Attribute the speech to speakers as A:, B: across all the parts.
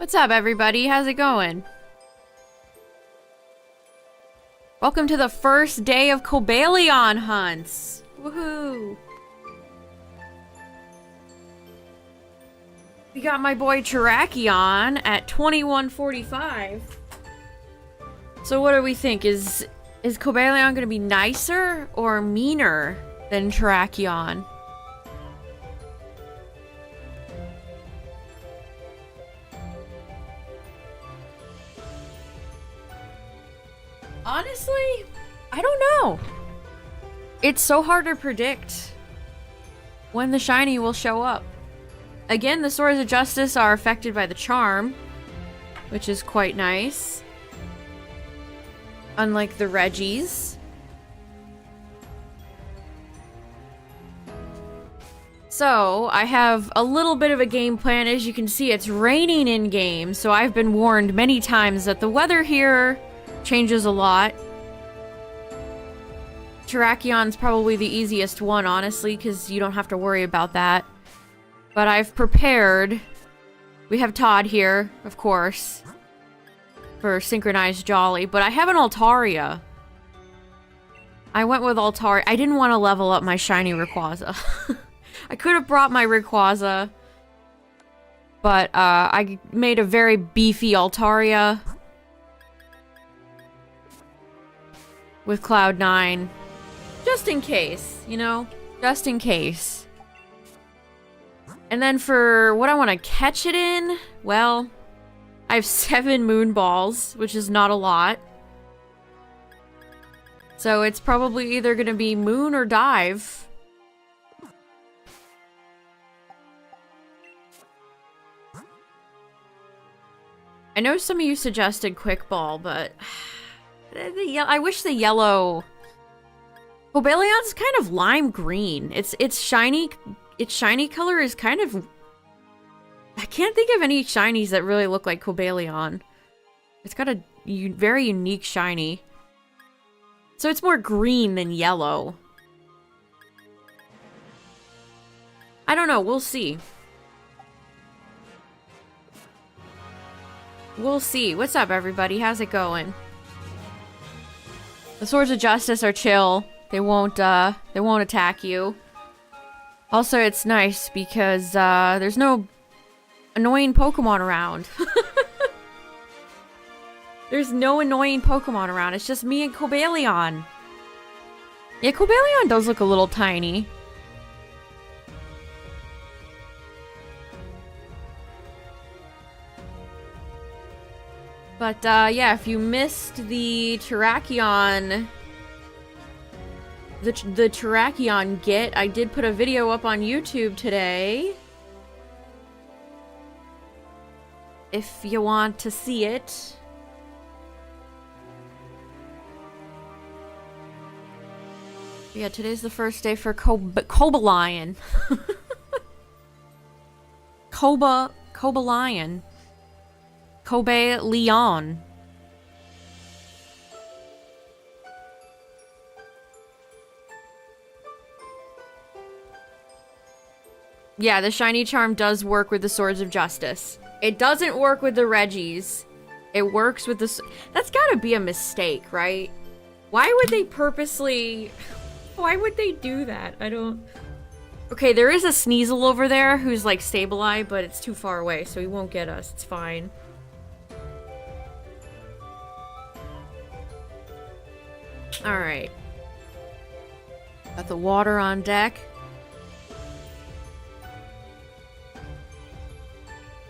A: What's up, everybody? How's it going? Welcome to the first day of Cobalion hunts! Woohoo! We got my boy Terrakion at 2145. So what do we think? Is Cobalion gonna be nicer or meaner than Terrakion? Honestly, I don't know. It's so hard to predict when the shiny will show up. Again, the Swords of Justice are affected by the charm, which is quite nice. Unlike the Regis. So, I have a little bit of a game plan. As you can see, it's raining in game, so I've been warned many times that the weather here changes a lot. Terrakion's probably the easiest one, honestly, because you don't have to worry about that. But I've prepared. We have Todd here, of course, for Synchronized Jolly, but I have an Altaria. I went with Altaria. I didn't want to level up my shiny Rayquaza. I could have brought my Rayquaza, but I made a very beefy Altaria with Cloud9. Just in case, you know? Just in case. And then for what I want to catch it in, well, I have 7 Moon Balls, which is not a lot. So it's probably either going to be Moon or Dive. I know some of you suggested Quick Ball, but I wish the yellow... Cobalion's kind of lime green. It's shiny. Its shiny color is kind of... I can't think of any shinies that really look like Cobalion. It's got a very unique shiny. So it's more green than yellow. I don't know. We'll see. We'll see. What's up, everybody? How's it going? The Swords of Justice are chill. They won't attack you. Also, it's nice because, there's no annoying Pokemon around. There's no annoying Pokemon around. It's just me and Cobalion. Yeah, Cobalion does look a little tiny. But, yeah, if you missed the Terrakion... The Terrakion get, I did put a video up on YouTube today. If you want to see it. Yeah, today's the first day for Cobalion. Cobalion. Cobalion. Yeah, the shiny charm does work with the Swords of Justice. It doesn't work with the Regis. It works with the... That's gotta be a mistake, right? Why would they purposely... Why would they do that? I don't... Okay, there is a Sneasel over there who's like Sableye, but it's too far away, so he won't get us. It's fine. Alright. Got the water on deck.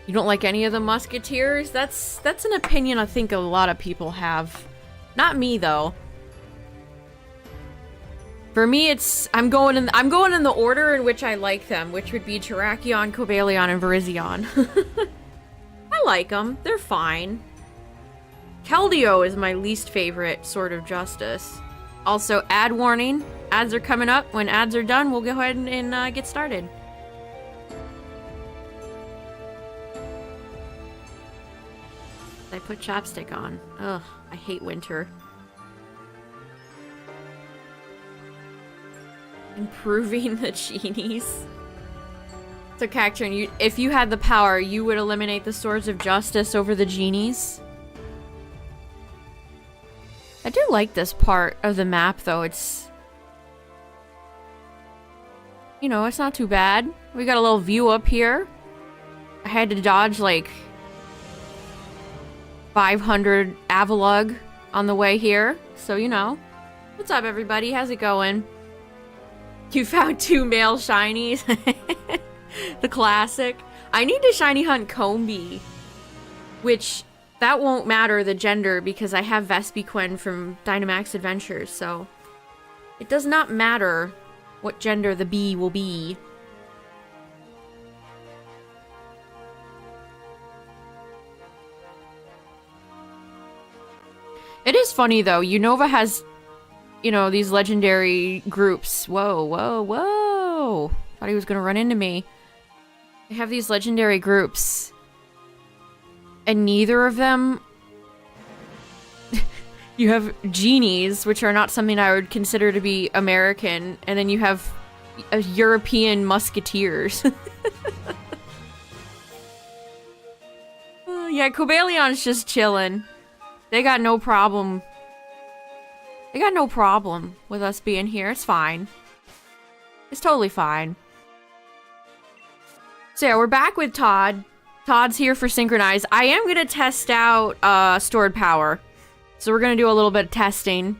A: You don't like any of the Musketeers? That's an opinion I think a lot of people have. Not me, though. For me, it's... I'm going in the order in which I like them, which would be Terrakion, Cobalion, and Virizion. I like them. They're fine. Keldeo is my least favorite Sword of Justice. Also, ad warning. Ads are coming up. When ads are done, we'll go ahead and get started. I put chapstick on. Ugh, I hate winter. Improving the genies. It's the Cacturn, if you had the power, you would eliminate the Swords of Justice over the genies. I do like this part of the map, though. It's... You know, it's not too bad. We got a little view up here. I had to dodge, like... 500 Avalugg on the way here. So, you know. What's up, everybody? How's it going? You found 2 male shinies. The classic. I need to shiny hunt Combi. Which, that won't matter the gender because I have Vespiquen from Dynamax Adventures, so... It does not matter what gender the bee will be. It is funny, though. Unova has... You know, these legendary groups. Whoa, whoa, whoa. Thought he was gonna run into me. They have these legendary groups. And neither of them... You have genies, which are not something I would consider to be American. And then you have European musketeers. Yeah, Cobalion's just chilling. They got no problem. They got no problem with us being here. It's fine. It's totally fine. So yeah, we're back with Todd. Todd's here for Synchronize. I am going to test out stored power. So we're going to do a little bit of testing.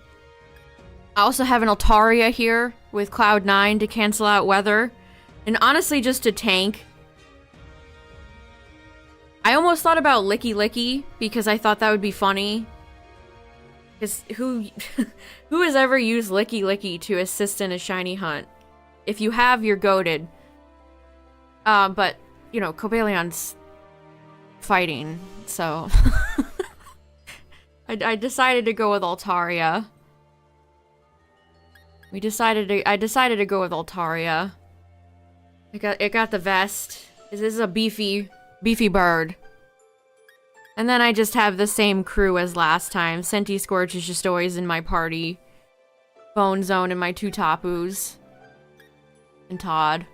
A: I also have an Altaria here with Cloud9 to cancel out weather. And honestly, just to tank. I almost thought about Licky Licky because I thought that would be funny. Because who has ever used Licky Licky to assist in a shiny hunt? If you have, you're goated. But, you know, Cobalion's fighting, so... I decided to go with Altaria. I decided to go with Altaria. It got the vest. This is a beefy bird. And then I just have the same crew as last time. Senti Scorch is just always in my party. Bone Zone and my 2 Tapus. And Todd.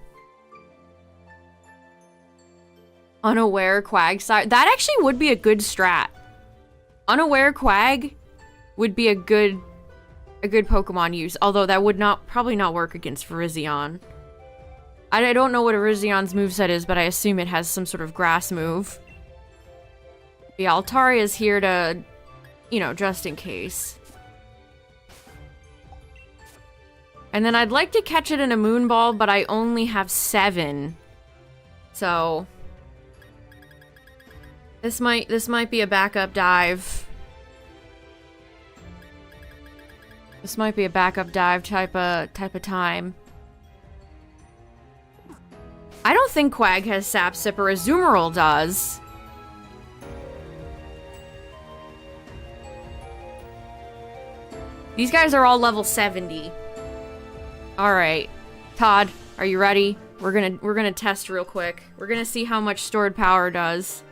A: Unaware Quagsire. That actually would be a good strat. Unaware Quag would be a good Pokemon use. Although that would probably not work against Virizion. I don't know what Virizion's moveset is, but I assume it has some sort of grass move. Yeah, Altaria's here to, you know, just in case. And then I'd like to catch it in a Moonball, but I only have 7. So... This might be a backup dive. This might be a backup dive type of time. I don't think Quag has Sap Sipper. Azumarill does. These guys are all level 70. Alright. Todd, are you ready? We're gonna test real quick. We're gonna see how much stored power does.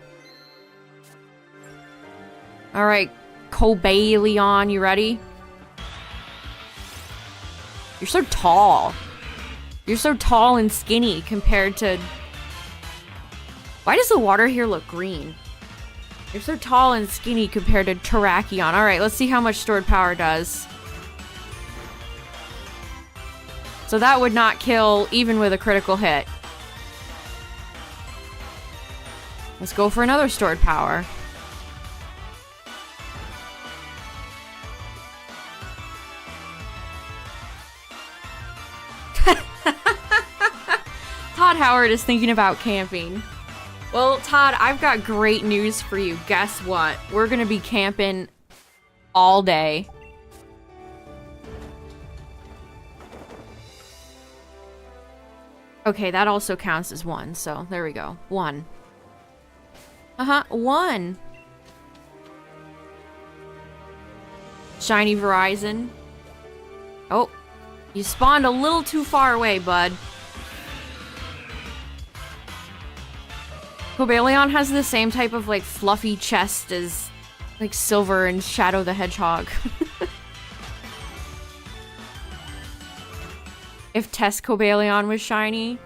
A: Alright, Cobalion, you ready? You're so tall. You're so tall and skinny compared to... Why does the water here look green? You're so tall and skinny compared to Terrakion. Alright, let's see how much stored power does. So that would not kill even with a critical hit. Let's go for another stored power. Todd Howard is thinking about camping. Well, Todd, I've got great news for you. Guess what? We're gonna be camping all day. Okay, that also counts as 1, so there we go. 1. 1. Shiny Verizon. Oh, you spawned a little too far away, bud. Cobalion has the same type of, like, fluffy chest as, like, Silver and Shadow the Hedgehog. If Test Cobalion was shiny.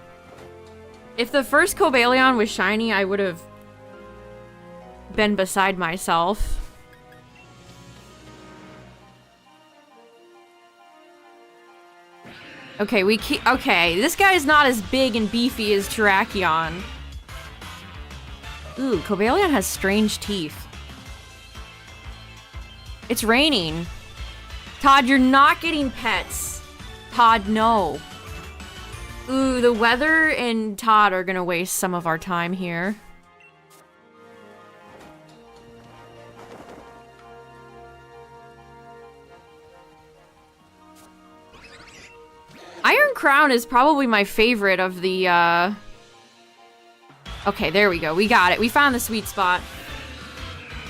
A: If the first Cobalion was shiny, I would have been beside myself. Okay, okay, this guy is not as big and beefy as Terrakion. Ooh, Cobalion has strange teeth. It's raining. Todd, you're not getting pets. Todd, no. Ooh, the weather and Todd are gonna waste some of our time here. Iron Crown is probably my favorite of the, Okay, there we go. We got it. We found the sweet spot.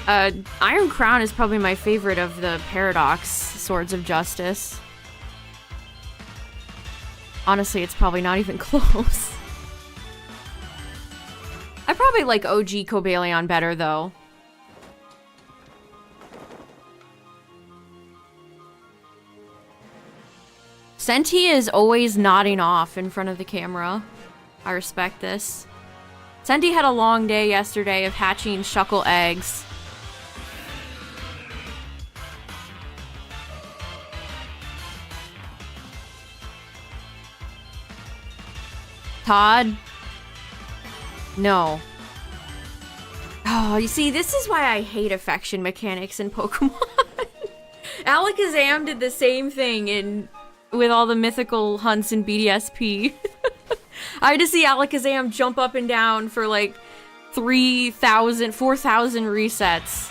A: Iron Crown is probably my favorite of the Paradox Swords of Justice. Honestly, it's probably not even close. I probably like OG Cobalion better, though. Senti is always nodding off in front of the camera. I respect this. Senti had a long day yesterday of hatching Shuckle eggs. Todd? No. Oh, you see, this is why I hate affection mechanics in Pokemon. Alakazam did the same thing with all the mythical hunts in BDSP. I had to see Alakazam jump up and down for like 3,000, 4,000 resets.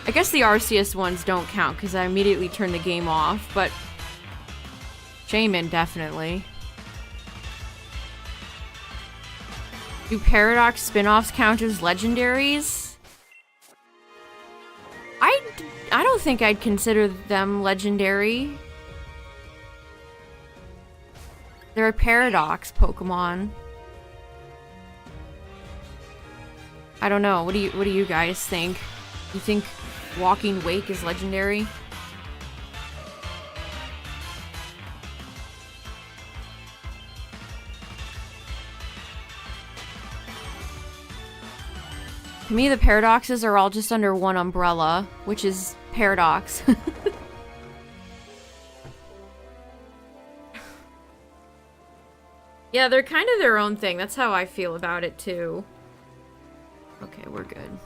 A: I guess the Arceus ones don't count because I immediately turned the game off, but Shaman definitely. Do Paradox spin-offs count as legendaries? I don't think I'd consider them legendary. They're a Paradox Pokemon. I don't know. What do you guys think? You think Walking Wake is legendary? To me, the Paradoxes are all just under one umbrella, which is Paradox. Yeah, they're kind of their own thing. That's how I feel about it, too. Okay, we're good.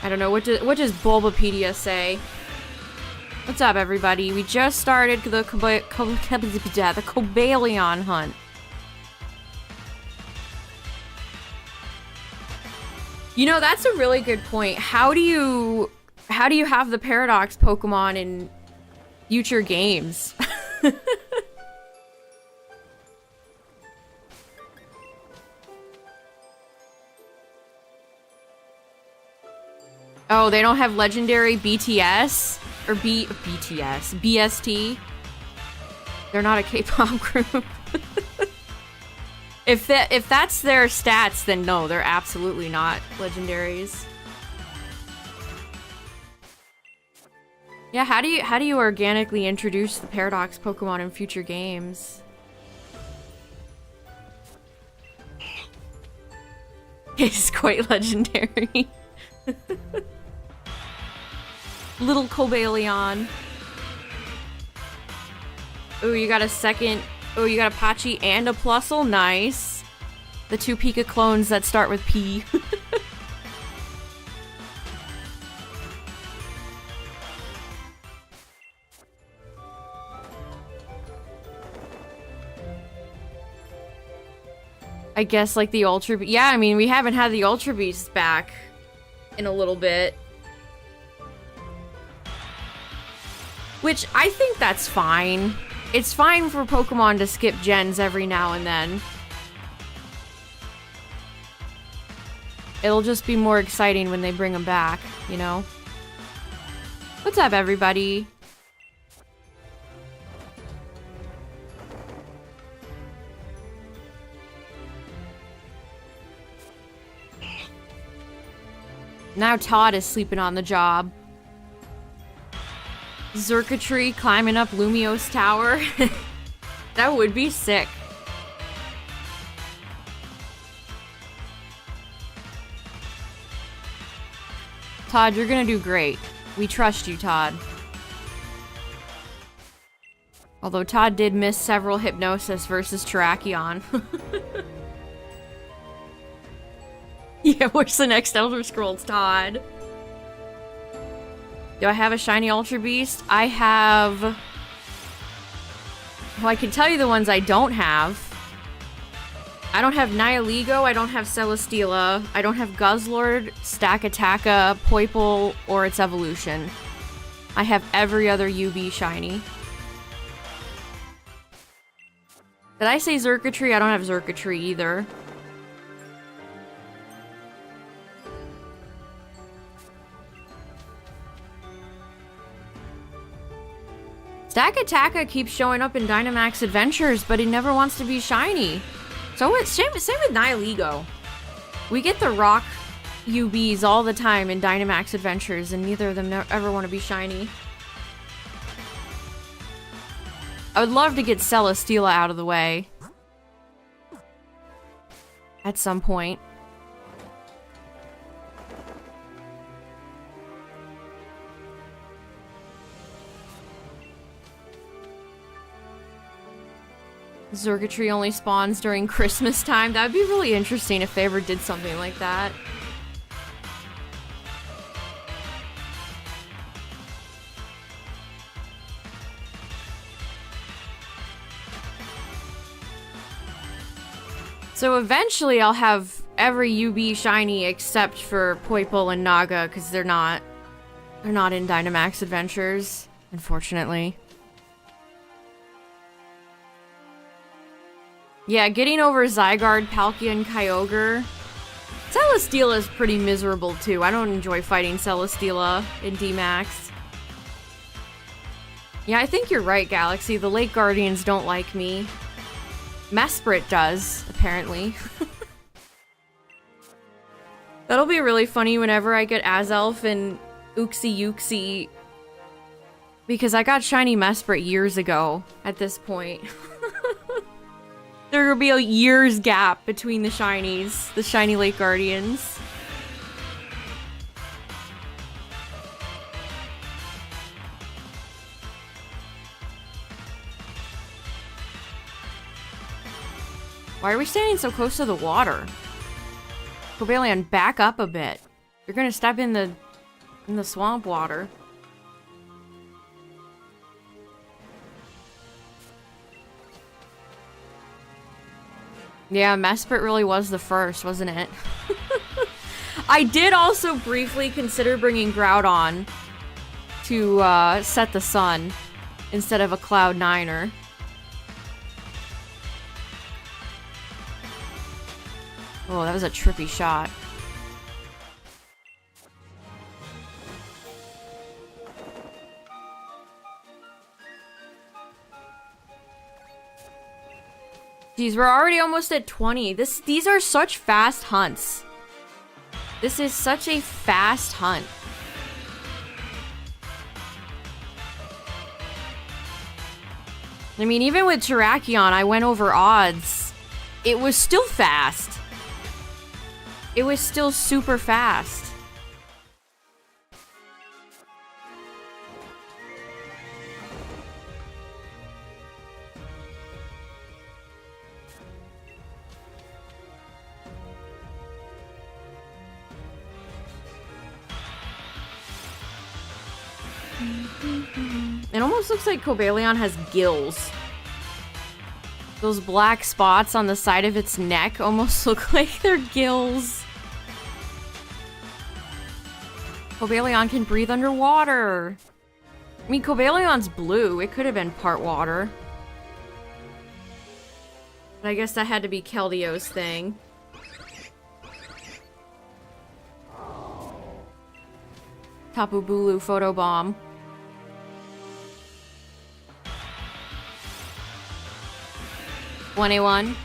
A: I don't know, what does Bulbapedia say? What's up, everybody? We just started the Cobalion hunt. You know, that's a really good point. How do you have the Paradox Pokemon in future games? Oh, they don't have legendary BTS? Or BST? They're not a K-pop group. If that's their stats, then no, they're absolutely not legendaries. Yeah, how do you organically introduce the Paradox Pokemon in future games? It's quite legendary. Little Cobalion. Ooh, you got a second. Oh, you got a Pachi and a Plusle. Nice. The two Pika clones that start with P. I guess like the Ultra Beast. Yeah, I mean, we haven't had the Ultra Beast back in a little bit. Which, I think that's fine. It's fine for Pokemon to skip gens every now and then. It'll just be more exciting when they bring them back, you know? What's up, everybody? Now Todd is sleeping on the job. Xurkitree climbing up Lumiose Tower. That would be sick. Todd, you're gonna do great. We trust you, Todd. Although Todd did miss several Hypnosis versus Terrakion. Yeah, where's the next Elder Scrolls, Todd? Do I have a shiny Ultra Beast? I have... Well, I can tell you the ones I don't have. I don't have Nihilego, I don't have Celesteela, I don't have Guzzlord, Stakataka, Poipole, or its evolution. I have every other UB shiny. Did I say Xurkitree? I don't have Xurkitree either. Stakataka keeps showing up in Dynamax Adventures, but he never wants to be shiny. So it's same with Nihilego. We get the rock UBs all the time in Dynamax Adventures, and neither of them ever want to be shiny. I would love to get Celesteela out of the way. At some point. Xurkitree only spawns during Christmas time. That would be really interesting if they ever did something like that. So eventually I'll have every UB shiny except for Poipole and Naga, because they're not in Dynamax Adventures, unfortunately. Yeah, getting over Zygarde, Palkia, and Kyogre. Celesteela is pretty miserable too. I don't enjoy fighting Celesteela in D-Max. Yeah, I think you're right, Galaxy. The Lake Guardians don't like me. Mesprit does, apparently. That'll be really funny whenever I get Azelf and Uxie, because I got shiny Mesprit years ago at this point. There will be a year's gap between the shinies, the shiny Lake Guardians. Why are we standing so close to the water? Cobalion, back up a bit. You're gonna step in the swamp water. Yeah, Mesprit really was the first, wasn't it? I did also briefly consider bringing Groudon to set the sun instead of a Cloud Niner. Oh, that was a trippy shot. Geez, we're already almost at 20. These are such fast hunts. This is such a fast hunt. I mean, even with Terrakion, I went over odds. It was still fast. It was still super fast. It almost looks like Cobalion has gills. Those black spots on the side of its neck almost look like they're gills. Cobalion can breathe underwater. I mean, Cobalion's blue. It could have been part water. But I guess that had to be Keldio's thing. Tapu Bulu photobomb. $1A1.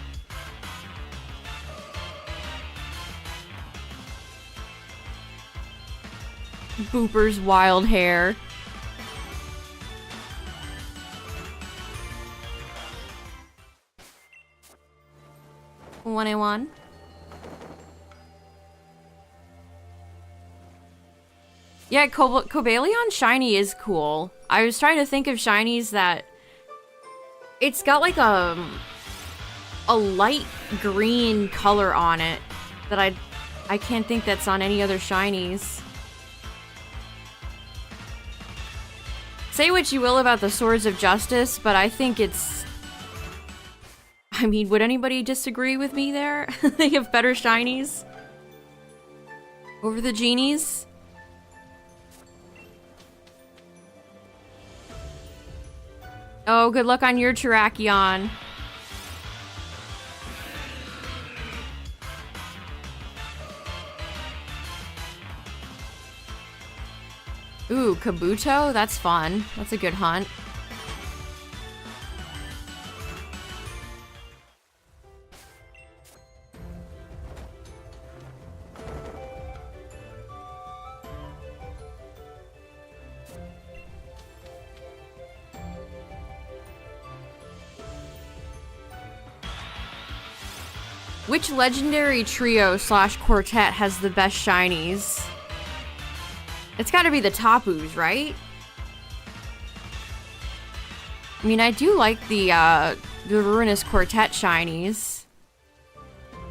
A: Booper's wild hair. 2021. Yeah, Cobalion shiny is cool. I was trying to think of shinies that... It's got like a light green color on it that I can't think that's on any other shinies. Say what you will about the Swords of Justice, but I think it's... I mean, would anybody disagree with me there? They have better shinies over the genies? Oh, good luck on your Terrakion. Ooh, Kabuto? That's fun. That's a good hunt. Which legendary trio / quartet has the best shinies? It's gotta be the Tapus, right? I mean, I do like the Ruinous Quartet shinies.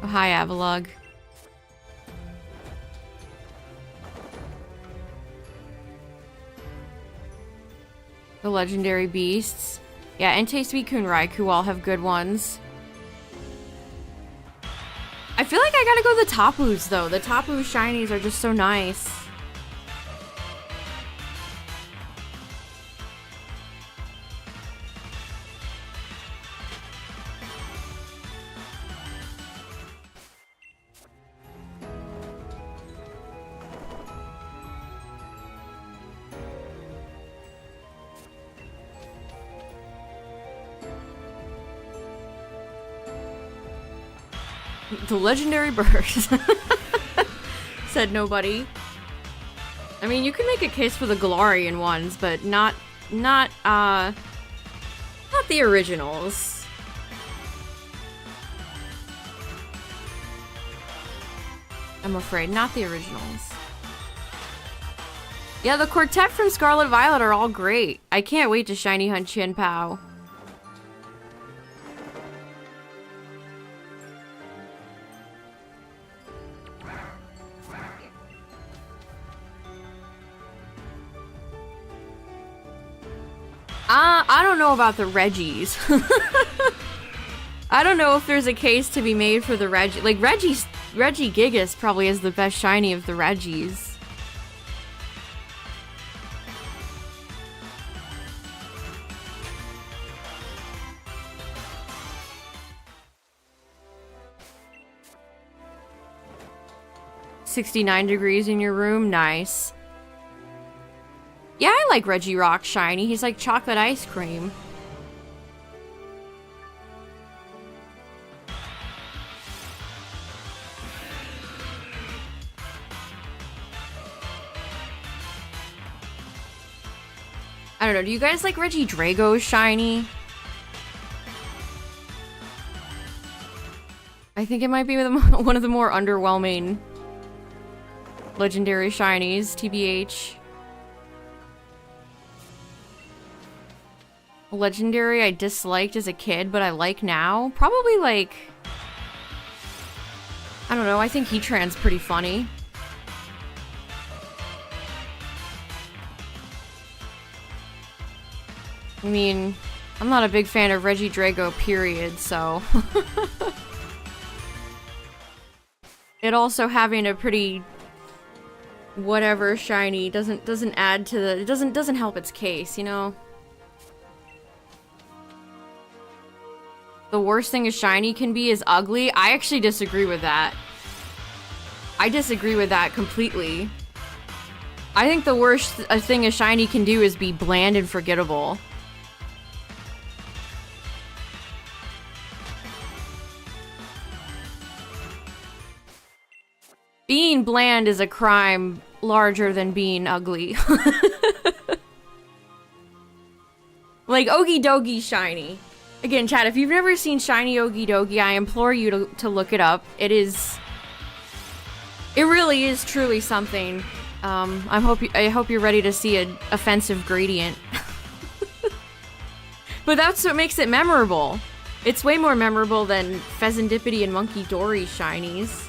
A: Oh, hi, Avalugg. The legendary beasts. Yeah, Entei, Suicune, Raikou all have good ones. I feel like I gotta go the Tapus, though. The Tapu shinies are just so nice. The legendary bird. Said nobody. I mean, you can make a case for the Galarian ones, but not the originals. I'm afraid, not the originals. Yeah, the quartet from Scarlet Violet are all great. I can't wait to shiny hunt Chin-Pao. I don't know about the Reggies. I don't know if there's a case to be made for the Reggie. Like, Regigigas probably is the best shiny of the Reggies. $69 in your room? Nice. Yeah, I like Regirock shiny. He's like chocolate ice cream. I don't know, do you guys like Regidrago shiny? I think it might be one of the more underwhelming legendary shinies, TBH. Legendary I disliked as a kid, but I like now? Probably like... I don't know, I think Heatran's pretty funny. I mean, I'm not a big fan of Regidrago, period, so... It also having a pretty... whatever shiny doesn't add to the... It doesn't help its case, you know? The worst thing a shiny can be is ugly. I actually disagree with that. I disagree with that completely. I think the worst thing a shiny can do is be bland and forgettable. Being bland is a crime larger than being ugly. Like Okie Dokie shiny. Again, chat, if you've never seen Shiny Okidogi, I implore you to look it up. It really is truly something. I hope you're ready to see an offensive gradient. But that's what makes it memorable. It's way more memorable than Pheasantipity and Monkey Dory shinies.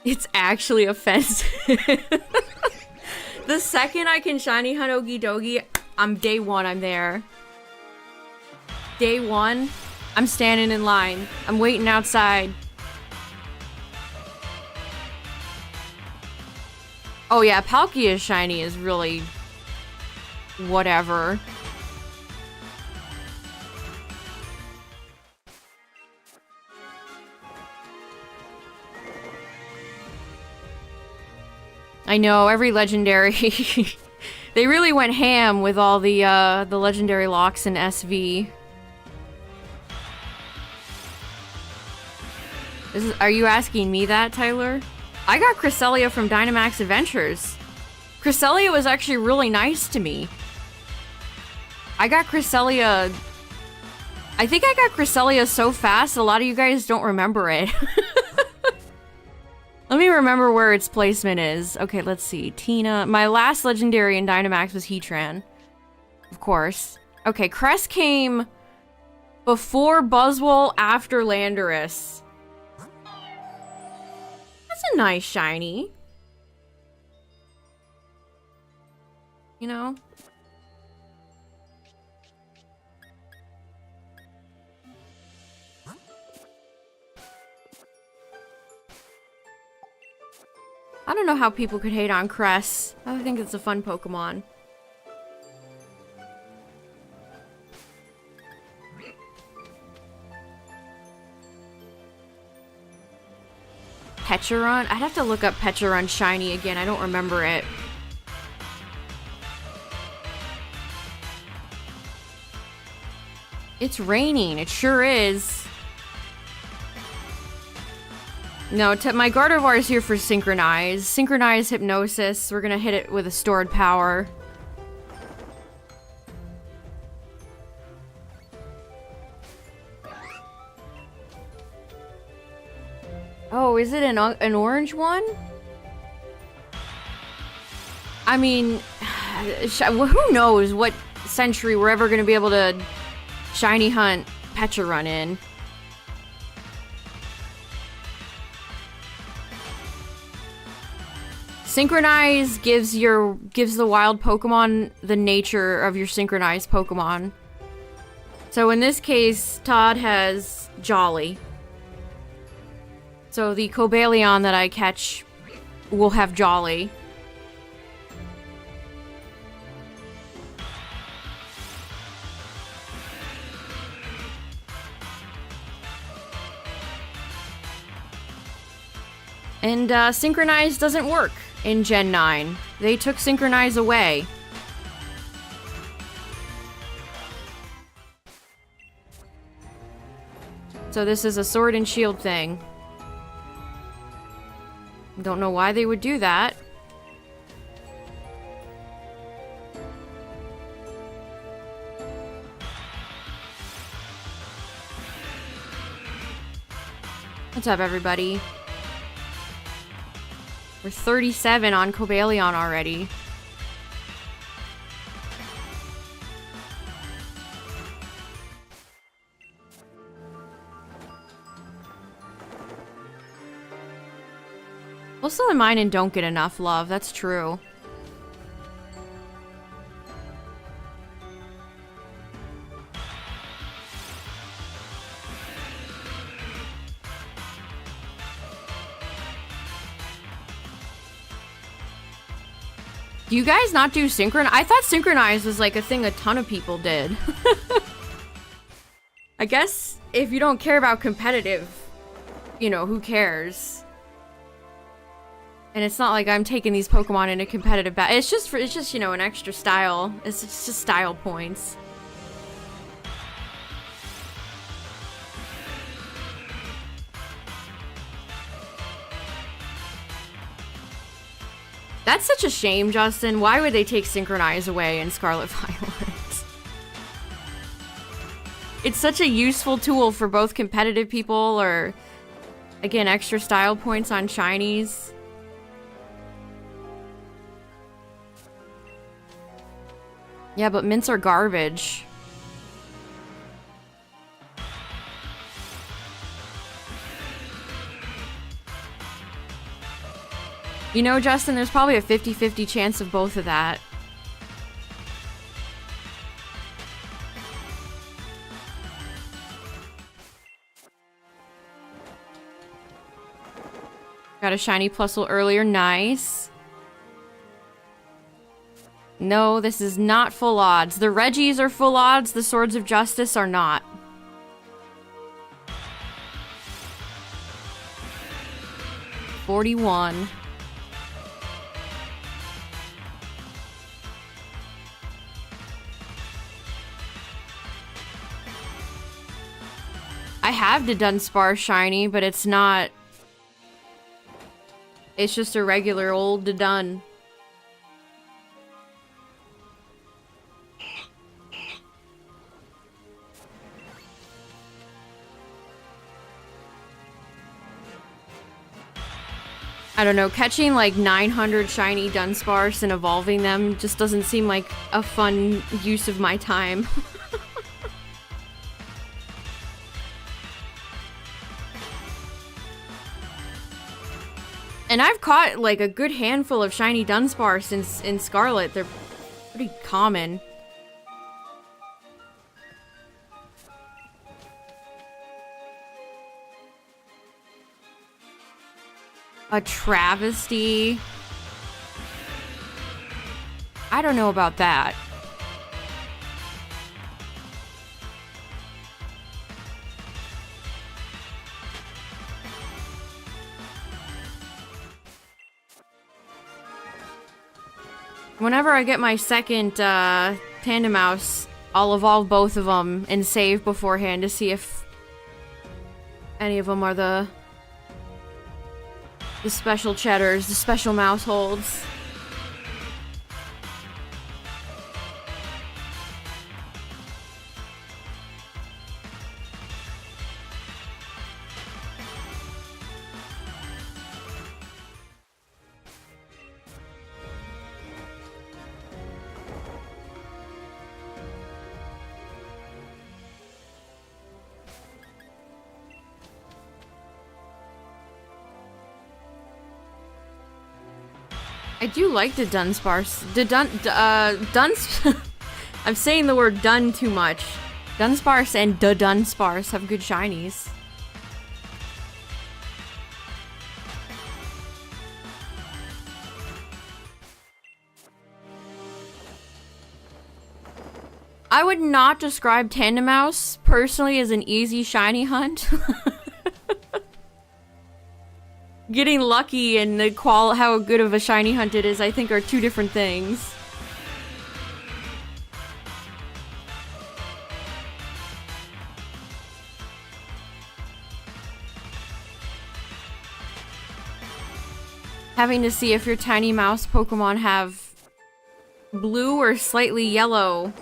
A: It's actually offensive. The second I can shiny hunt Okidogi, I'm day one, I'm there. Day one, I'm standing in line. I'm waiting outside. Oh yeah, Palkia's shiny is really... whatever. I know, every legendary... They really went ham with all the legendary locks in SV. Are you asking me that, Tyler? I got Cresselia from Dynamax Adventures. Cresselia was actually really nice to me. I got Cresselia... I think I got Cresselia so fast, a lot of you guys don't remember it. Let me remember where its placement is. Okay, let's see. Tina. My last legendary in Dynamax was Heatran. Of course. Okay, Cress came before Buzzwole, after Landorus. That's a nice shiny. You know? I don't know how people could hate on Cress. I think it's a fun Pokemon. Pecharon? I'd have to look up Pecharon shiny again. I don't remember it. It's raining. It sure is. No, my Gardevoir is here for Synchronize. Synchronize Hypnosis. We're gonna hit it with a stored power. Oh, is it an orange one? I mean, who knows what century we're ever gonna be able to shiny hunt Pecharon in. Synchronize gives the wild Pokemon the nature of your synchronized Pokemon. So in this case, Todd has Jolly. So the Cobalion that I catch will have Jolly. And Synchronize doesn't work in Gen 9. They took Synchronize away. So this is a Sword and Shield thing. Don't know why they would do that. What's up, everybody? We're 37 on Cobalion already. Most of the mine don't get enough love, that's true. Do you guys not do Synchronize? I thought Synchronize was like a thing a ton of people did. I guess if you don't care about competitive, you know, who cares? And it's not like I'm taking these Pokemon into competitive battle. It's just, you know, an extra style. It's just style points. That's such a shame, Justin. Why would they take Synchronize away in Scarlet Violet? It's such a useful tool for both competitive people or, again, extra style points on shinies. Yeah, but mints are garbage. You know, Justin, there's probably a 50-50 chance of both of that. Got a shiny Plusle earlier. Nice. No, this is not full odds. The Reggies are full odds. The Swords of Justice are not. $41. I have the Dunsparce shiny, but it's not... It's just a regular old Dun. I don't know, catching like 900 shiny Dunsparce and evolving them just doesn't seem like a fun use of my time. And I've caught like a good handful of shiny Dunsparce in Scarlet. They're pretty common. A travesty. I don't know about that. Whenever I get my second Tandem Mouse, I'll evolve both of them and save beforehand to see if any of them are the special cheddars, the special mouse holds. I do like the Dunsparce. I'm saying the word dun too much. Dunsparce and Dunsparce have good shinies. I would not describe Tandem Mouse personally as an easy shiny hunt. Getting lucky and how good of a shiny hunt it is, I think, are two different things. Having to see if your tiny mouse Pokemon have blue or slightly yellow.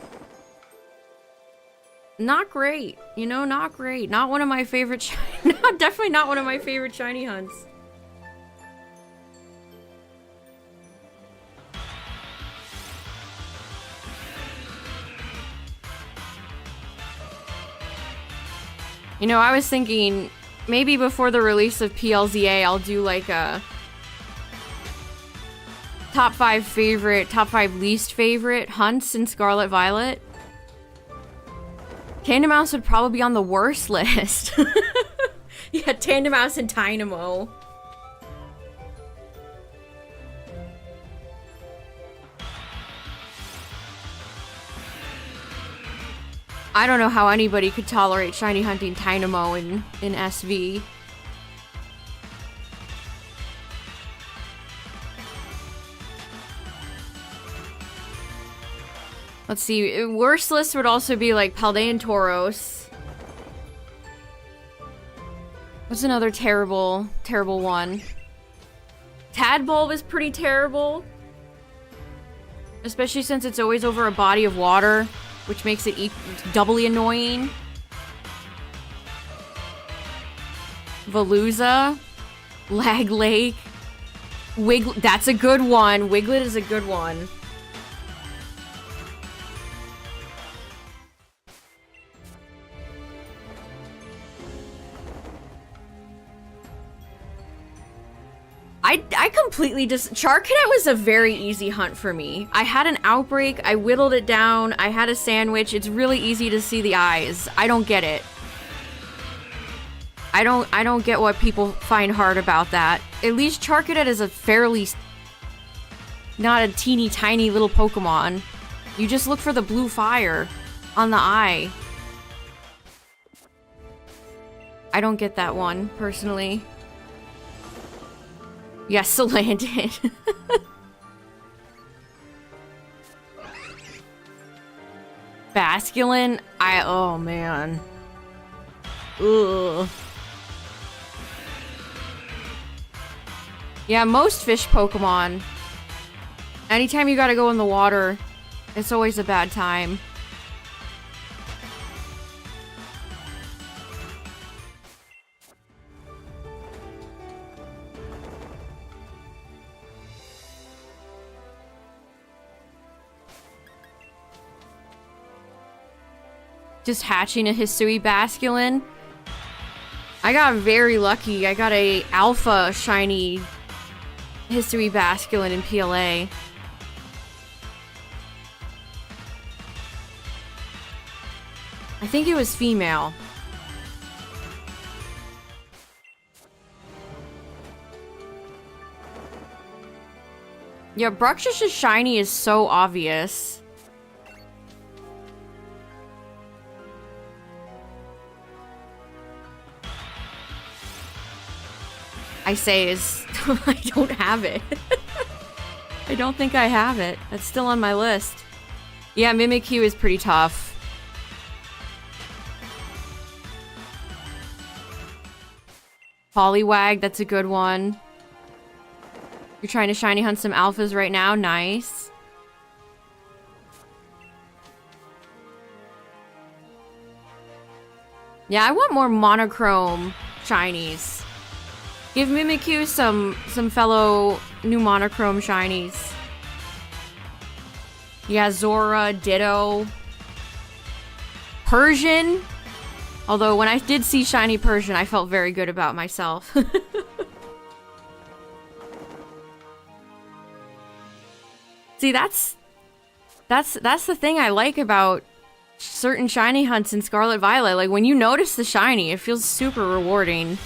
A: Not great. You know, not great. Not one of my favorite definitely not one of my favorite shiny hunts. You know, I was thinking maybe before the release of PLZA, I'll do like a top 5 favorite, top 5 least favorite hunts in Scarlet Violet. Tandem Mouse would probably be on the worst list. Yeah, Tandem Mouse and Dynamo. I don't know how anybody could tolerate shiny hunting Dynamo in SV. Let's see, worst list would also be like Paldean Tauros. What's another terrible one? Tadbulb is pretty terrible. Especially since it's always over a body of water, which makes it doubly annoying. Veluza. Lag Lake. Wiglet. That's a good one. Wiglet is a good one. I completely just... Charcadet was a very easy hunt for me. I had an outbreak, I whittled it down, I had a sandwich. It's really easy to see the eyes. I don't get it. I don't get what people find hard about that. At least Charcadet is a fairly... not a teeny tiny little Pokemon. You just look for the blue fire on the eye. I don't get that one, personally. Yes, Salandit. Basculin? Oh man. Ugh. Yeah, most fish Pokemon. Anytime you gotta go in the water, it's always a bad time. Just hatching a Hisui Basculin. I got very lucky. I got a alpha shiny Hisui Basculin in PLA. I think it was female. Yeah, Bruxish's shiny is so obvious. I say is... I don't have it. I don't think I have it. That's still on my list. Yeah, Mimikyu is pretty tough. Poliwag, that's a good one. You're trying to shiny hunt some alphas right now? Nice. Yeah, I want more monochrome shinies. Give Mimikyu some fellow new monochrome shinies. Yeah, Zora, Ditto. Persian. Although when I did see shiny Persian, I felt very good about myself. See, that's the thing I like about certain shiny hunts in Scarlet Violet. Like, when you notice the shiny, it feels super rewarding.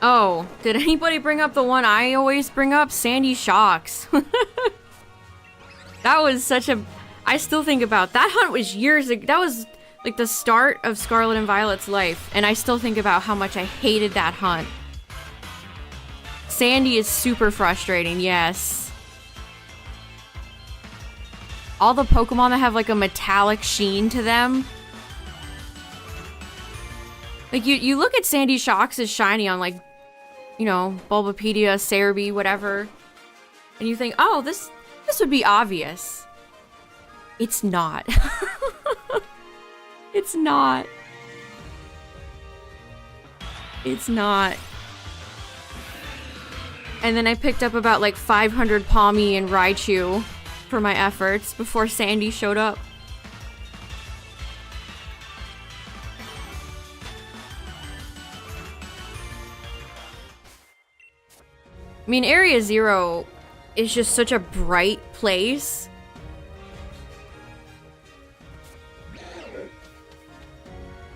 A: Oh, did anybody bring up the one I always bring up? Sandy Shocks. That was such a... I still think about... That hunt was years ago. That was like the start of Scarlet and Violet's life. And I still think about how much I hated that hunt. Sandy is super frustrating, yes. All the Pokemon that have like a metallic sheen to them. Like, you look at Sandy Shocks as shiny on, like, you know, Bulbapedia, Cerebi, whatever. And you think, oh, this would be obvious. It's not. It's not. It's not. And then I picked up about, like, 500 Palmy and Raichu for my efforts before Sandy showed up. I mean, Area Zero is just such a bright place.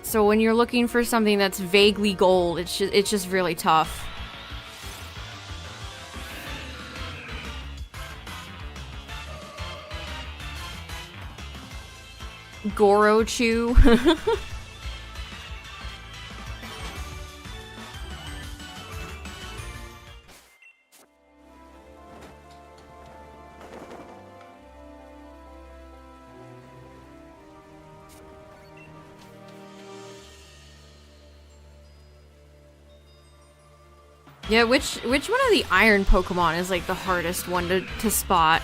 A: So when you're looking for something that's vaguely gold, it's just really tough. Gorochu. Yeah, which one of the iron Pokemon is like the hardest one to spot?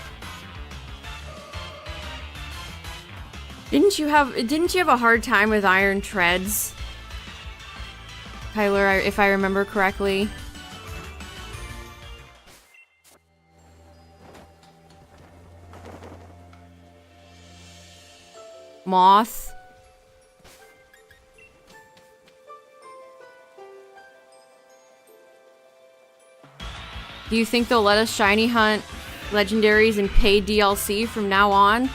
A: Didn't you have a hard time with iron treads? Tyler, if I remember correctly. Moth. Do you think they'll let us shiny hunt legendaries and paid DLC from now on?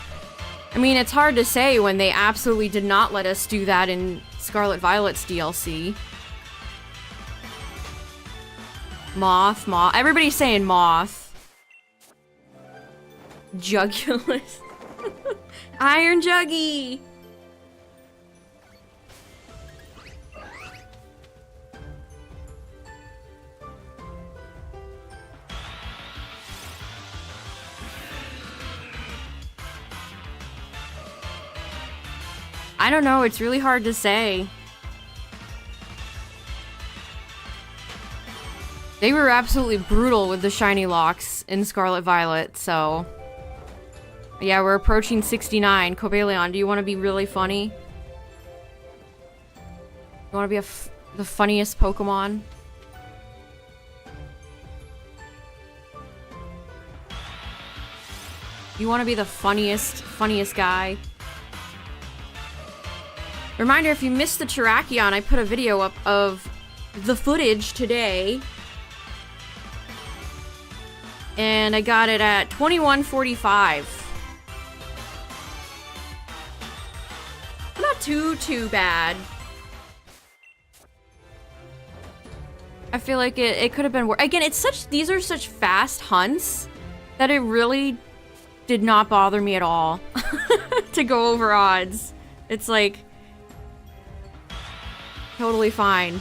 A: I mean, it's hard to say when they absolutely did not let us do that in Scarlet Violet's DLC. Moth. Everybody's saying moth. Jugulus. Iron Juggy! I don't know, it's really hard to say. They were absolutely brutal with the shiny locks in Scarlet Violet, so... Yeah, we're approaching 69. Cobalion, do you want to be really funny? You want to be the funniest Pokemon? You want to be the funniest guy? Reminder, if you missed the Terrakion, I put a video up of the footage today. And I got it at 21:45. Not too bad. I feel like it could have been worse. Again, these are such fast hunts that it really did not bother me at all to go over odds. It's like totally fine.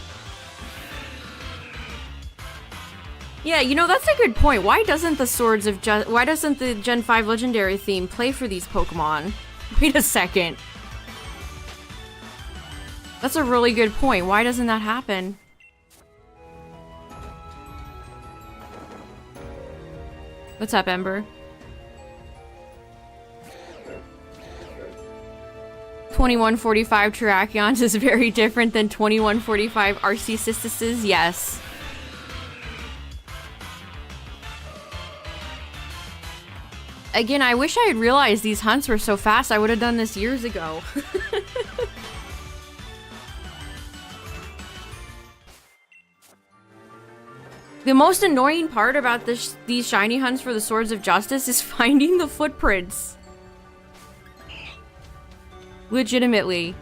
A: Yeah, you know, that's a good point. Why doesn't the Gen 5 Legendary theme play for these Pokemon? Wait a second. That's a really good point. Why doesn't that happen? What's up, Ember? 2145 Terrakions is very different than 2145 Arceusis's. Yes. Again, I wish I had realized these hunts were so fast. I would have done this years ago. The most annoying part about these shiny hunts for the Swords of Justice is finding the footprints. Legitimately.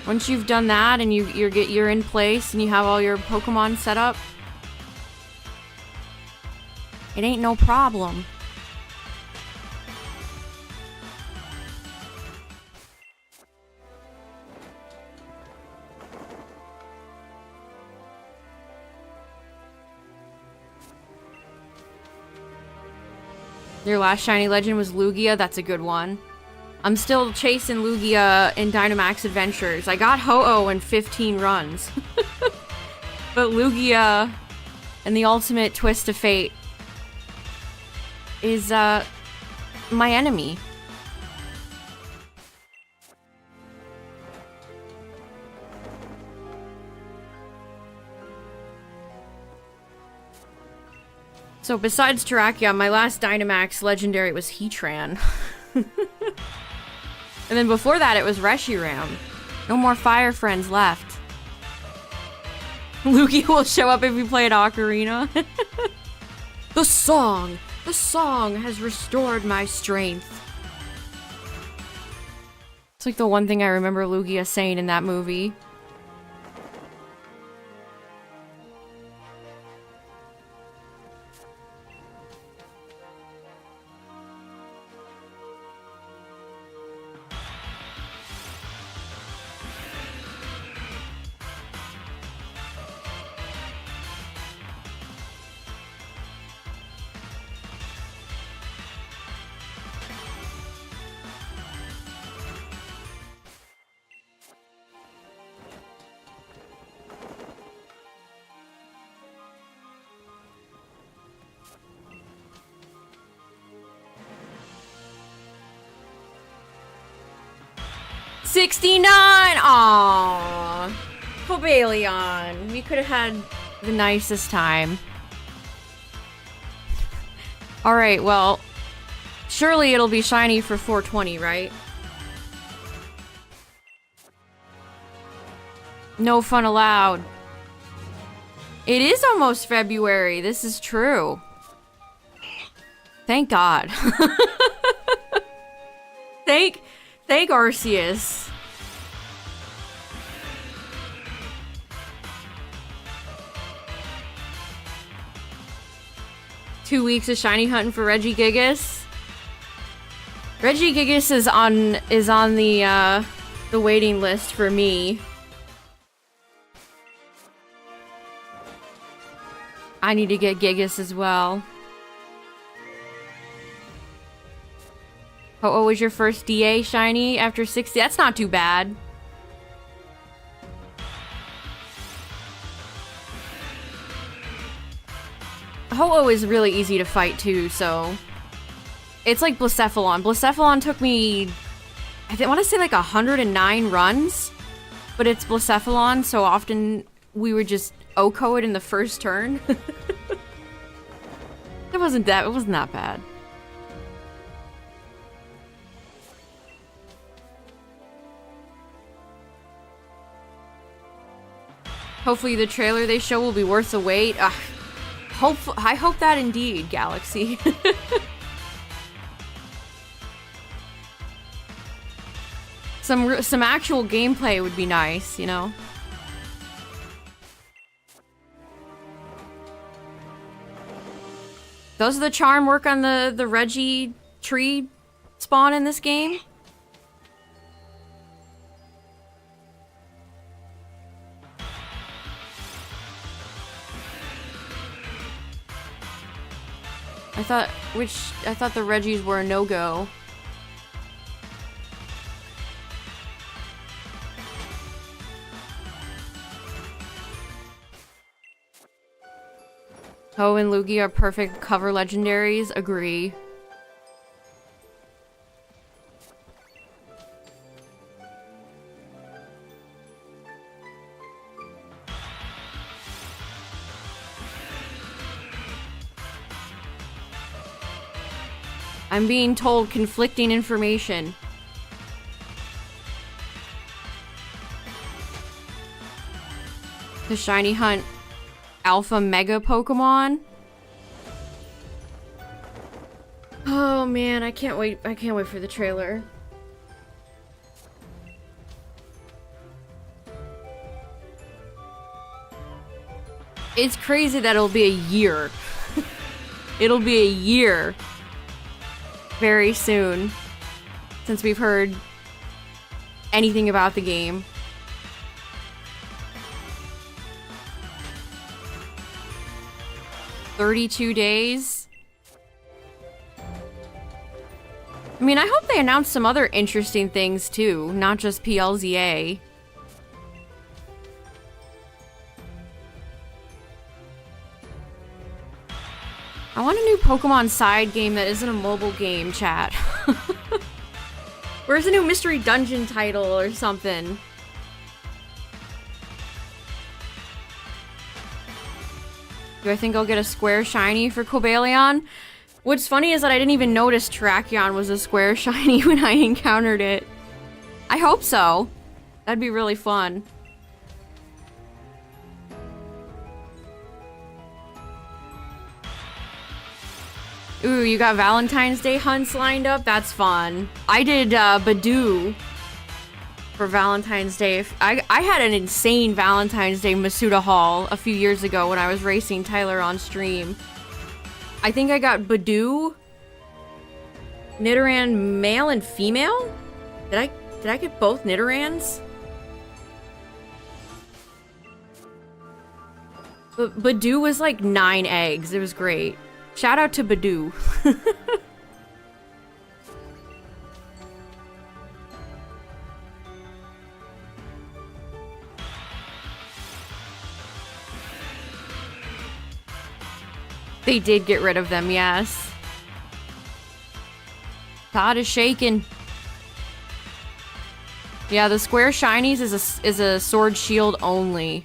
A: Once you've done that and you're in place and you have all your Pokemon set up, it ain't no problem. Your last shiny legend was Lugia. That's a good one. I'm still chasing Lugia in Dynamax Adventures. I got Ho-Oh in 15 runs. But Lugia and the ultimate twist of fate is my enemy. So besides Terrakion, my last Dynamax legendary was Heatran. And then before that it was Reshiram. No more fire friends left. Lugia will show up if we play at Ocarina. The song has restored my strength. It's like the one thing I remember Lugia saying in that movie. 69! Aww. Cobalion. We could have had the nicest time. Alright, well, surely it'll be shiny for 420, right? No fun allowed. It is almost February. This is true. Thank God. Thank Arceus. Two weeks of shiny hunting for Regigigas. Regigigas is on the waiting list for me. I need to get Gigas as well. Oh, was your first DA shiny after 60? That's not too bad. Ho-Oh is really easy to fight too, so... It's like Blacephalon. Blacephalon took me... I want to say like 109 runs. But it's Blacephalon, so often we would just OHKO it in the first turn. It wasn't that bad. Hopefully the trailer they show will be worth the wait. I hope that indeed, Galaxy. Some actual gameplay would be nice, you know? Does the charm work on the Reggie tree spawn in this game? I thought the Reggies were a no-go. Ho and Lugia are perfect cover legendaries. Agree. I'm being told conflicting information. The shiny hunt alpha mega Pokemon. Oh man, I can't wait for the trailer. It's crazy that it'll be a year. It'll be a year very soon since we've heard anything about the game. $32 days. I mean, I hope they announce some other interesting things too, not just PLZA. I want a new Pokemon side game that isn't a mobile game, chat. Where's a new mystery dungeon title or something? Do I think I'll get a square shiny for Cobalion? What's funny is that I didn't even notice Terrakion was a square shiny when I encountered it. I hope so. That'd be really fun. Ooh, you got Valentine's Day hunts lined up? That's fun. I did Badoo for Valentine's Day. I had an insane Valentine's Day Masuda haul a few years ago when I was racing Tyler on stream. I think I got Badoo, Nidoran male and female? Did I get both Nidorans? Badoo was like 9 eggs. It was great. Shout out to Badoo. They did get rid of them, yes. Todd is shaking. Yeah, the square shinies is a sword shield only.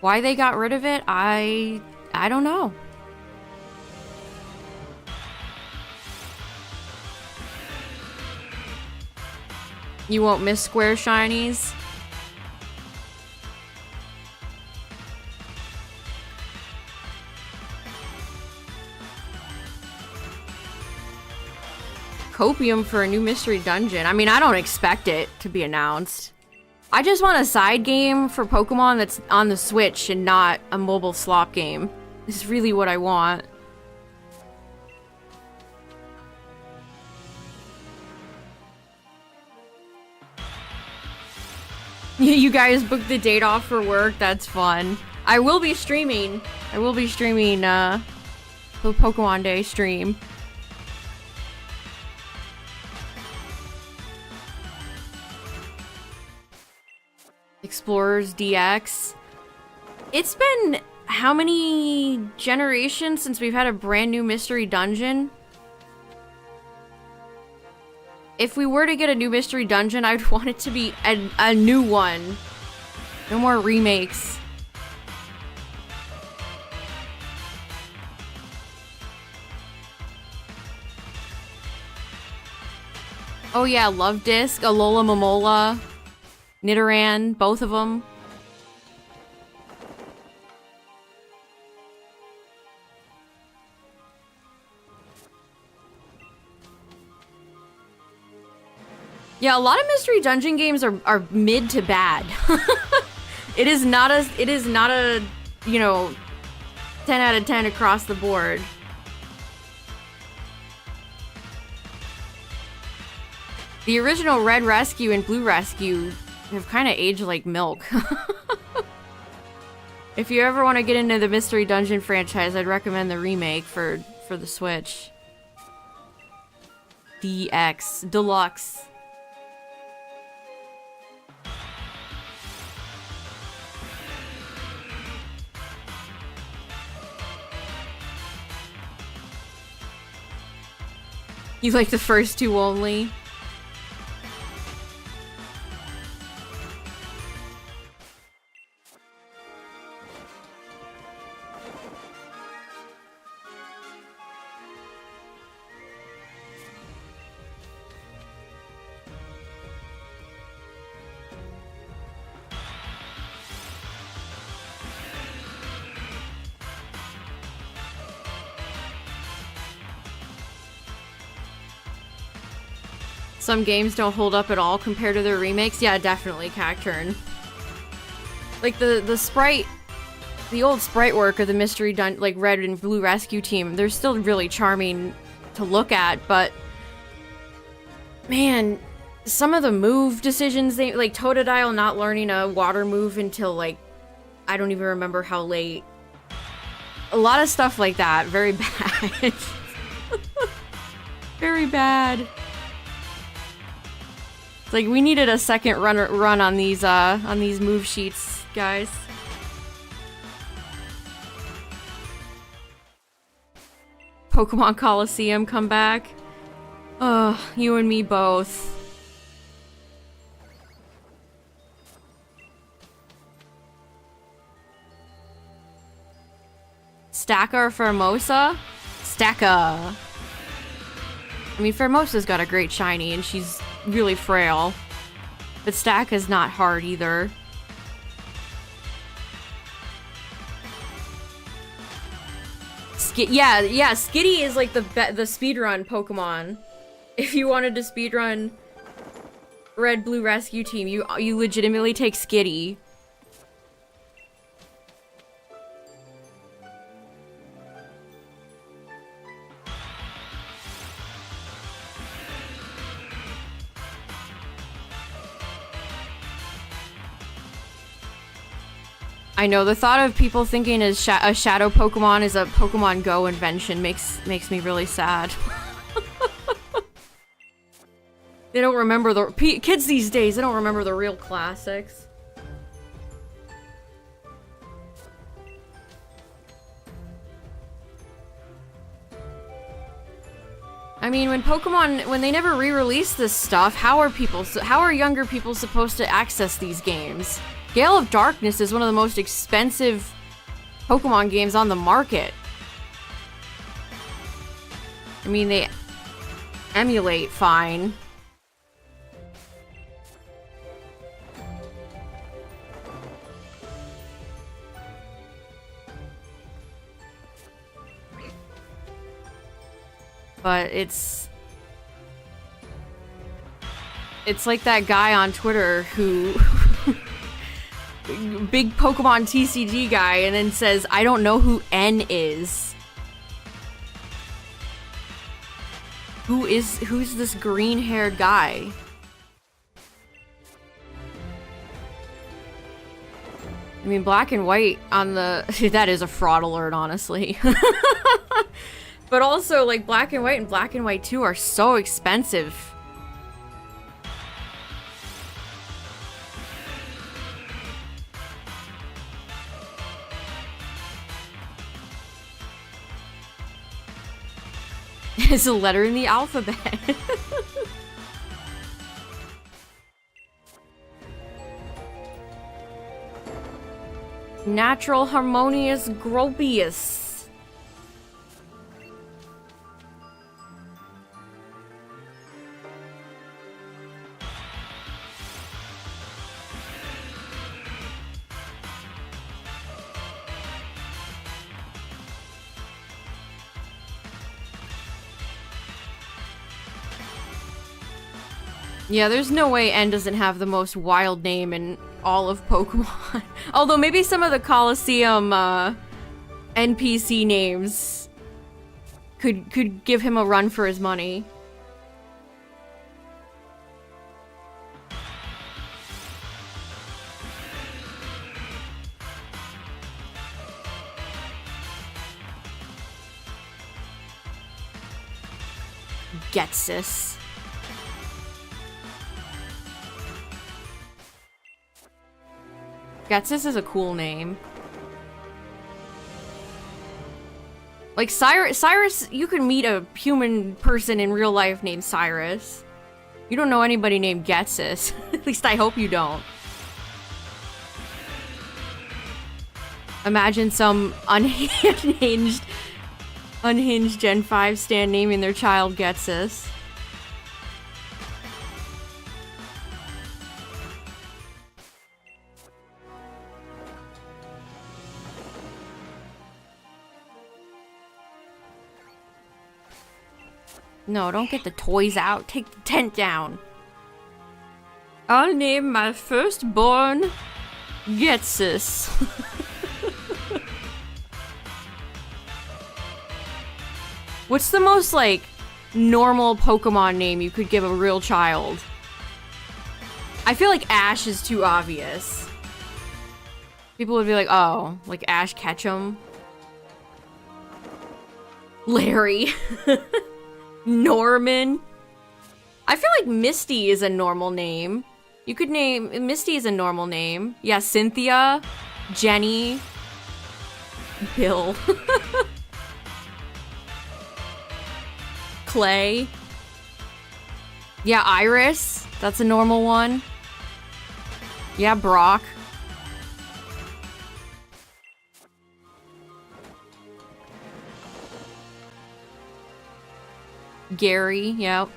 A: Why they got rid of it, I don't know. You won't miss square shinies? Copium for a new mystery dungeon. I mean, I don't expect it to be announced. I just want a side game for Pokemon that's on the Switch and not a mobile slop game. This is really what I want. You guys booked the date off for work. That's fun. I will be streaming. The Pokemon Day stream. Explorers DX. It's been how many generations since we've had a brand new mystery dungeon? If we were to get a new mystery dungeon, I'd want it to be a new one. No more remakes. Oh yeah, Love Disc, Alola Momola, Nidoran, both of them. Yeah, a lot of mystery dungeon games are mid to bad. It is not a, you know, 10 out of 10 across the board. The original Red Rescue and Blue Rescue have kind of aged like milk. If you ever want to get into the Mystery Dungeon franchise, I'd recommend the remake for the Switch. DX. Deluxe. You like the first two only? Some games don't hold up at all compared to their remakes. Yeah, definitely, Cacturn. Like the sprite, the old sprite work of the Mystery like Red and Blue Rescue Team, they're still really charming to look at, but man, some of the move decisions, they like Totodile not learning a water move until like I don't even remember how late. A lot of stuff like that, very bad. Very bad. It's like we needed a second run on these move sheets, guys. Pokemon Coliseum come back. Ugh, you and me both. Stacka or Formosa? Stacka. I mean, Formosa's got a great shiny, and she's really frail. But Stacka's not hard either. Yeah, Skitty is like the speedrun Pokemon. If you wanted to speedrun Red Blue Rescue Team, you legitimately take Skitty. I know, the thought of people thinking a shadow Pokemon is a Pokemon Go invention makes me really sad. They don't remember the kids these days. They don't remember the real classics. I mean, when they never re-release this stuff, how are younger people supposed to access these games? Gale of Darkness is one of the most expensive Pokemon games on the market. I mean, they emulate fine. But it's like that guy on Twitter who big Pokemon TCG guy, and then says, I don't know who N is. Who's this green-haired guy? I mean, Black and White on the... that is a fraud alert, honestly. But also, like, Black and White and Black and White 2 are so expensive. It's a letter in the alphabet. Natural Harmonious Gropius. Yeah, there's no way N doesn't have the most wild name in all of Pokemon. Although maybe some of the Coliseum NPC names could give him a run for his money. Getsis. Getsis is a cool name. Like Cyrus, you can meet a human person in real life named Cyrus. You don't know anybody named Getsis. At least I hope you don't. Imagine some unhinged Gen 5 stan naming their child Getsis. No, don't get the toys out. Take the tent down. I'll name my firstborn Getsis. What's the most, like, normal Pokemon name you could give a real child? I feel like Ash is too obvious. People would be like, oh, like Ash Ketchum? Larry. Norman. I feel like Misty is a normal name. You could name... Misty is a normal name. Yeah, Cynthia. Jenny. Bill. Clay. Yeah, Iris. That's a normal one. Yeah, Brock. Gary, yep.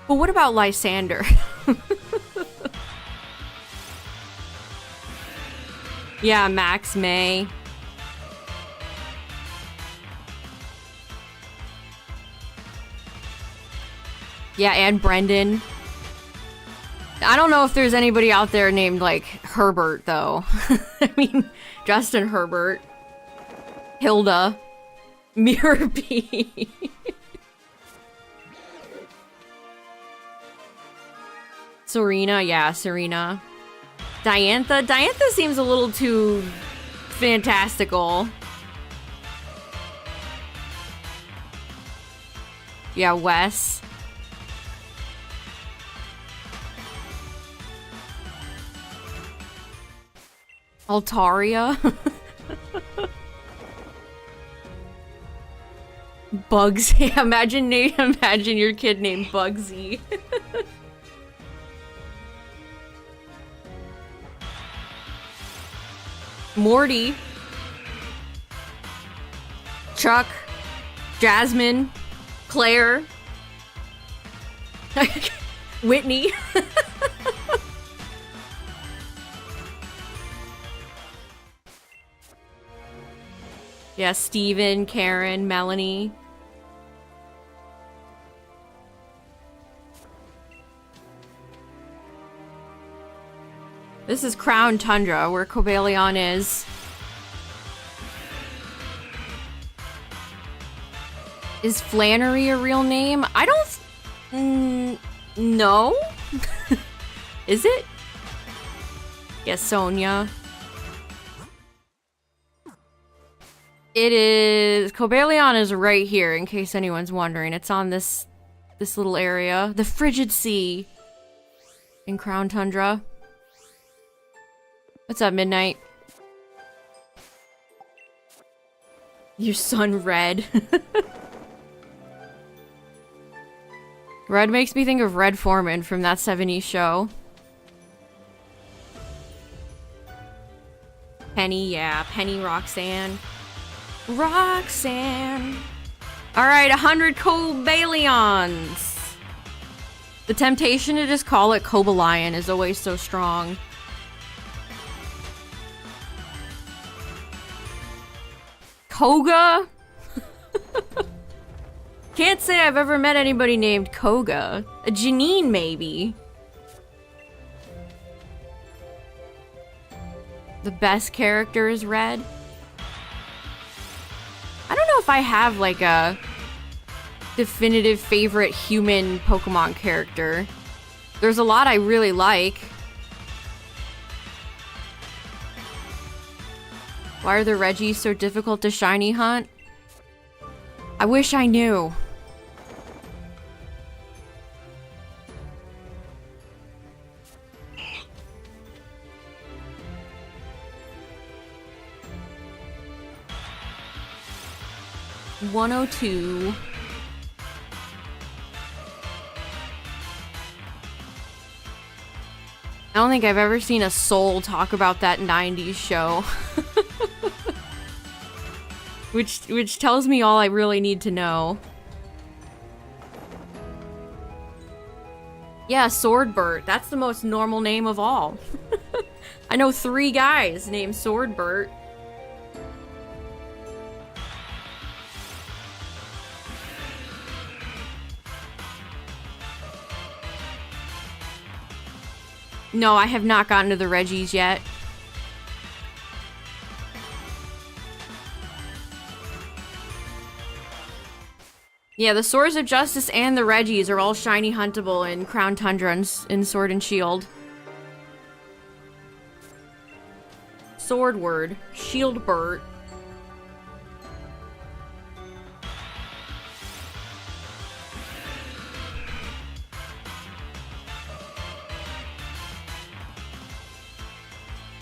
A: But what about Lysander? Yeah, Max May. Yeah, and Brendan. I don't know if there's anybody out there named, like, Herbert, though. I mean, Justin Herbert. Hilda. Mirabee. Serena, yeah, Serena. Diantha. Diantha seems a little too fantastical. Yeah, Wes. Altaria. Bugsy. Imagine your kid named Bugsy. Morty. Chuck. Jasmine. Claire. Whitney. Yeah, Steven, Karen, Melanie. This is Crown Tundra, where Cobalion is. Is Flannery a real name? I don't... no? Is it? Yes, Sonia. It is... Cobalion is right here, in case anyone's wondering. It's on this little area. The Frigid Sea. In Crown Tundra. What's up, Midnight? Your son, Red. Red makes me think of Red Foreman from that 70s show. Penny, yeah. Penny Roxanne. Roxanne! Alright, 100 Cobalions! The temptation to just call it Cobalion is always so strong. Koga? Can't say I've ever met anybody named Koga. A Janine, maybe. The best character is Red. I don't know if I have, like, a definitive favorite human Pokemon character. There's a lot I really like. Why are the Reggies so difficult to shiny hunt? I wish I knew. $102. I don't think I've ever seen a soul talk about that 90s show. Which tells me all I really need to know. Yeah, Swordbert. That's the most normal name of all. I know 3 guys named Swordbert. No, I have not gotten to the Reggies yet. Yeah, the Swords of Justice and the Reggies are all shiny huntable in Crown Tundra and in Sword and Shield. Swordward. Shieldbert.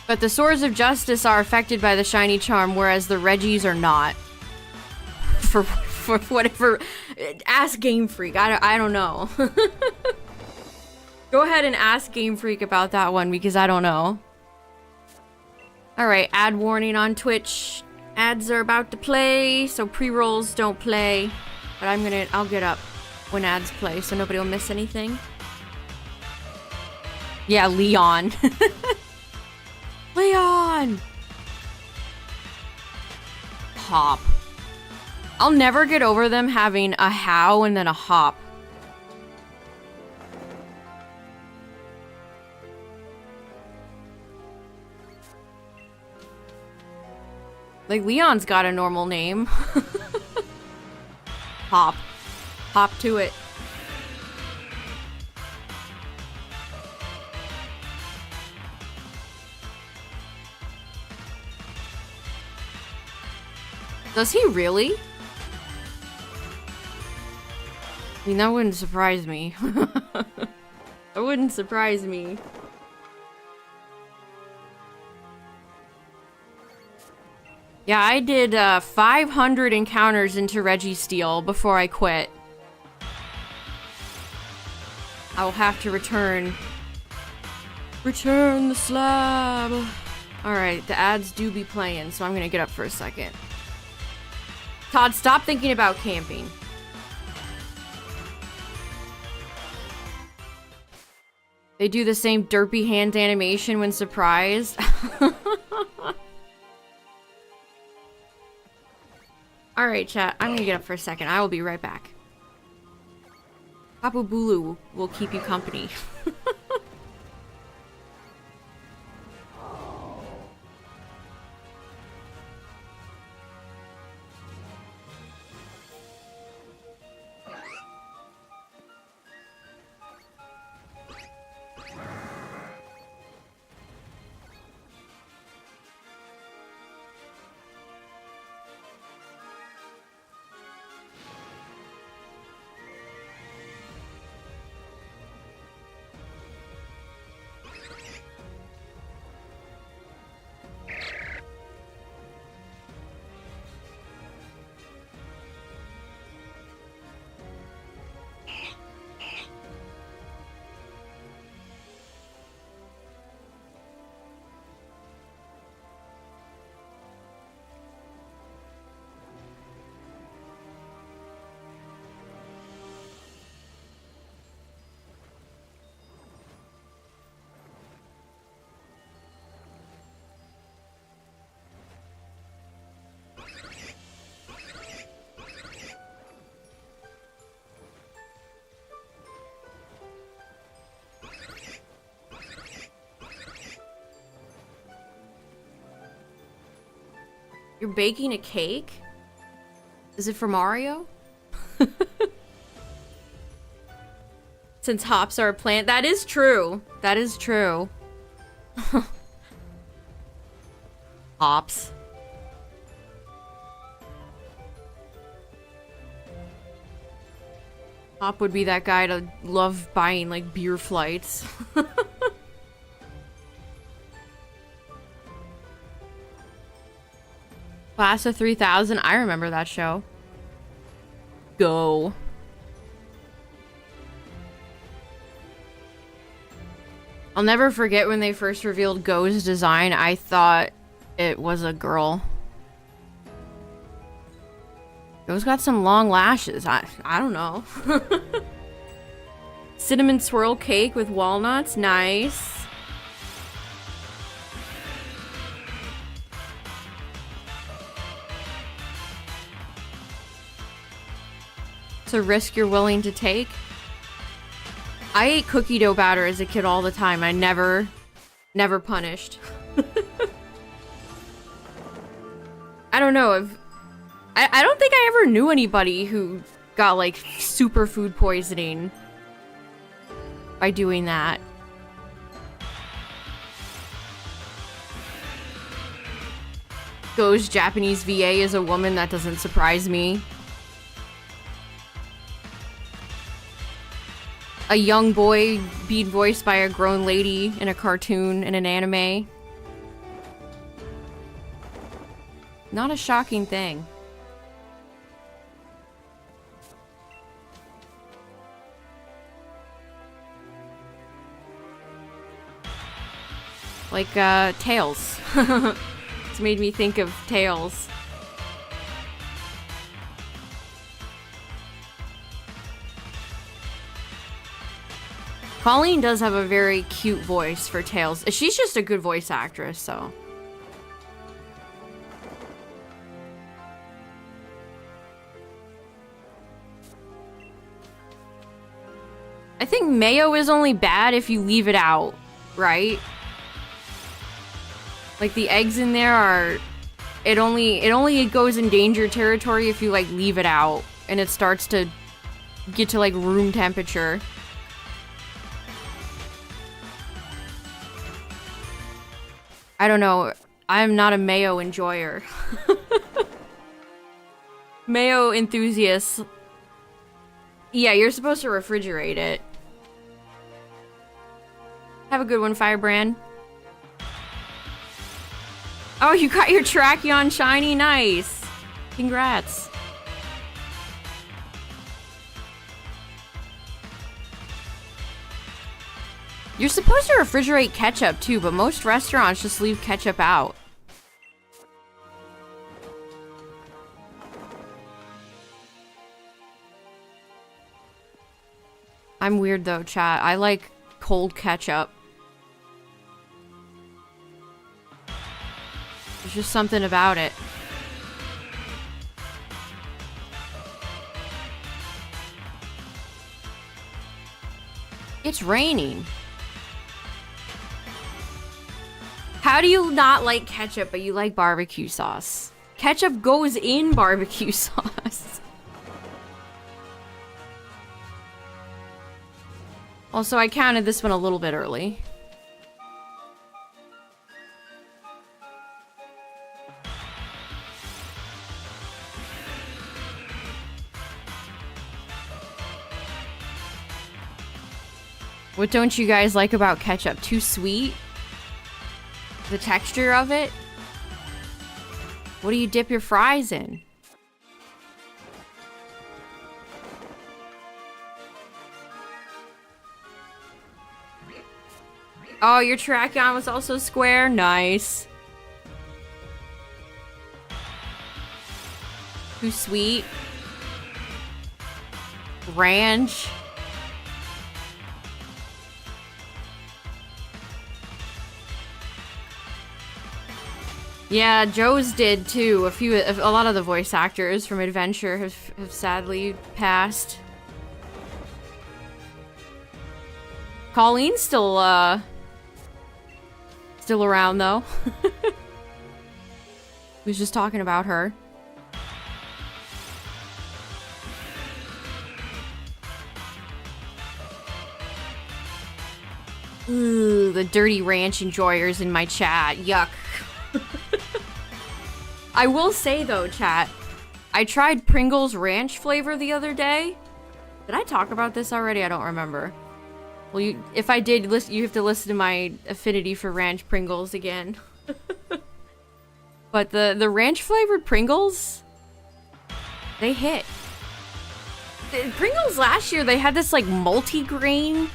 A: But the Swords of Justice are affected by the shiny charm, whereas the Reggies are not. For whatever... Ask Game Freak. I don't know. Go ahead and ask Game Freak about that one, because I don't know. Alright, ad warning on Twitch. Ads are about to play, so pre-rolls don't play. But I'll get up when ads play, so nobody will miss anything. Yeah, Leon. Leon! Hop. I'll never get over them having a how and then a hop. Like, Leon's got a normal name. Hop. Hop to it. Does he really? I mean, that wouldn't surprise me. That wouldn't surprise me. Yeah, I did 500 encounters into Registeel before I quit. I will have to return. Return the slab. Alright, the ads do be playing, so I'm gonna get up for a second. Todd, stop thinking about camping. They do the same derpy hand animation when surprised. Alright, chat. I'm gonna get up for a second. I will be right back. Papu Bulu will keep you company. You're baking a cake? Is it for Mario? Since hops are a plant. That is true. That is true. Hops. Hop would be that guy to love buying, like, beer flights. Class of 3000. I remember that show. Go. I'll never forget when they first revealed Go's design. I thought it was a girl. Go's got some long lashes. I don't know. Cinnamon swirl cake with walnuts. Nice. It's a risk you're willing to take. I ate cookie dough batter as a kid all the time. I never punished. I don't know. I don't think I ever knew anybody who got, like, super food poisoning by doing that. Go's Japanese VA is a woman. That doesn't surprise me. A young boy being voiced by a grown lady in a cartoon in an anime. Not a shocking thing. Like, Tails. It's made me think of Tails. Colleen does have a very cute voice for Tails. She's just a good voice actress, so. I think mayo is only bad if you leave it out, right? Like, the eggs in there are... It only goes in danger territory if you, like, leave it out. And it starts to get to, like, room temperature. I don't know. I'm not a mayo enjoyer. Mayo enthusiasts. Yeah, you're supposed to refrigerate it. Have a good one, Firebrand. Oh, you got your Tracheon shiny, nice. Congrats. You're supposed to refrigerate ketchup too, but most restaurants just leave ketchup out. I'm weird though, chat. I like cold ketchup. There's just something about it. It's raining. How do you not like ketchup, but you like barbecue sauce? Ketchup goes in barbecue sauce. Also, I counted this one a little bit early. What don't you guys like about ketchup? Too sweet? The texture of it? What do you dip your fries in? Oh, your Tracheon was also square? Nice. Too sweet? Ranch? Yeah, Joe's did too. A lot of the voice actors from Adventure have sadly passed. Colleen's still around though. We was just talking about her. Ooh, the dirty ranch enjoyers in my chat. Yuck. I will say though, chat, I tried Pringles ranch flavor the other day. Did I talk about this already? I don't remember. Well, if I did, you have to listen to my affinity for ranch Pringles again. But the ranch flavored Pringles, they hit. The Pringles last year, they had this like multi-grain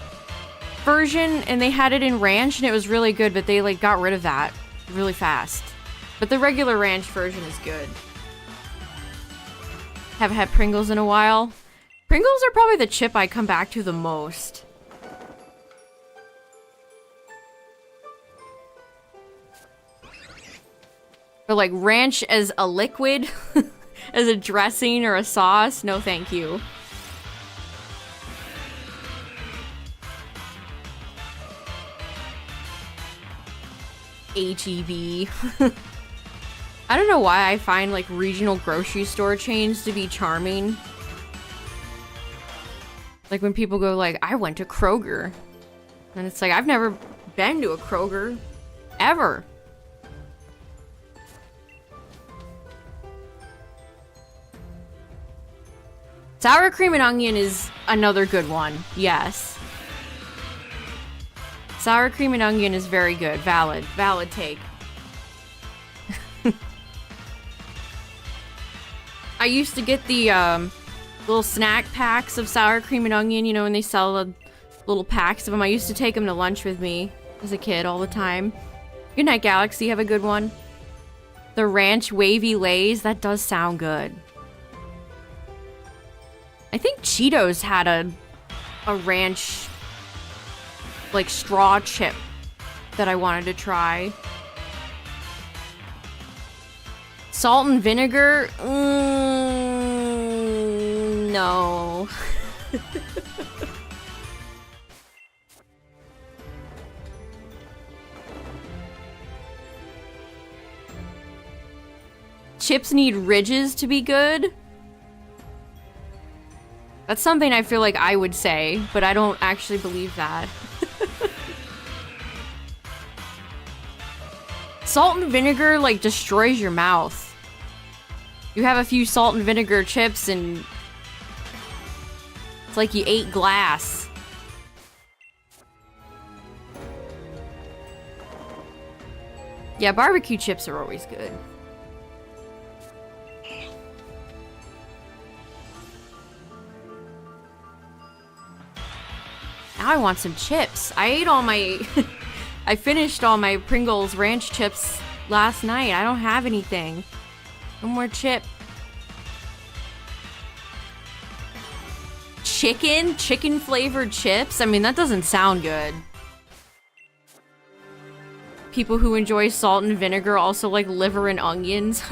A: version and they had it in ranch and it was really good, but they like got rid of that really fast. But the regular ranch version is good. Haven't had Pringles in a while. Pringles are probably the chip I come back to the most. But like ranch as a liquid, as a dressing or a sauce, no thank you. HEB. I don't know why I find like regional grocery store chains to be charming. Like when people go like, I went to Kroger. And it's like, I've never been to a Kroger. Ever. Sour cream and onion is another good one. Yes. Sour cream and onion is very good. Valid. Valid take. I used to get the little snack packs of sour cream and onion, you know, when they sell the little packs of them. I used to take them to lunch with me as a kid all the time. Good night, Galaxy. Have a good one. The ranch wavy lays, that does sound good. I think Cheetos had a ranch like straw chip that I wanted to try. Salt and vinegar? No. Chips need ridges to be good? That's something I feel like I would say, but I don't actually believe that. Salt and vinegar, like, destroys your mouth. You have a few salt and vinegar chips and it's like you ate glass. Yeah, barbecue chips are always good. Now I want some chips. I ate all my... I finished all my Pringles ranch chips last night. I don't have anything. No more chip. Chicken flavored chips? I mean, that doesn't sound good. People who enjoy salt and vinegar also like liver and onions.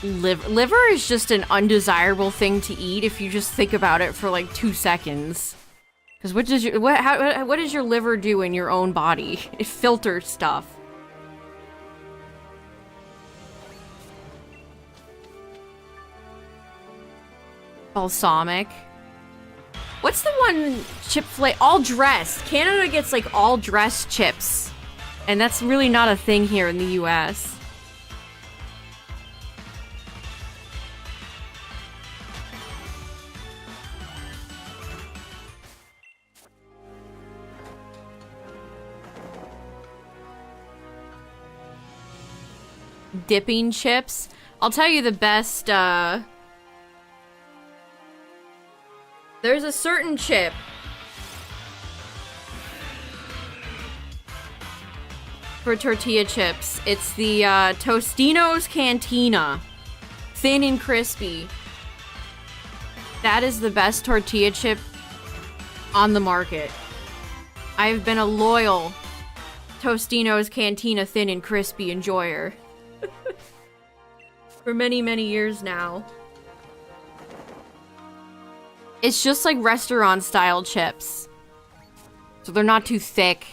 A: Liver is just an undesirable thing to eat if you just think about it for like 2 seconds. Because what does your liver do in your own body? It filters stuff. Balsamic. What's the one chip flavor? All dressed. Canada gets like all dressed chips. And that's really not a thing here in the US. Dipping chips. I'll tell you the best, there's a certain chip for tortilla chips. It's the, Tostino's Cantina. Thin and crispy. That is the best tortilla chip on the market. I've been a loyal Tostino's Cantina thin and crispy enjoyer. For many, many years now. It's just like restaurant style chips. So they're not too thick.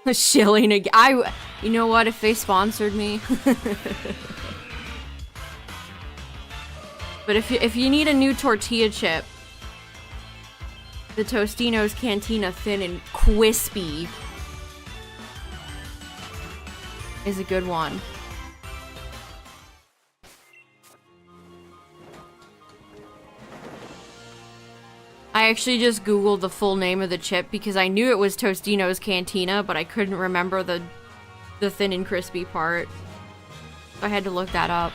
A: A shilling again. You know what, if they sponsored me. But if you need a new tortilla chip, the Tostino's Cantina thin and crispy is a good one. I actually just googled the full name of the chip because I knew it was Tostino's Cantina, but I couldn't remember the thin and crispy part. I had to look that up.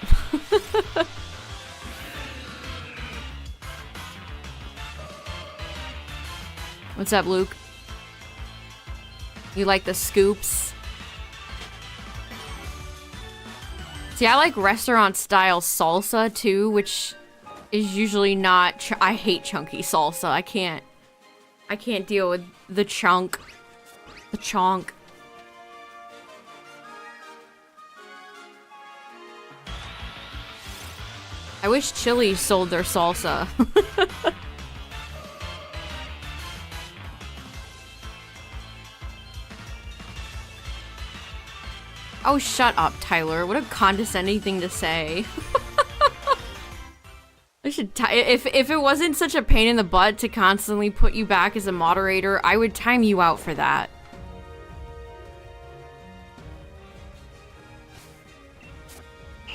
A: What's up, Luke? You like the scoops? See, I like restaurant-style salsa, too, which is usually not... I hate chunky salsa. I can't deal with the chunk. The chonk. I wish Chili's sold their salsa. Oh, shut up, Tyler. What a condescending thing to say. I should if it wasn't such a pain in the butt to constantly put you back as a moderator, I would time you out for that.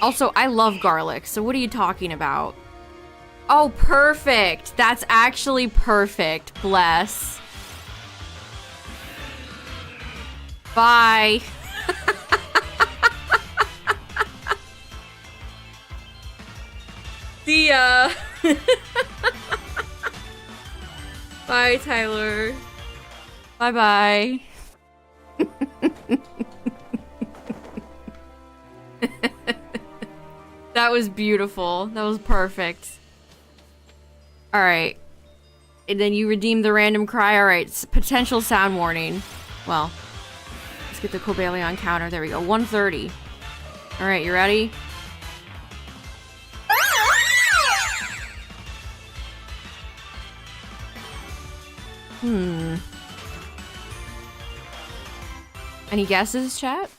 A: Also, I love garlic, so what are you talking about? Oh, perfect. That's actually perfect. Bless. Bye. See ya. Bye, Tyler. Bye-bye. That was beautiful. That was perfect. Alright. And then you redeemed the random cry. Alright, potential sound warning. Well, let's get the Cobalion counter. There we go. 130. Alright, you ready? Any guesses, chat?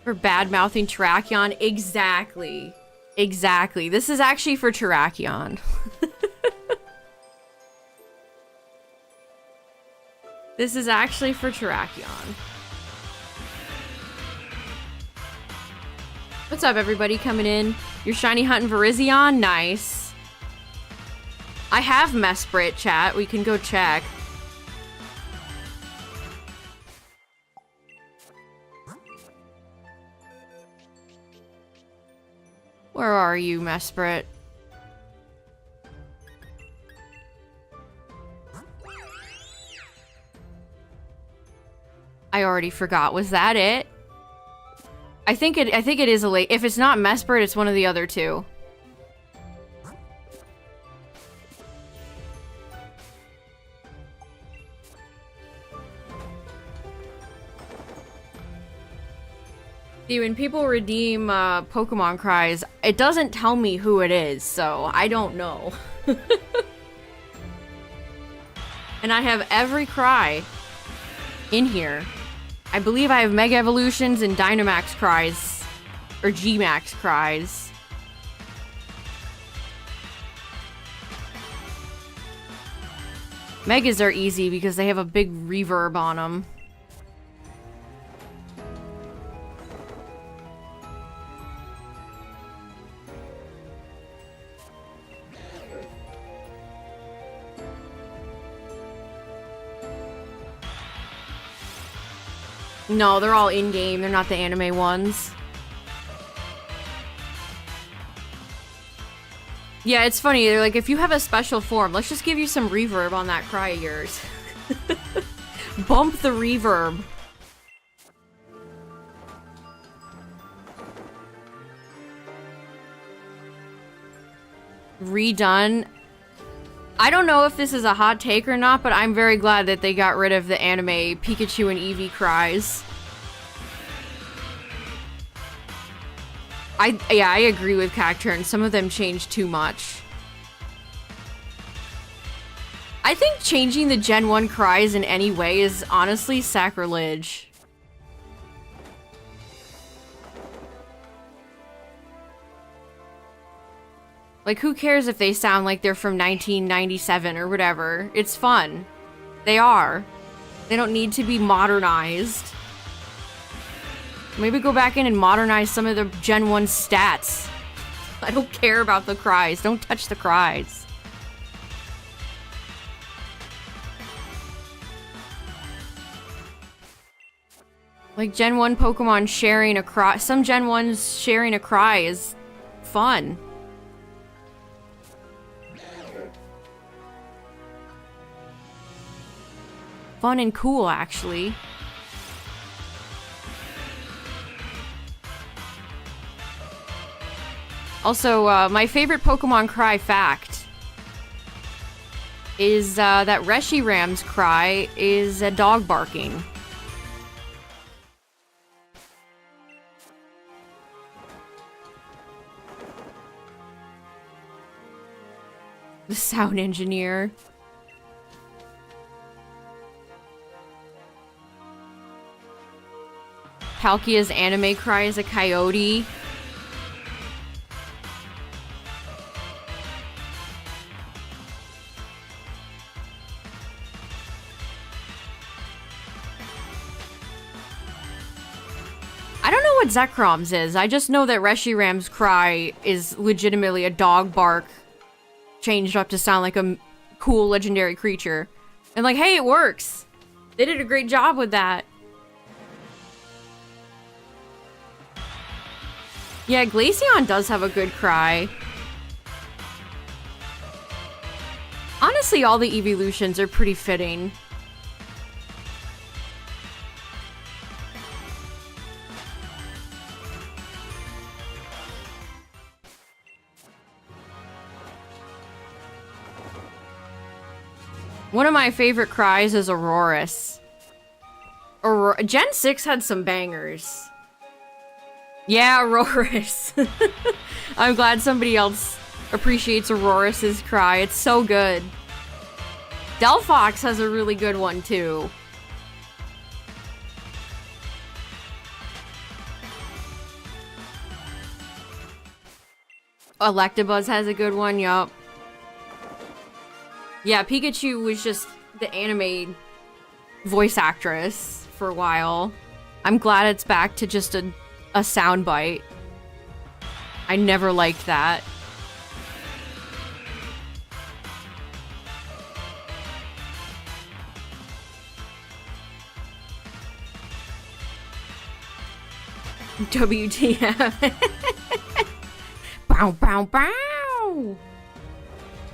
A: For bad-mouthing Terrakion? Exactly. Exactly. This is actually for Terrakion. This is actually for Terrakion. What's up, everybody coming in? You're shiny hunting Virizion? Nice. I have Mesprit, chat. We can go check. Where are you, Mesprit? I already forgot. Was that it? I think it is a late. If it's not Mesprit, it's one of the other two. See, when people redeem Pokemon cries, it doesn't tell me who it is, so I don't know. And I have every cry in here. I believe I have Mega Evolutions and Dynamax cries. Or G-Max cries. Megas are easy because they have a big reverb on them. No, they're all in-game. They're not the anime ones. Yeah, it's funny. They're like, if you have a special form, let's just give you some reverb on that cry of yours. Bump the reverb. Redone. I don't know if this is a hot take or not, but I'm very glad that they got rid of the anime Pikachu and Eevee cries. Yeah, I agree with Cacturn. Some of them changed too much. I think changing the Gen 1 cries in any way is honestly sacrilege. Like, who cares if they sound like they're from 1997 or whatever? It's fun. They are. They don't need to be modernized. Maybe go back in and modernize some of the Gen 1 stats. I don't care about the cries. Don't touch the cries. Like, Gen 1 Pokemon sharing a cry. Some Gen 1s sharing a cry is fun. Fun and cool, actually. Also, my favorite Pokemon cry fact is that Reshiram's cry is a dog barking. The sound engineer. Palkia's anime cry is a coyote. I don't know what Zekrom's is. I just know that Reshiram's cry is legitimately a dog bark changed up to sound like a cool legendary creature. And like, hey, it works. They did a great job with that. Yeah, Glaceon does have a good cry. Honestly, all the evolutions are pretty fitting. One of my favorite cries is Aurorus. Gen 6 had some bangers. Yeah, Aurorus. I'm glad somebody else appreciates Aurorus's cry. It's so good. Delphox has a really good one, too. Electabuzz has a good one, yup. Yeah, Pikachu was just the anime voice actress for a while. I'm glad it's back to just a soundbite. I never liked that. WTF. Bow, bow, bow.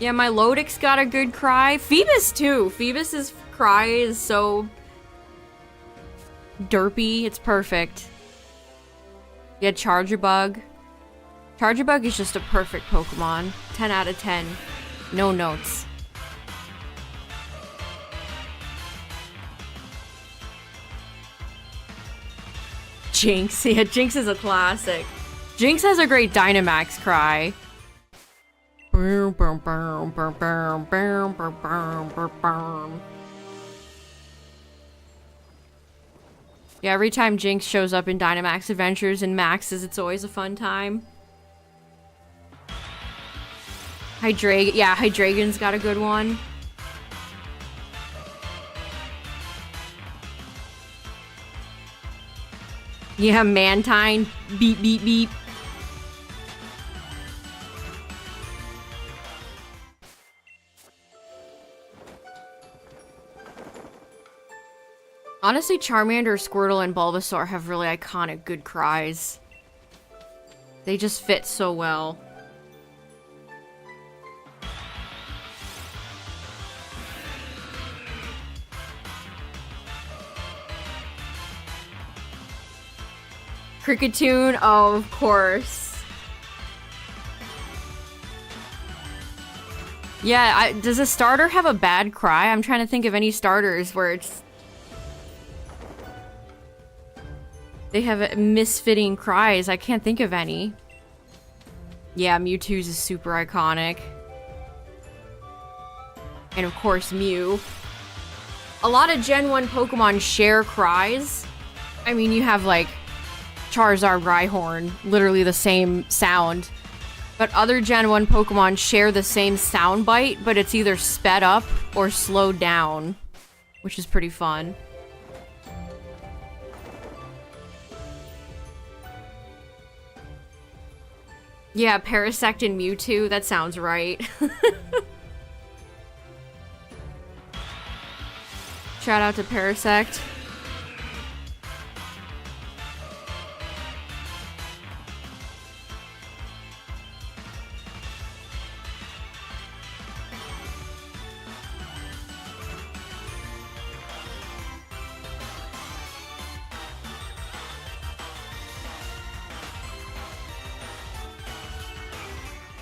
A: Yeah, my Lodix got a good cry. Phoebus, too. Phoebus's cry is so derpy. It's perfect. Yeah, Charjabug. Charjabug is just a perfect Pokemon. 10 out of 10. No notes. Jinx. Yeah, Jinx is a classic. Jinx has a great Dynamax cry. Yeah, every time Jinx shows up in Dynamax Adventures and Max's, it's always a fun time. Yeah, Hydreigon's got a good one. Yeah, Mantine. Beep, beep, beep. Honestly, Charmander, Squirtle, and Bulbasaur have really iconic good cries. They just fit so well. Cricketune, oh, of course. Yeah, does a starter have a bad cry? I'm trying to think of any starters where it's... they have misfitting cries. I can't think of any. Yeah, Mewtwo's is super iconic. And of course, Mew. A lot of Gen 1 Pokemon share cries. I mean, you have, like, Charizard, Rhyhorn, literally the same sound. But other Gen 1 Pokemon share the same sound bite, but it's either sped up or slowed down, which is pretty fun. Yeah, Parasect and Mewtwo, that sounds right. Shout out to Parasect.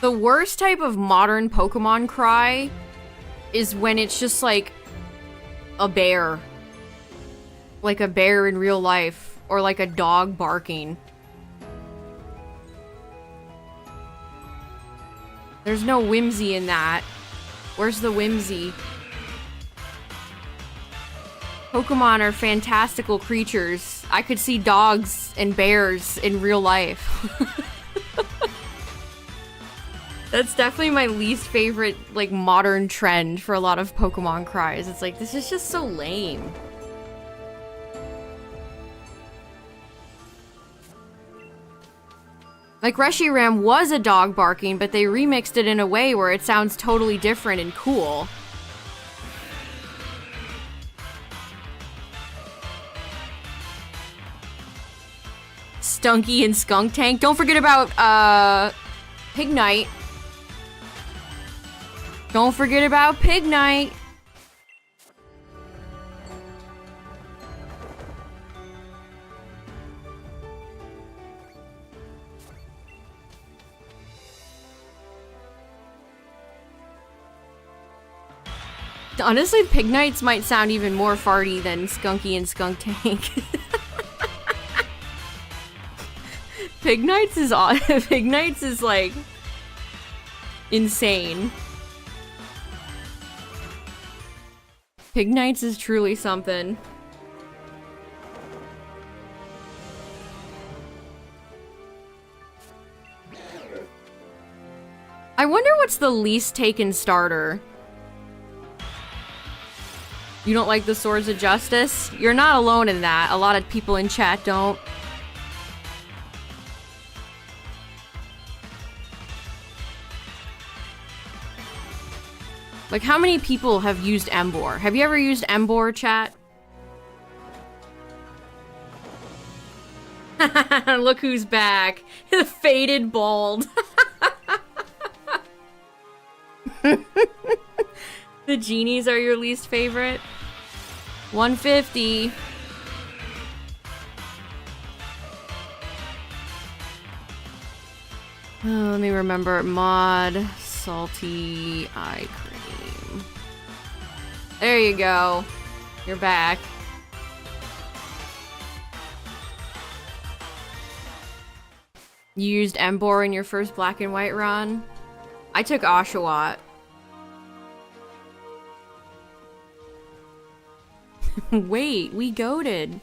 A: The worst type of modern Pokemon cry is when it's just like a bear. Like a bear in real life. Or like a dog barking. There's no whimsy in that. Where's the whimsy? Pokemon are fantastical creatures. I could see dogs and bears in real life. That's definitely my least favorite, like, modern trend for a lot of Pokemon cries. It's like, this is just so lame. Like, Reshiram was a dog barking, but they remixed it in a way where it sounds totally different and cool. Stunky and Skunktank. Don't forget about, Pignite. Don't forget about Pignite. Honestly, Pignites might sound even more farty than Skunky and Skunktank. Pignites is Pignites is like insane. Pignites is truly something. I wonder what's the least taken starter. You don't like the Swords of Justice? You're not alone in that. A lot of people in chat don't. Like, how many people have used Embor? Have you ever used Embor, chat? Look who's back. The faded bald. The genies are your least favorite? 150. Oh, let me remember. Mod, salty, eye cream. There you go. You're back. You used Embor in your first black and white run? I took Oshawott. Wait, we goated.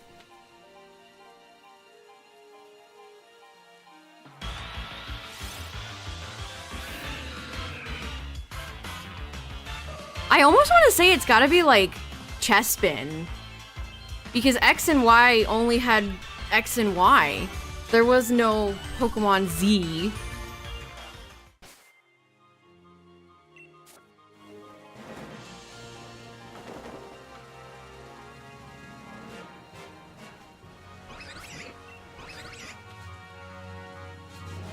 A: I almost want to say it's gotta be like Chespin. Because X and Y only had X and Y. There was no Pokemon Z.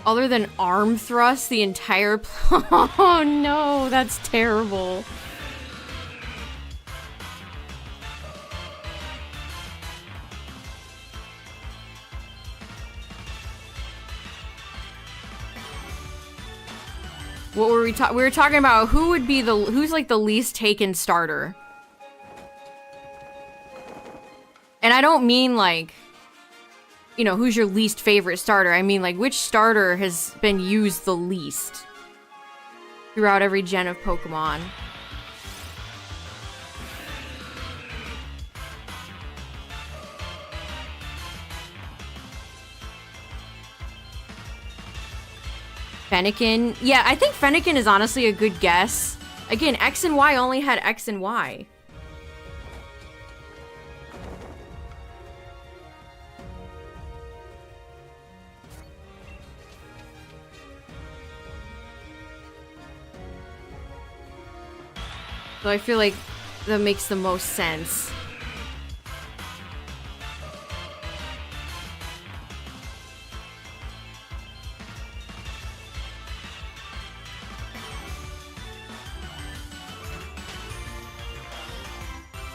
A: Other than arm thrust, the entire oh no, that's terrible. What were we talking? We were talking about who would be who's like the least taken starter. And I don't mean like, you know, who's your least favorite starter? I mean, like, which starter has been used the least throughout every gen of Pokemon? Fennekin? Yeah, I think Fennekin is honestly a good guess. Again, X and Y only had X and Y. So I feel like that makes the most sense.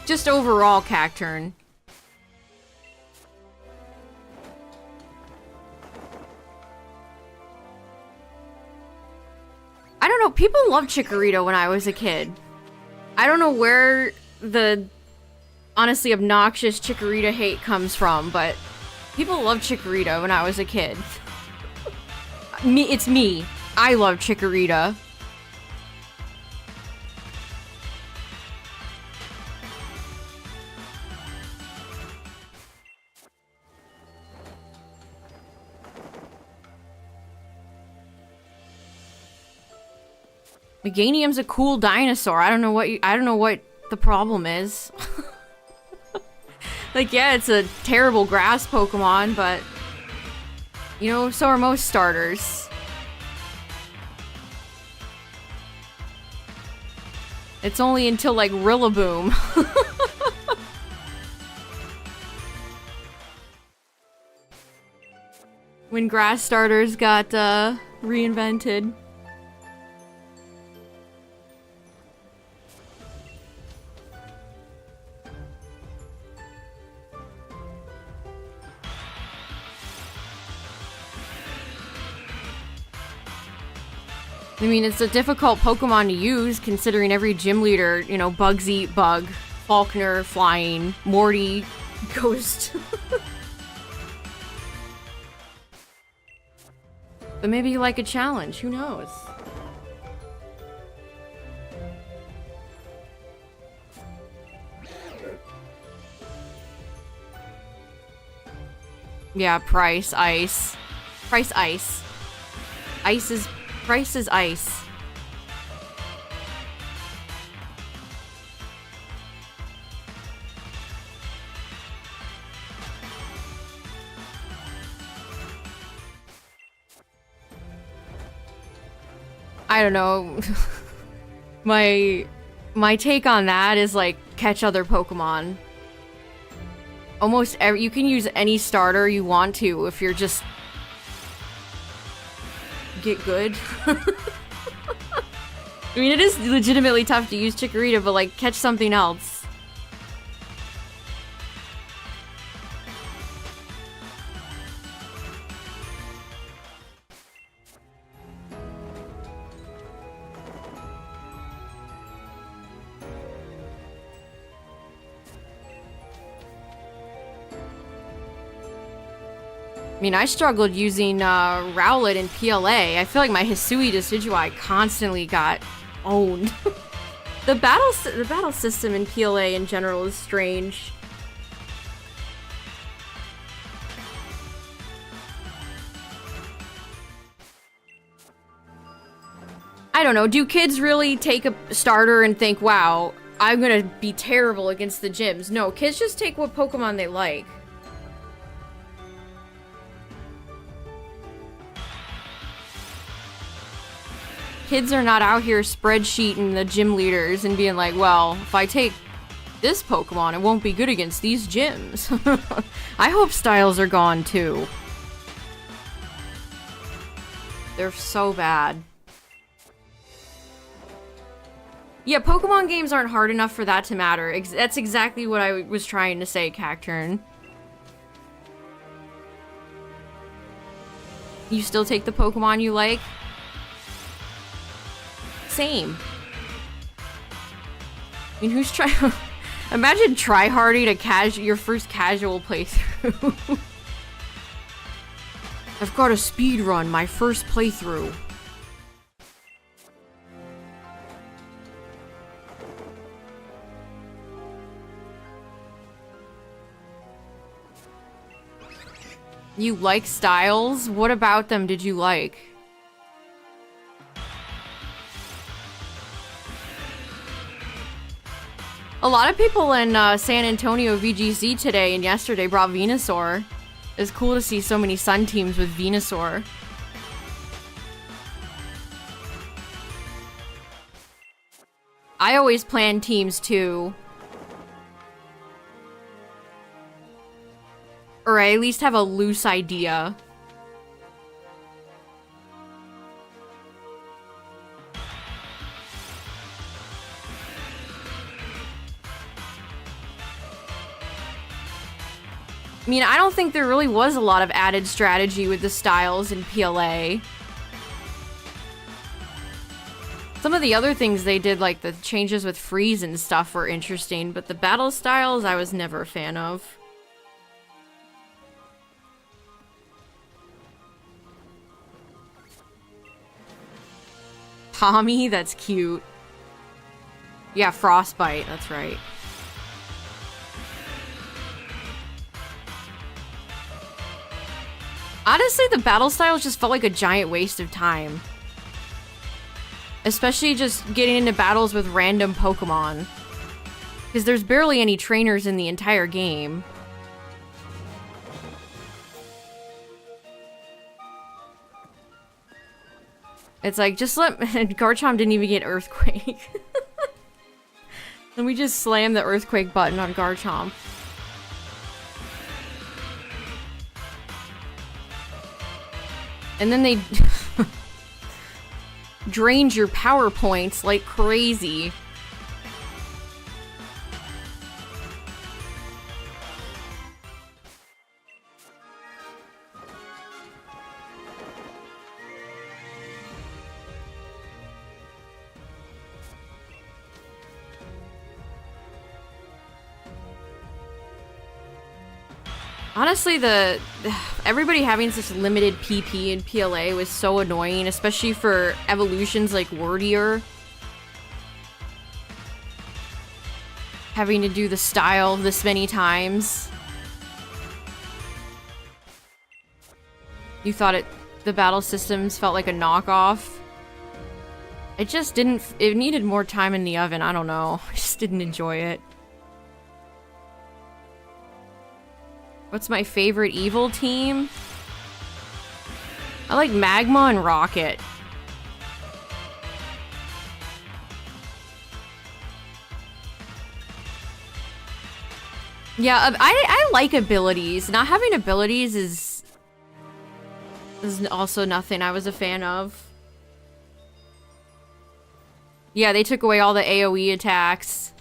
A: Just overall Cacturn. I don't know, people loved Chikorita when I was a kid. I don't know where the honestly obnoxious Chikorita hate comes from, but people loved Chikorita when I was a kid. It's me. I love Chikorita. Meganium's a cool dinosaur. I don't know what the problem is. Like, yeah, it's a terrible grass Pokemon, but you know, so are most starters. It's only until like Rillaboom. When grass starters got reinvented. I mean, it's a difficult Pokemon to use, considering every gym leader, you know, bugs eat bug, Falkner, flying, Morty, ghost. But maybe you like a challenge, who knows? Yeah, price, ice. Price, ice. Price is ice. I don't know. My take on that is like catch other Pokemon. Almost every, you can use any starter you want to if you're just get good. I mean, it is legitimately tough to use Chikorita, but like catch something else. I mean, I struggled using Rowlet in PLA. I feel like my Hisui Decidueye constantly got owned. The battle system in PLA in general is strange. I don't know, do kids really take a starter and think, wow, I'm gonna be terrible against the gyms? No, kids just take what Pokemon they like. Kids are not out here spreadsheeting the gym leaders and being like, well, if I take this Pokemon, it won't be good against these gyms. I hope styles are gone too. They're so bad. Yeah, Pokemon games aren't hard enough for that to matter. That's exactly what I was trying to say, Cacturn. You still take the Pokemon you like? Same. I mean, who's trying? Imagine tryharding your first casual playthrough. I've got a speed run my first playthrough. You like styles? What about them did you like? A lot of people in San Antonio VGC today and yesterday brought Venusaur. It's cool to see so many Sun teams with Venusaur. I always plan teams too. Or I at least have a loose idea. I mean, I don't think there really was a lot of added strategy with the styles in PLA. Some of the other things they did, like the changes with freeze and stuff, were interesting, but the battle styles I was never a fan of. Tommy, that's cute. Yeah, Frostbite, that's right. Honestly, the battle styles just felt like a giant waste of time. Especially just getting into battles with random Pokemon. Because there's barely any trainers in the entire game. It's like, just let... Garchomp didn't even get Earthquake. And we just slammed the Earthquake button on Garchomp. And then they drained your power points like crazy. Honestly, everybody having such limited PP in PLA was so annoying, especially for evolutions like Wordier. Having to do the style this many times. You thought the battle systems felt like a knockoff? It just didn't, it needed more time in the oven, I don't know. I just didn't enjoy it. What's my favorite evil team? I like Magma and Rocket. Yeah, I like abilities. Not having abilities is also nothing I was a fan of. Yeah, they took away all the AoE attacks.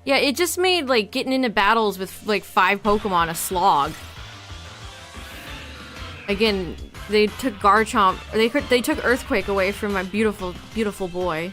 A: Yeah, it just made, like, getting into battles with, like, 5 Pokemon a slog. Again, they took Garchomp... They took Earthquake away from my beautiful, beautiful boy.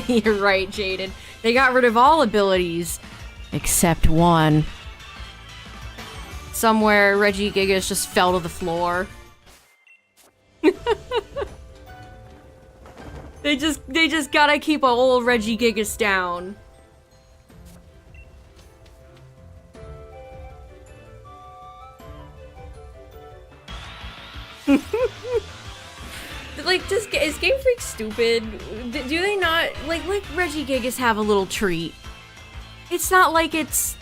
A: You're right, Jaden. They got rid of all abilities. Except one. Somewhere, Regigigas just fell to the floor. They just gotta keep a whole Regigigas down. Like, is Game Freak stupid? Do they not, like Regigigas have a little treat? It's not like it's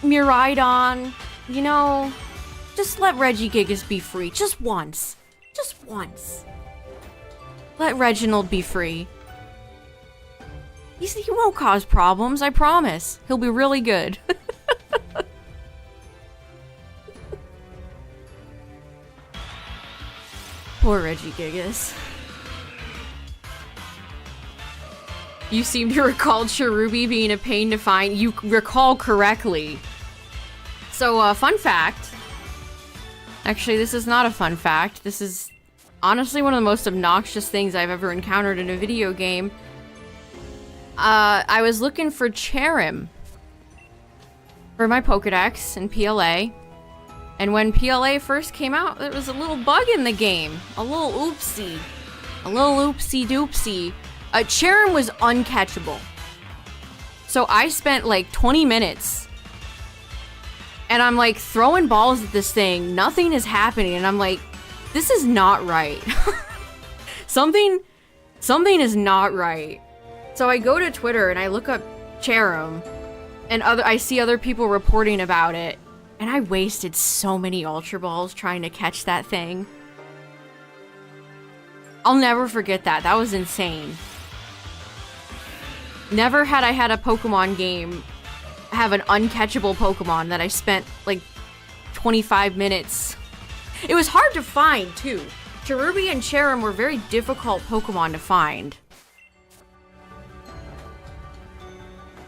A: Miraidon, you know? Just let Regigigas be free, just once. Just once. Let Reginald be free. He won't cause problems, I promise. He'll be really good. Poor Regigigas. You seem to recall Cherubi being a pain to find. You recall correctly. So, fun fact. Actually, this is not a fun fact. This is honestly one of the most obnoxious things I've ever encountered in a video game. I was looking for Cherim for my Pokedex in PLA. And when PLA first came out, there was a little bug in the game. A little oopsie. A little oopsie doopsie. Cherim was uncatchable. So I spent like 20 minutes. And I'm like throwing balls at this thing. Nothing is happening. And I'm like, this is not right. Something is not right. So I go to Twitter and I look up Cherim. And I see other people reporting about it. And I wasted so many Ultra Balls trying to catch that thing. I'll never forget that. That was insane. Never had I had a Pokemon game have an uncatchable Pokemon that I spent like 25 minutes. It was hard to find too. Cherubi and Cherim were very difficult Pokemon to find.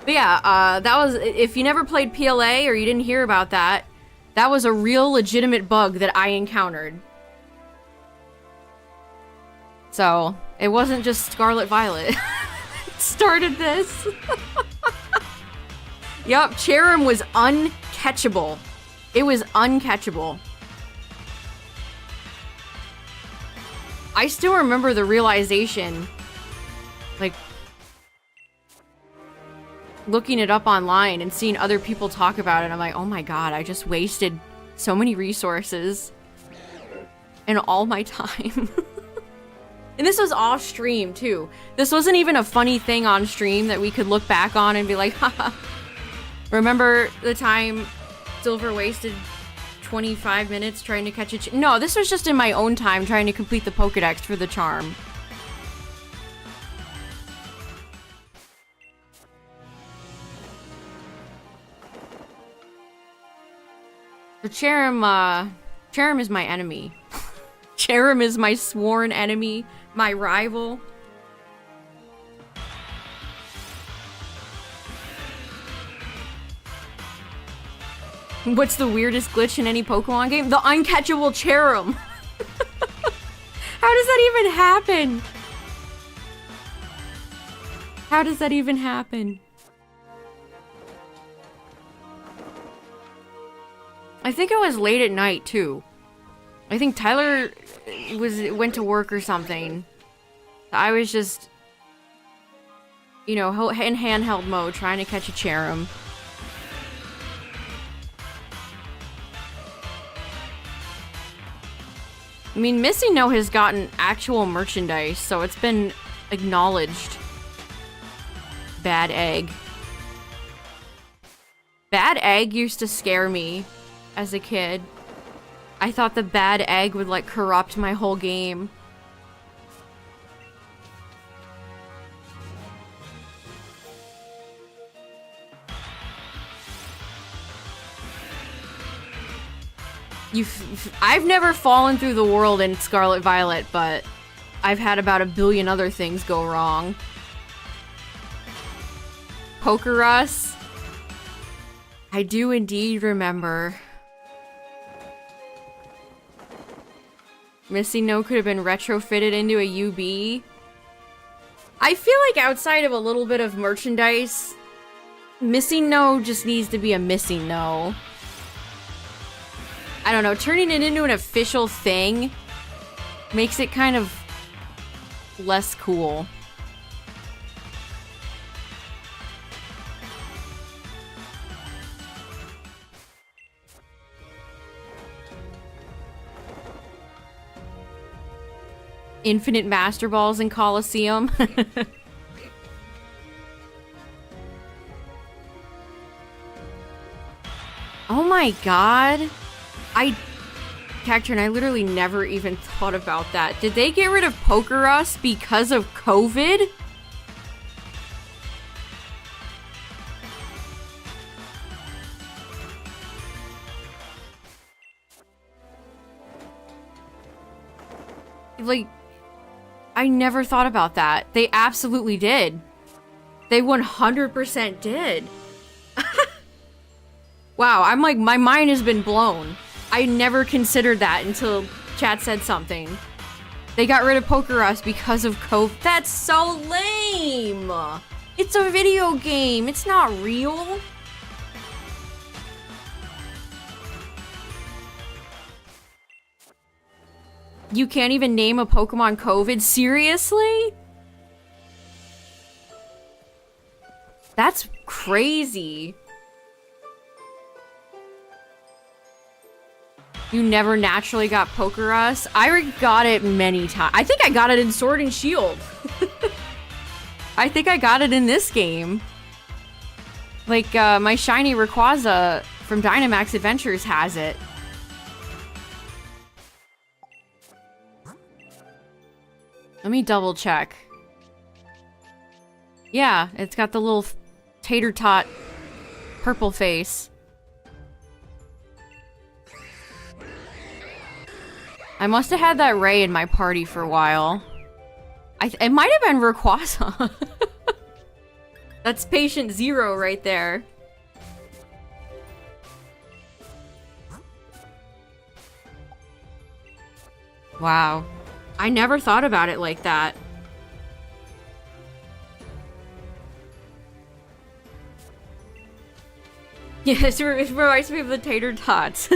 A: But yeah, that was, if you never played PLA or you didn't hear about that, that was a real legitimate bug that I encountered. So, it wasn't just Scarlet Violet. Started this. Yup, Cherim was uncatchable. It was uncatchable. I still remember the realization, like, looking it up online and seeing other people talk about it. I'm like, oh my god, I just wasted so many resources and all my time. And this was off stream too. This wasn't even a funny thing on stream that we could look back on and be like, haha. Remember the time Silver wasted 25 minutes trying to catch a No, this was just in my own time trying to complete the Pokedex for the charm. So Cherim is my enemy. Cherim is my sworn enemy, my rival. What's the weirdest glitch in any Pokemon game? The uncatchable Cherim! How does that even happen? How does that even happen? I think it was late at night, too. I think Tyler went to work or something. I was just, you know, in handheld mode trying to catch a Cherim. I mean, Missy No has gotten actual merchandise, so it's been acknowledged. Bad egg. Bad egg used to scare me as a kid. I thought the bad egg would, like, corrupt my whole game. I've never fallen through the world in Scarlet Violet, but I've had about a billion other things go wrong. Pokerus. I do indeed remember. Missy No could have been retrofitted into a UB. I feel like outside of a little bit of merchandise, Missy No just needs to be a Missy No. I don't know, turning it into an official thing makes it kind of less cool. Infinite Master Balls in Coliseum. Oh my god. Cacturn, I literally never even thought about that. Did they get rid of Pokerus because of COVID? Like, I never thought about that. They absolutely did. They 100% did. Wow, I'm like, my mind has been blown. I never considered that until chat said something. They got rid of Pokerus because of COVID. That's so lame! It's a video game, it's not real. You can't even name a Pokemon COVID? Seriously? That's crazy. You never naturally got Pokerus? I got it many times. I think I got it in Sword and Shield. I think I got it in this game. Like, my shiny Rayquaza from Dynamax Adventures has it. Let me double check. Yeah, it's got the little tater tot purple face. I must have had that Ray in my party for a while. It might have been Rayquaza. That's patient 0 right there. Wow. I never thought about it like that. Yes, it reminds me of the tater tots.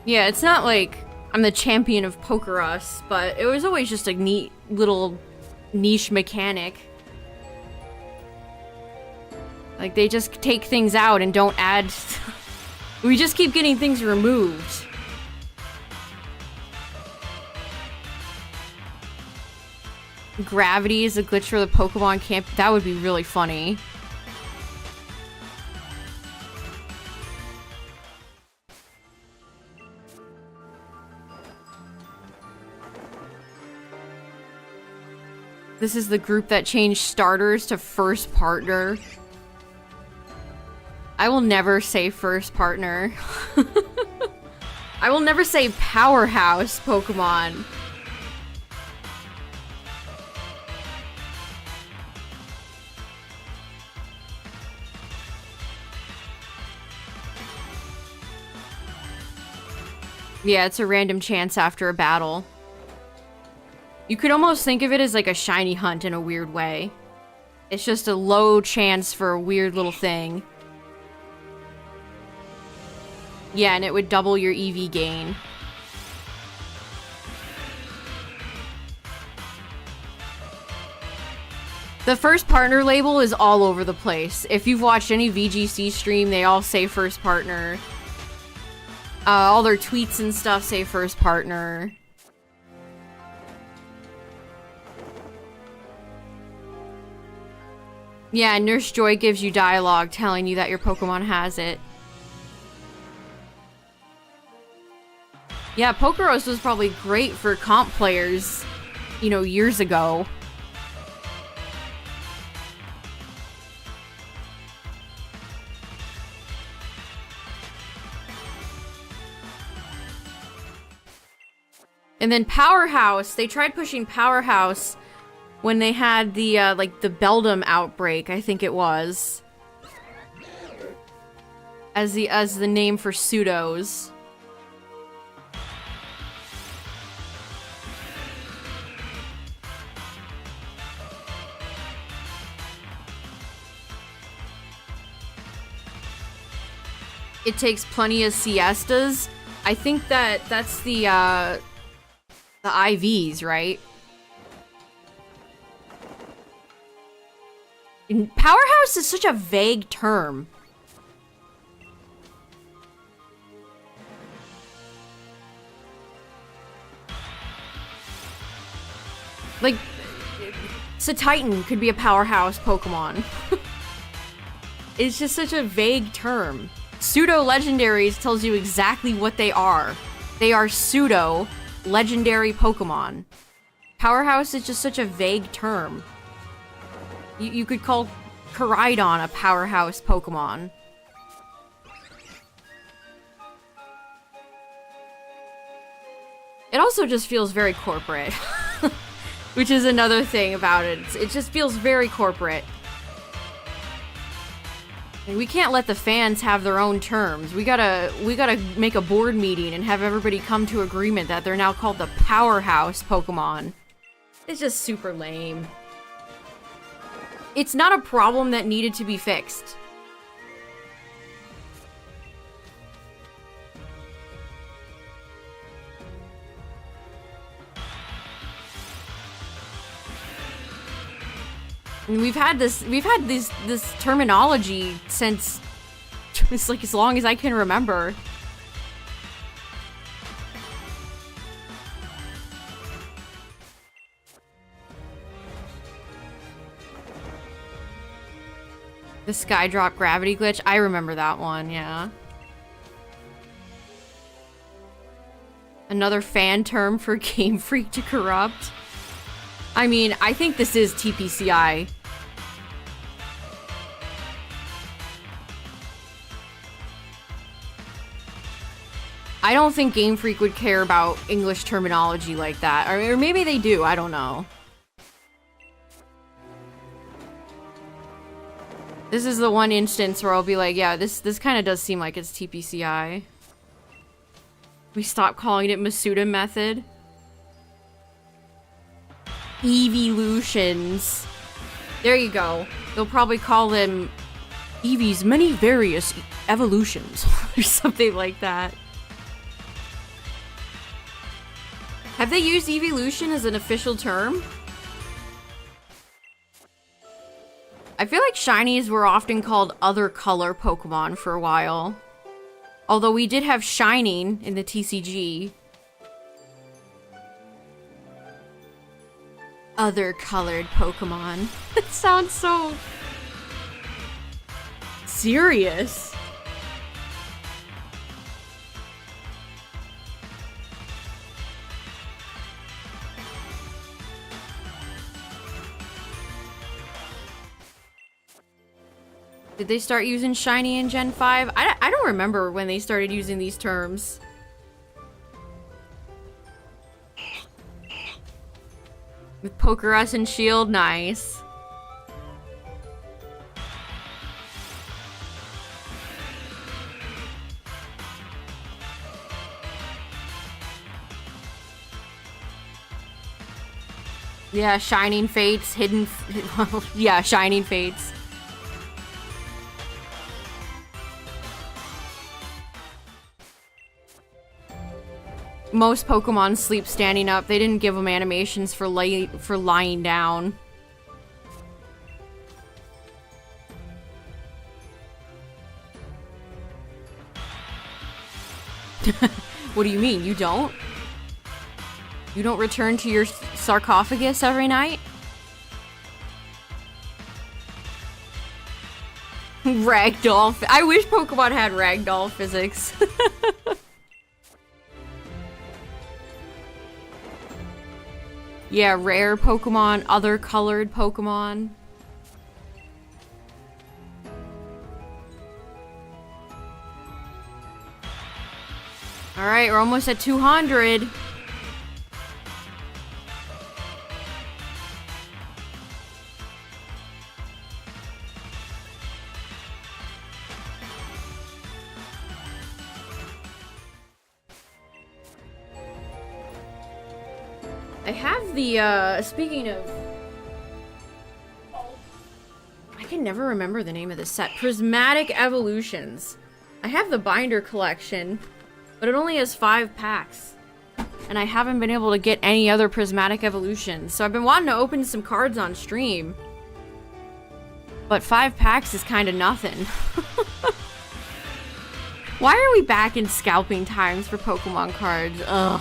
A: Yeah, it's not like I'm the champion of Pokerus, but it was always just a neat little niche mechanic. Like, they just take things out and don't add... We just keep getting things removed. Gravity is a glitch for the Pokemon camp. That would be really funny. This is the group that changed starters to first partner. I will never say first partner. I will never say powerhouse Pokemon. Yeah, it's a random chance after a battle. You could almost think of it as like a shiny hunt in a weird way. It's just a low chance for a weird little thing. Yeah, and it would double your EV gain. The first partner label is all over the place. If you've watched any VGC stream, they all say first partner. All their tweets and stuff say first partner. Yeah, Nurse Joy gives you dialogue telling you that your Pokemon has it. Yeah, Pokeros was probably great for comp players, you know, years ago. And then Powerhouse, they tried pushing Powerhouse when they had the, like, the Beldum outbreak, I think it was. As the name for pseudos. It takes plenty of siestas. I think that's the IVs, right? And Powerhouse is such a vague term. Like, Titan could be a powerhouse Pokemon. It's just such a vague term. Pseudo-legendaries tells you exactly what they are. They are pseudo-legendary Pokemon. Powerhouse is just such a vague term. You could call Koraidon a powerhouse Pokemon. It also just feels very corporate. Which is another thing about it. It just feels very corporate. And we can't let the fans have their own terms. We gotta make a board meeting and have everybody come to agreement that they're now called the powerhouse Pokemon. It's just super lame. It's not a problem that needed to be fixed. And we've had this terminology since it's like as long as I can remember. The Skydrop gravity glitch, I remember that one, yeah. Another fan term for Game Freak to corrupt. I mean, I think this is TPCI. I don't think Game Freak would care about English terminology like that. Or maybe they do, I don't know. This is the one instance where I'll be like, yeah, this kind of does seem like it's TPCI. We stopped calling it Masuda method. Evolutions. There you go. They'll probably call them Eevee's many various evolutions or something like that. Have they used evolution as an official term? I feel like shinies were often called other color Pokemon for a while. Although we did have shining in the TCG. Other colored Pokemon. That sounds so serious. Did they start using shiny in Gen 5? I don't remember when they started using these terms. With Pokerus and Shield, nice. Yeah, Shining Fates, Hidden... yeah, Shining Fates. most Pokemon sleep standing up. They didn't give them animations for lying down. What do you mean? You don't? You don't return to your sarcophagus every night? Ragdoll. I wish Pokemon had ragdoll physics. Yeah, rare Pokemon, other colored Pokemon. Alright, we're almost at 200. I have the, speaking of... I can never remember the name of this set. Prismatic Evolutions. I have the binder collection, but it only has 5 packs. And I haven't been able to get any other Prismatic Evolutions. So I've been wanting to open some cards on stream. But 5 packs is kind of nothing. Why are we back in scalping times for Pokemon cards? Ugh.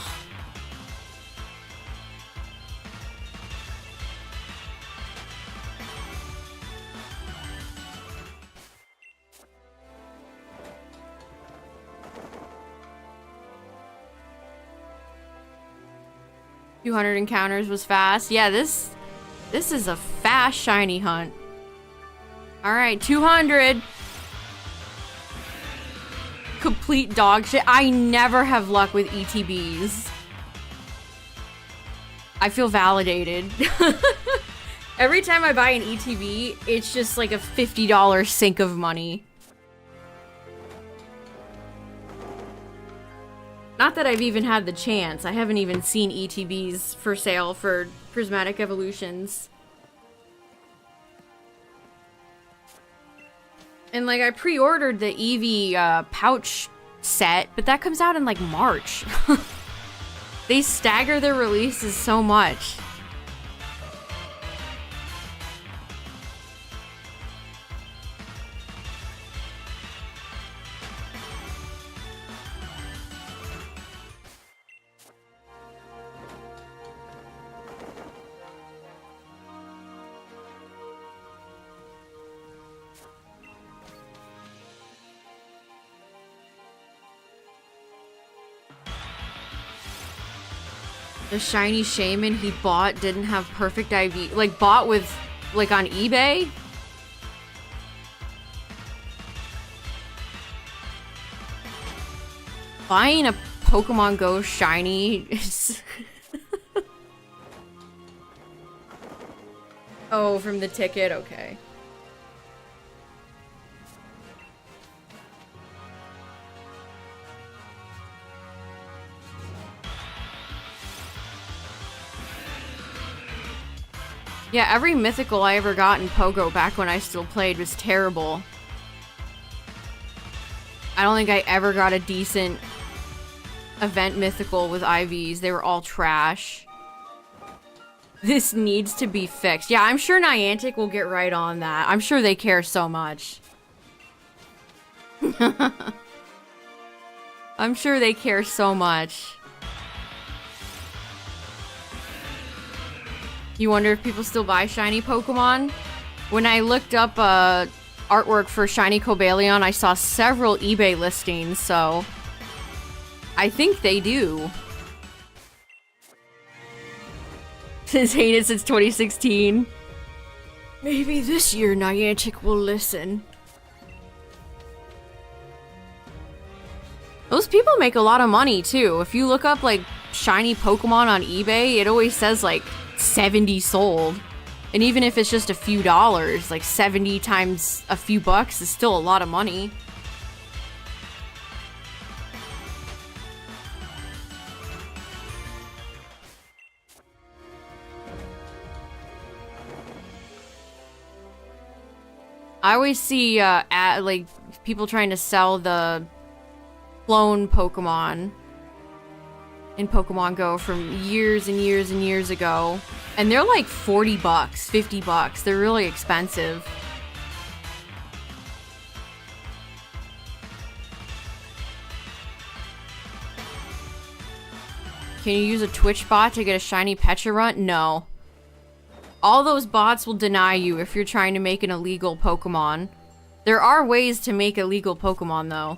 A: $200 encounters was fast. Yeah, this is a fast shiny hunt. Alright, 200. Complete dog shit. I never have luck with ETBs. I feel validated. Every time I buy an ETB, it's just like a $50 sink of money. Not that I've even had the chance. I haven't even seen ETBs for sale for Prismatic Evolutions. And like, I pre-ordered the Eevee pouch set, but that comes out in like March. They stagger their releases so much. The shiny shaman he bought didn't have perfect IV. Like, bought with, like, on eBay? Buying a Pokemon Go shiny is... Oh, from the ticket? Okay. Yeah, every mythical I ever got in Pogo back when I still played was terrible. I don't think I ever got a decent event mythical with IVs. They were all trash. This needs to be fixed. Yeah, I'm sure Niantic will get right on that. I'm sure they care so much. I'm sure they care so much. You wonder if people still buy shiny Pokemon? When I looked up artwork for shiny Cobalion, I saw several eBay listings, so I think they do. Since hated since 2016. Maybe this year Niantic will listen. Those people make a lot of money too. If you look up like shiny Pokemon on eBay, it always says like 70 sold. And even if it's just a few dollars, like 70 times a few bucks is still a lot of money. I always see like people trying to sell the clone Pokemon. in Pokemon Go from years and years and years ago. And they're like 40 bucks, 50 bucks. They're really expensive. Can you use a Twitch bot to get a shiny Pecharunt? No. All those bots will deny you if you're trying to make an illegal Pokemon. There are ways to make illegal Pokemon, though.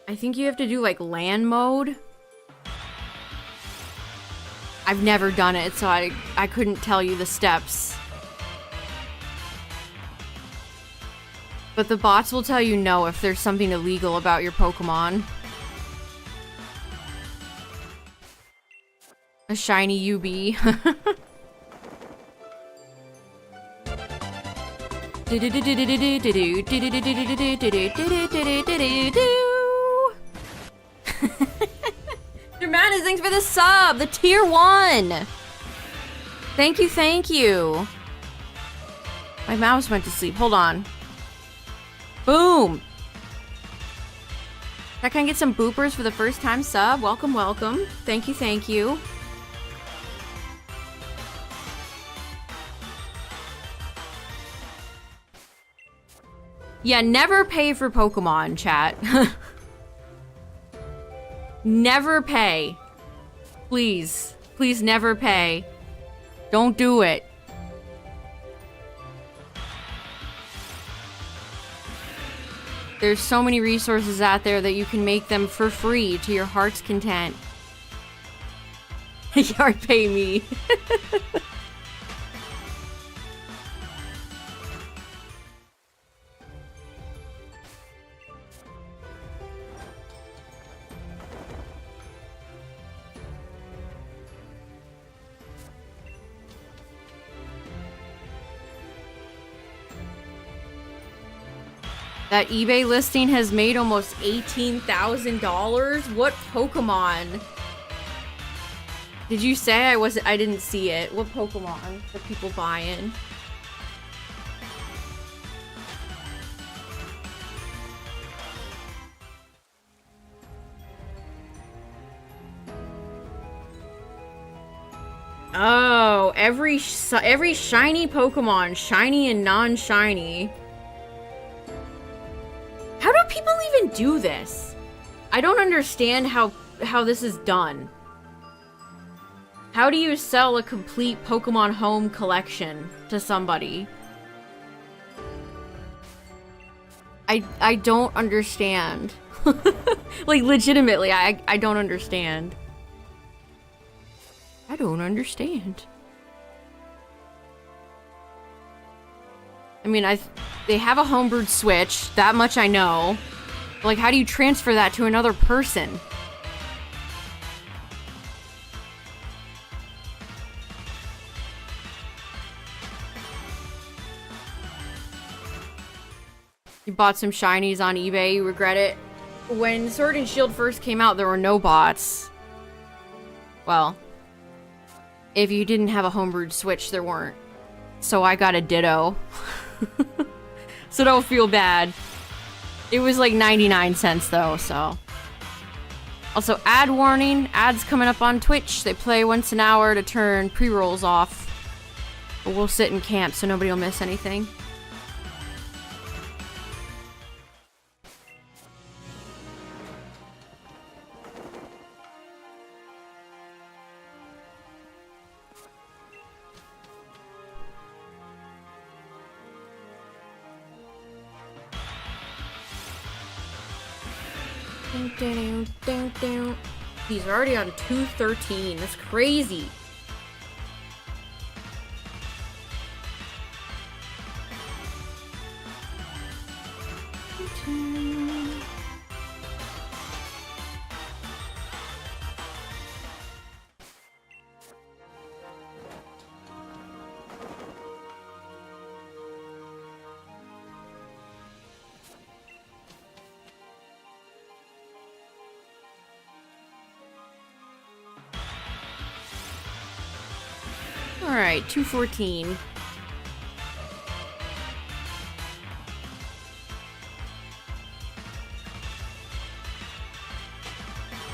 A: I think you have to do, like, LAN mode. I've never done it, so I couldn't tell you the steps. But the bots will tell you no if there's something illegal about your Pokemon. A shiny UB. Dramatis, thanks for the sub! The tier 1! Thank you, thank you. My mouse went to sleep. Hold on. Boom! Can I get some boopers for the first time sub? Welcome, welcome. Thank you, thank you. Yeah, never pay for Pokemon, chat. Never pay. Please. Please never pay. Don't do it. There's so many resources out there that you can make them for free to your heart's content. Yard pay me. That eBay listing has made almost $18,000. What Pokemon? Did you say I didn't see it. What Pokemon are people buying? Oh, every shiny Pokemon, shiny and non-shiny. How do people even do this? I don't understand how this is done. How do you sell a complete Pokemon Home collection to somebody? I don't understand. Like, legitimately, I don't understand. I don't understand. I mean, they have a homebrewed Switch, that much I know. But, like, how do you transfer that to another person? You bought some shinies on eBay, you regret it. When Sword and Shield first came out, there were no bots. Well, if you didn't have a homebrewed Switch, there weren't. So I got a Ditto. So don't feel bad. It was like 99 cents though, so. Also, ad warning. Ads coming up on Twitch. They play once an hour to turn pre-rolls off. But we'll sit in camp so nobody will miss anything. He's already on 213. That's crazy. Alright, 214.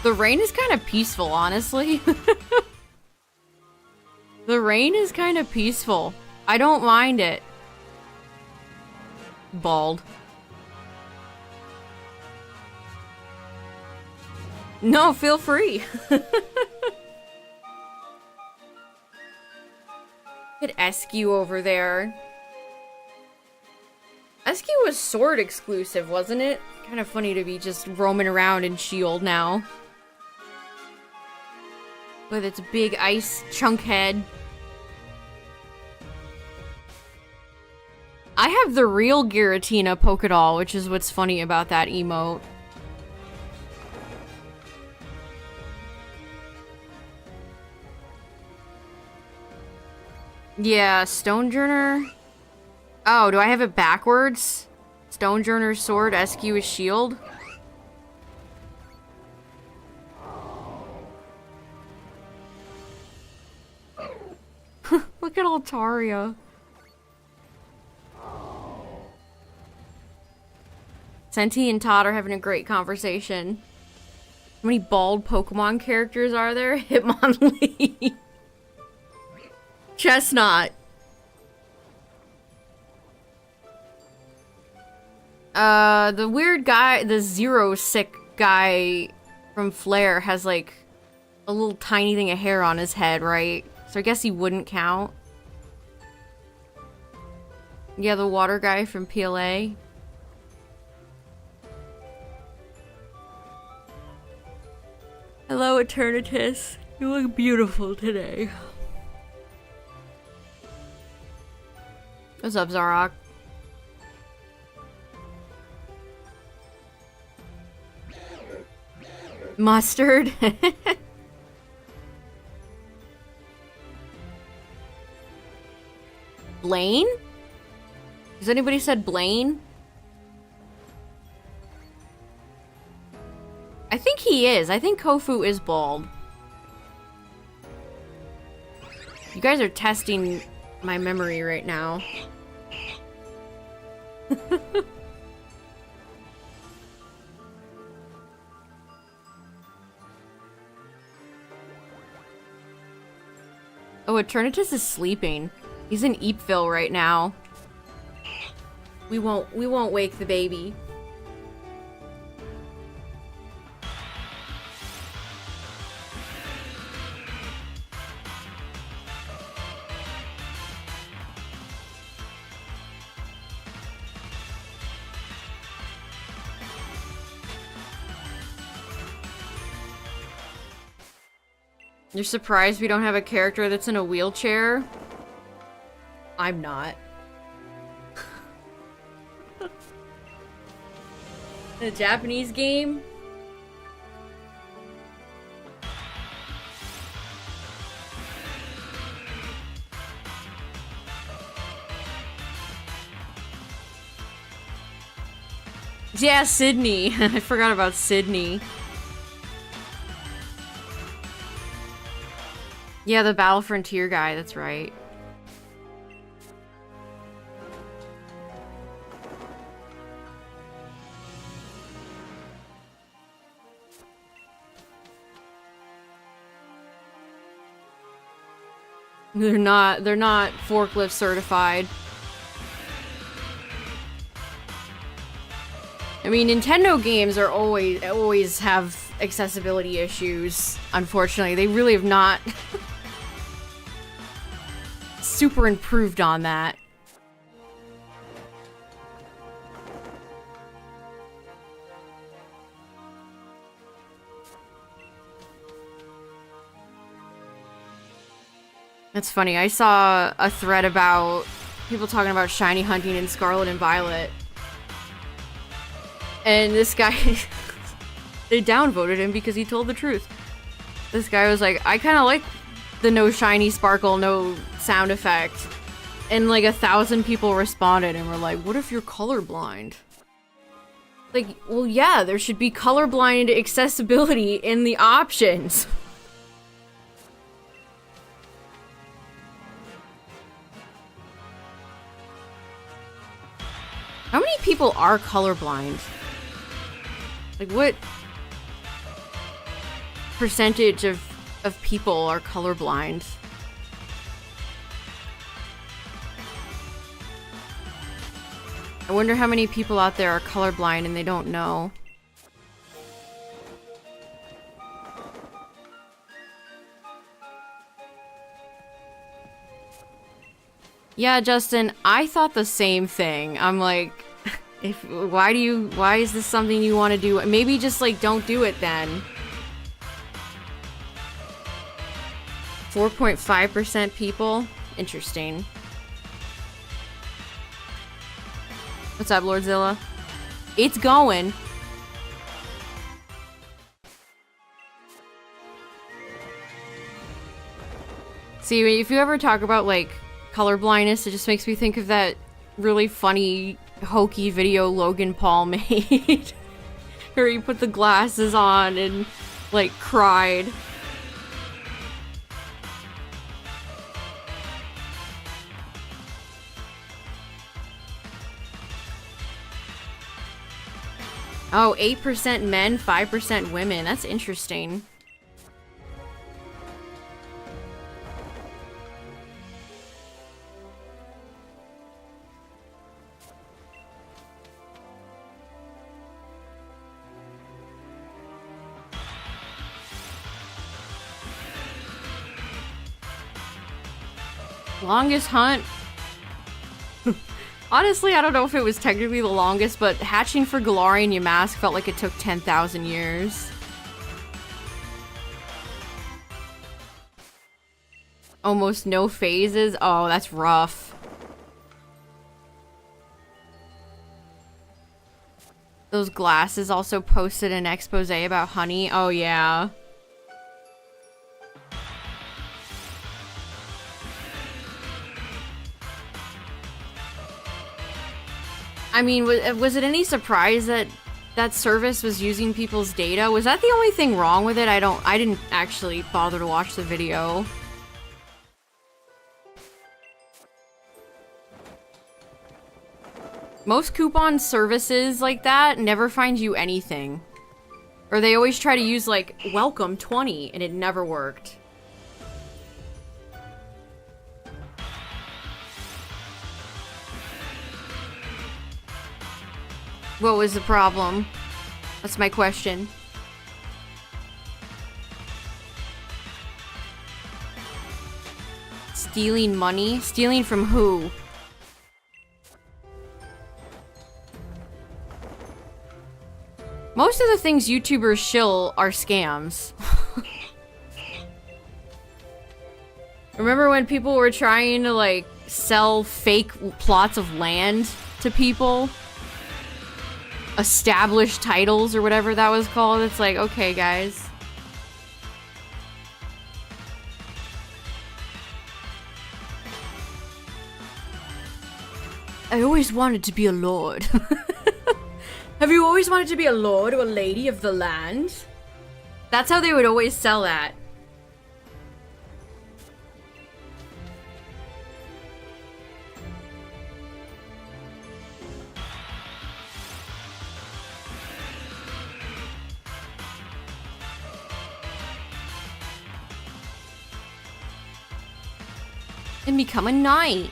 A: The rain is kind of peaceful, honestly. The rain is kind of peaceful. I don't mind it. Bald. No, feel free. Get Eskew over there. Eskew was sword exclusive, wasn't it? Kind of funny to be just roaming around in shield now. With its big ice chunk head. I have the real Giratina Pokédoll, which is what's funny about that emote. Yeah, Stonejourner. Oh, do I have it backwards? Stonejourner sword, Eskew is shield. Look at Altaria. Senti and Todd are having a great conversation. How many bald Pokemon characters are there? Hitmonlee. Chestnut. The weird guy, the Zero Sick guy from Flare has like a little tiny thing of hair on his head, right? So I guess he wouldn't count. Yeah, the water guy from PLA. Hello, Eternatus. You look beautiful today. What's up, Zarok? Mustard. Blaine? Has anybody said Blaine? I think he is. I think Kofu is bald. You guys are testing my memory right now. Oh, Eternatus is sleeping. He's in Eepville right now. We won't wake the baby. You're surprised we don't have a character that's in a wheelchair? I'm not. A Japanese game? Yeah, Sydney. I forgot about Sydney. Yeah, the Battle Frontier guy, that's right. They're not forklift certified. I mean, Nintendo games are always have accessibility issues. Unfortunately, they really have not super improved on that. That's funny. I saw a thread about people talking about shiny hunting in Scarlet and Violet. And this guy, they downvoted him because he told the truth. This guy was like, I kind of like the no shiny sparkle, no sound effect. And like 1,000 people responded and were like, what if you're colorblind? Like, well, yeah, there should be colorblind accessibility in the options. How many people are colorblind? Like, what? percentage of people are colorblind? I wonder how many people out there are colorblind and they don't know. Yeah, Justin, I thought the same thing. I'm like, why is this something you want to do? Maybe just like don't do it then. 4.5% people? Interesting. What's up, Lordzilla? It's going. See, if you ever talk about like color blindness, it just makes me think of that really funny, hokey video Logan Paul made. Where he put the glasses on and like cried. Oh, 8% men, 5% women. That's interesting. Longest hunt? Honestly, I don't know if it was technically the longest, but hatching for Galarian Yamask felt like it took 10,000 years. Almost no phases? Oh, that's rough. Those glasses also posted an expose about honey. Oh, yeah. I mean, was it any surprise that that service was using people's data? Was that the only thing wrong with it? I didn't actually bother to watch the video. Most coupon services like that never find you anything. Or they always try to use like, welcome 20, and it never worked. What was the problem? That's my question. Stealing money? Stealing from who? Most of the things YouTubers shill are scams. Remember when people were trying to like sell fake plots of land to people? Established titles or whatever that was called. It's like, okay, guys. I always wanted to be a lord. Have you always wanted to be a lord or a lady of the land? That's how they would always sell that. And become a knight.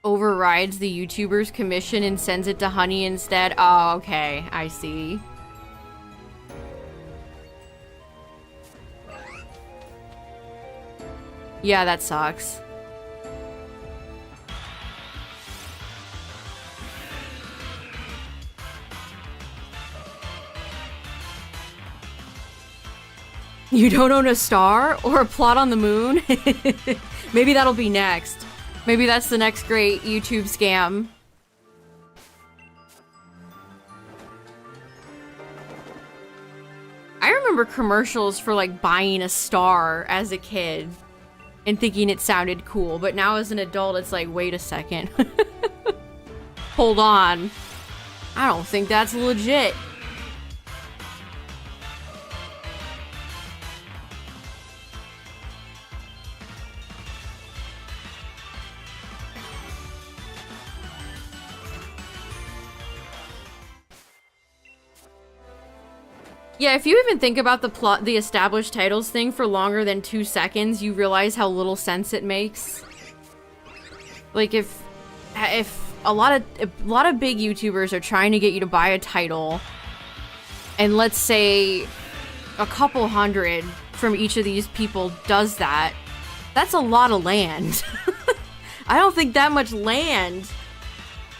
A: Overrides the YouTuber's commission and sends it to Honey instead. Oh, okay. I see. Yeah, that sucks. You don't own a star or a plot on the moon? Maybe that'll be next. Maybe that's the next great YouTube scam. I remember commercials for like buying a star as a kid and thinking it sounded cool, but now as an adult it's like, wait a second. Hold on. I don't think that's legit. Yeah, if you even think about the established titles thing for longer than 2 seconds, you realize how little sense it makes. Like if a lot of big YouTubers are trying to get you to buy a title, and let's say a couple hundred from each of these people does that, that's a lot of land. I don't think that much land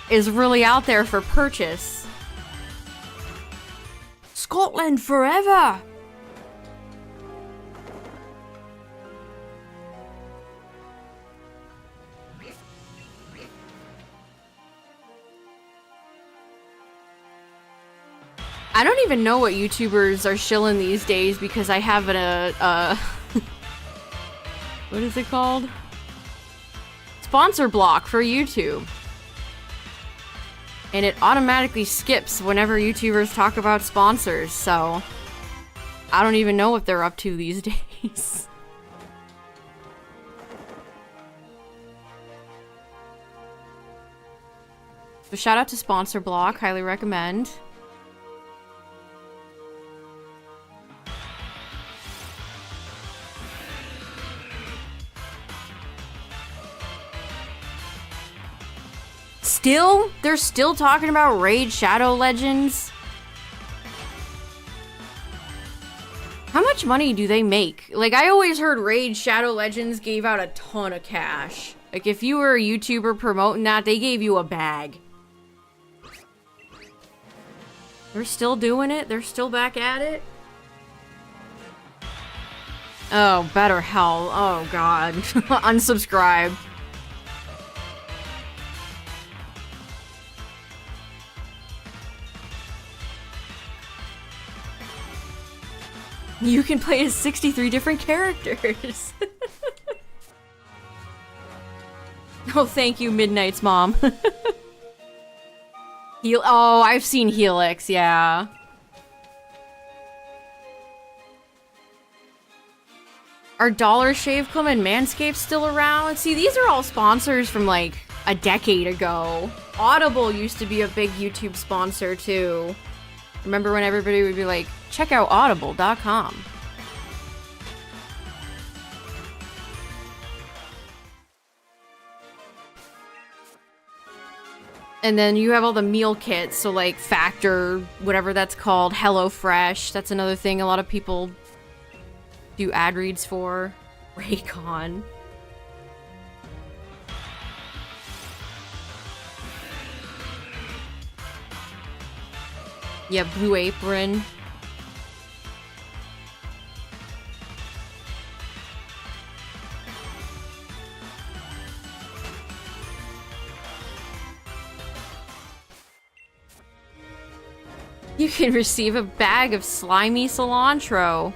A: is really out there for purchase. Scotland forever! I don't even know what YouTubers are shilling these days because I have what is it called? Sponsor block for YouTube. And it automatically skips whenever YouTubers talk about sponsors, so I don't even know what they're up to these days. So shout out to Sponsor Block, highly recommend. They're still talking about Raid Shadow Legends? How much money do they make? Like, I always heard Raid Shadow Legends gave out a ton of cash. Like, if you were a YouTuber promoting that, they gave you a bag. They're still doing it? They're still back at it? Oh, better hell. Oh, God. Unsubscribe. You can play as 63 different characters. Oh, thank you, Midnight's mom. Oh, I've seen Helix, yeah. Are Dollar Shave Club and Manscaped still around? See, these are all sponsors from like a decade ago. Audible used to be a big YouTube sponsor too. Remember when everybody would be like, check out audible.com. And then you have all the meal kits, so like Factor, whatever that's called, HelloFresh, that's another thing a lot of people do ad reads for. Raycon. Yeah, Blue Apron. You can receive a bag of slimy cilantro.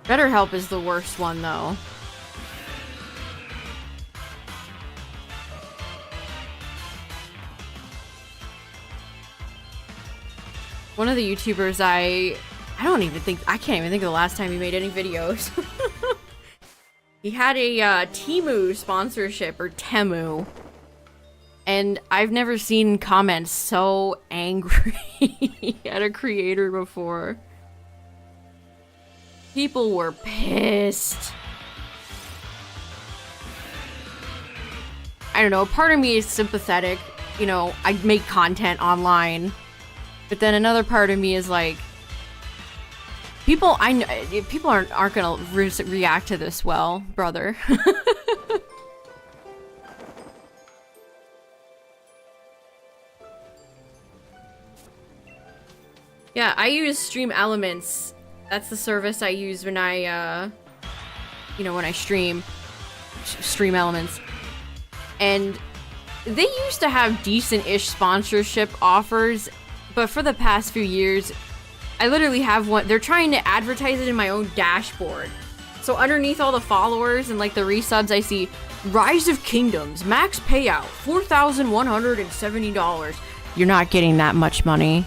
A: BetterHelp is the worst one, though. One of the YouTubers I can't even think of the last time he made any videos. He had a Temu sponsorship, or Temu. And I've never seen comments so angry at a creator before. People were pissed. I don't know, part of me is sympathetic. You know, I make content online. But then another part of me is like, people aren't gonna react to this well, brother. Yeah, I use Stream Elements. That's the service I use when I, when I stream Elements. And they used to have decent-ish sponsorship offers, but for the past few years, I literally have one. They're trying to advertise it in my own dashboard. So underneath all the followers and like the resubs, I see Rise of Kingdoms, max payout, $4,170. You're not getting that much money.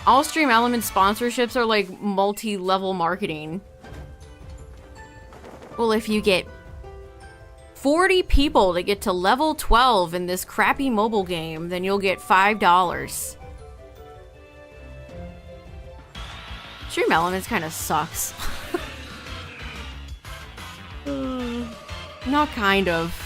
A: All Stream Elements sponsorships are like multi-level marketing. Well, if you get 40 people to get to level 12 in this crappy mobile game, then you'll get $5. Stream Elements kind of sucks. Not kind of.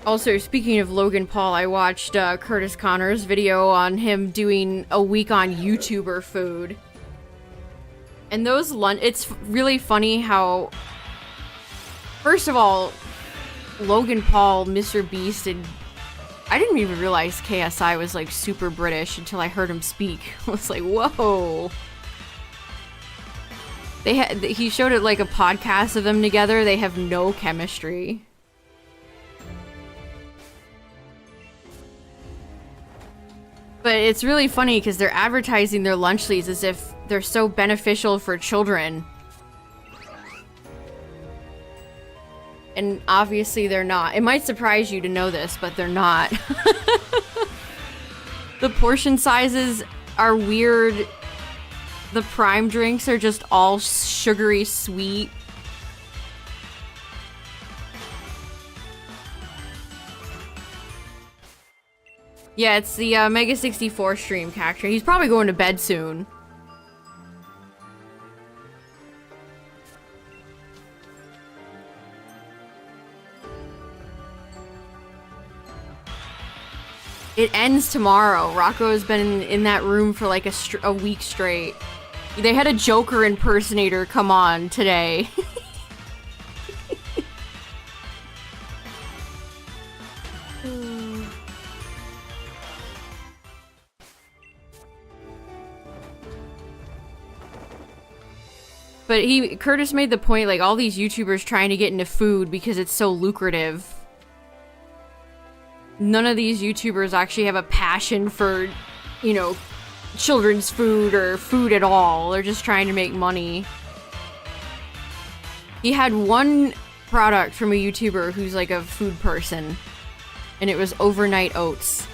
A: Also, speaking of Logan Paul, I watched Curtis Connor's video on him doing a week on YouTuber food. And those it's really funny how... First of all, Logan Paul, Mr. Beast, and... I didn't even realize KSI was, like, super British until I heard him speak. I was like, whoa. He showed it, like, a podcast of them together. They have no chemistry. But it's really funny because they're advertising their lunch leads as if they're so beneficial for children. And obviously they're not. It might surprise you to know this, but they're not. The portion sizes are weird. The prime drinks are just all sugary sweet. Yeah, it's the Mega 64 stream character. He's probably going to bed soon. It ends tomorrow. Rocco's been in that room for like a week straight. They had a Joker impersonator come on today. But Curtis made the point, like, all these YouTubers trying to get into food because it's so lucrative. None of these YouTubers actually have a passion for, you know, children's food or food at all. They're just trying to make money. He had one product from a YouTuber who's like a food person, and it was overnight oats.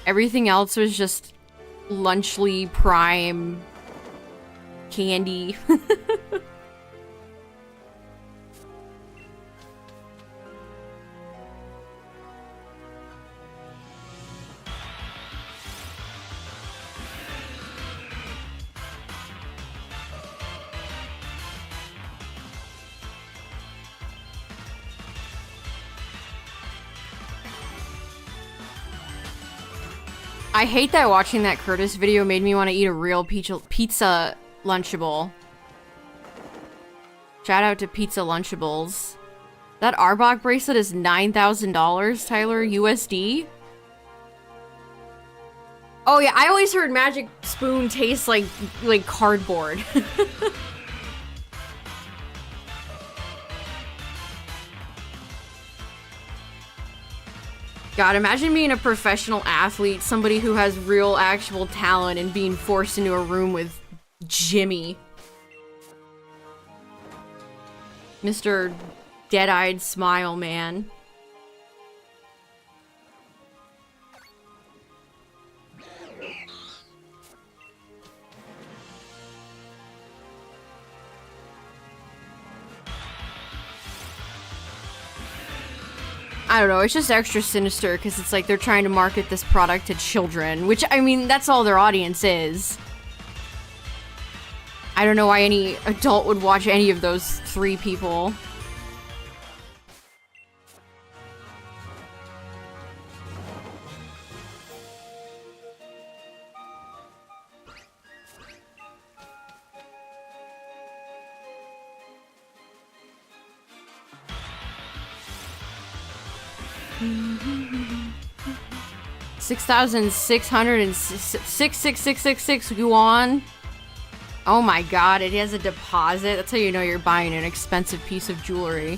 A: Everything else was just Lunchly Prime candy. I hate that watching that Curtis video made me want to eat a real pizza Lunchable. Shout out to Pizza Lunchables. That Arbok bracelet is $9,000, Tyler, USD? Oh yeah, I always heard Magic Spoon tastes like cardboard. God, imagine being a professional athlete, somebody who has real actual talent, and being forced into a room with Jimmy. Mr. Dead-Eyed Smile Man. I don't know, it's just extra sinister because it's like they're trying to market this product to children, which, I mean, that's all their audience is. I don't know why any adult would watch any of those three people. $6,666 yuan. Oh my god, it has a deposit. That's how you know you're buying an expensive piece of jewelry.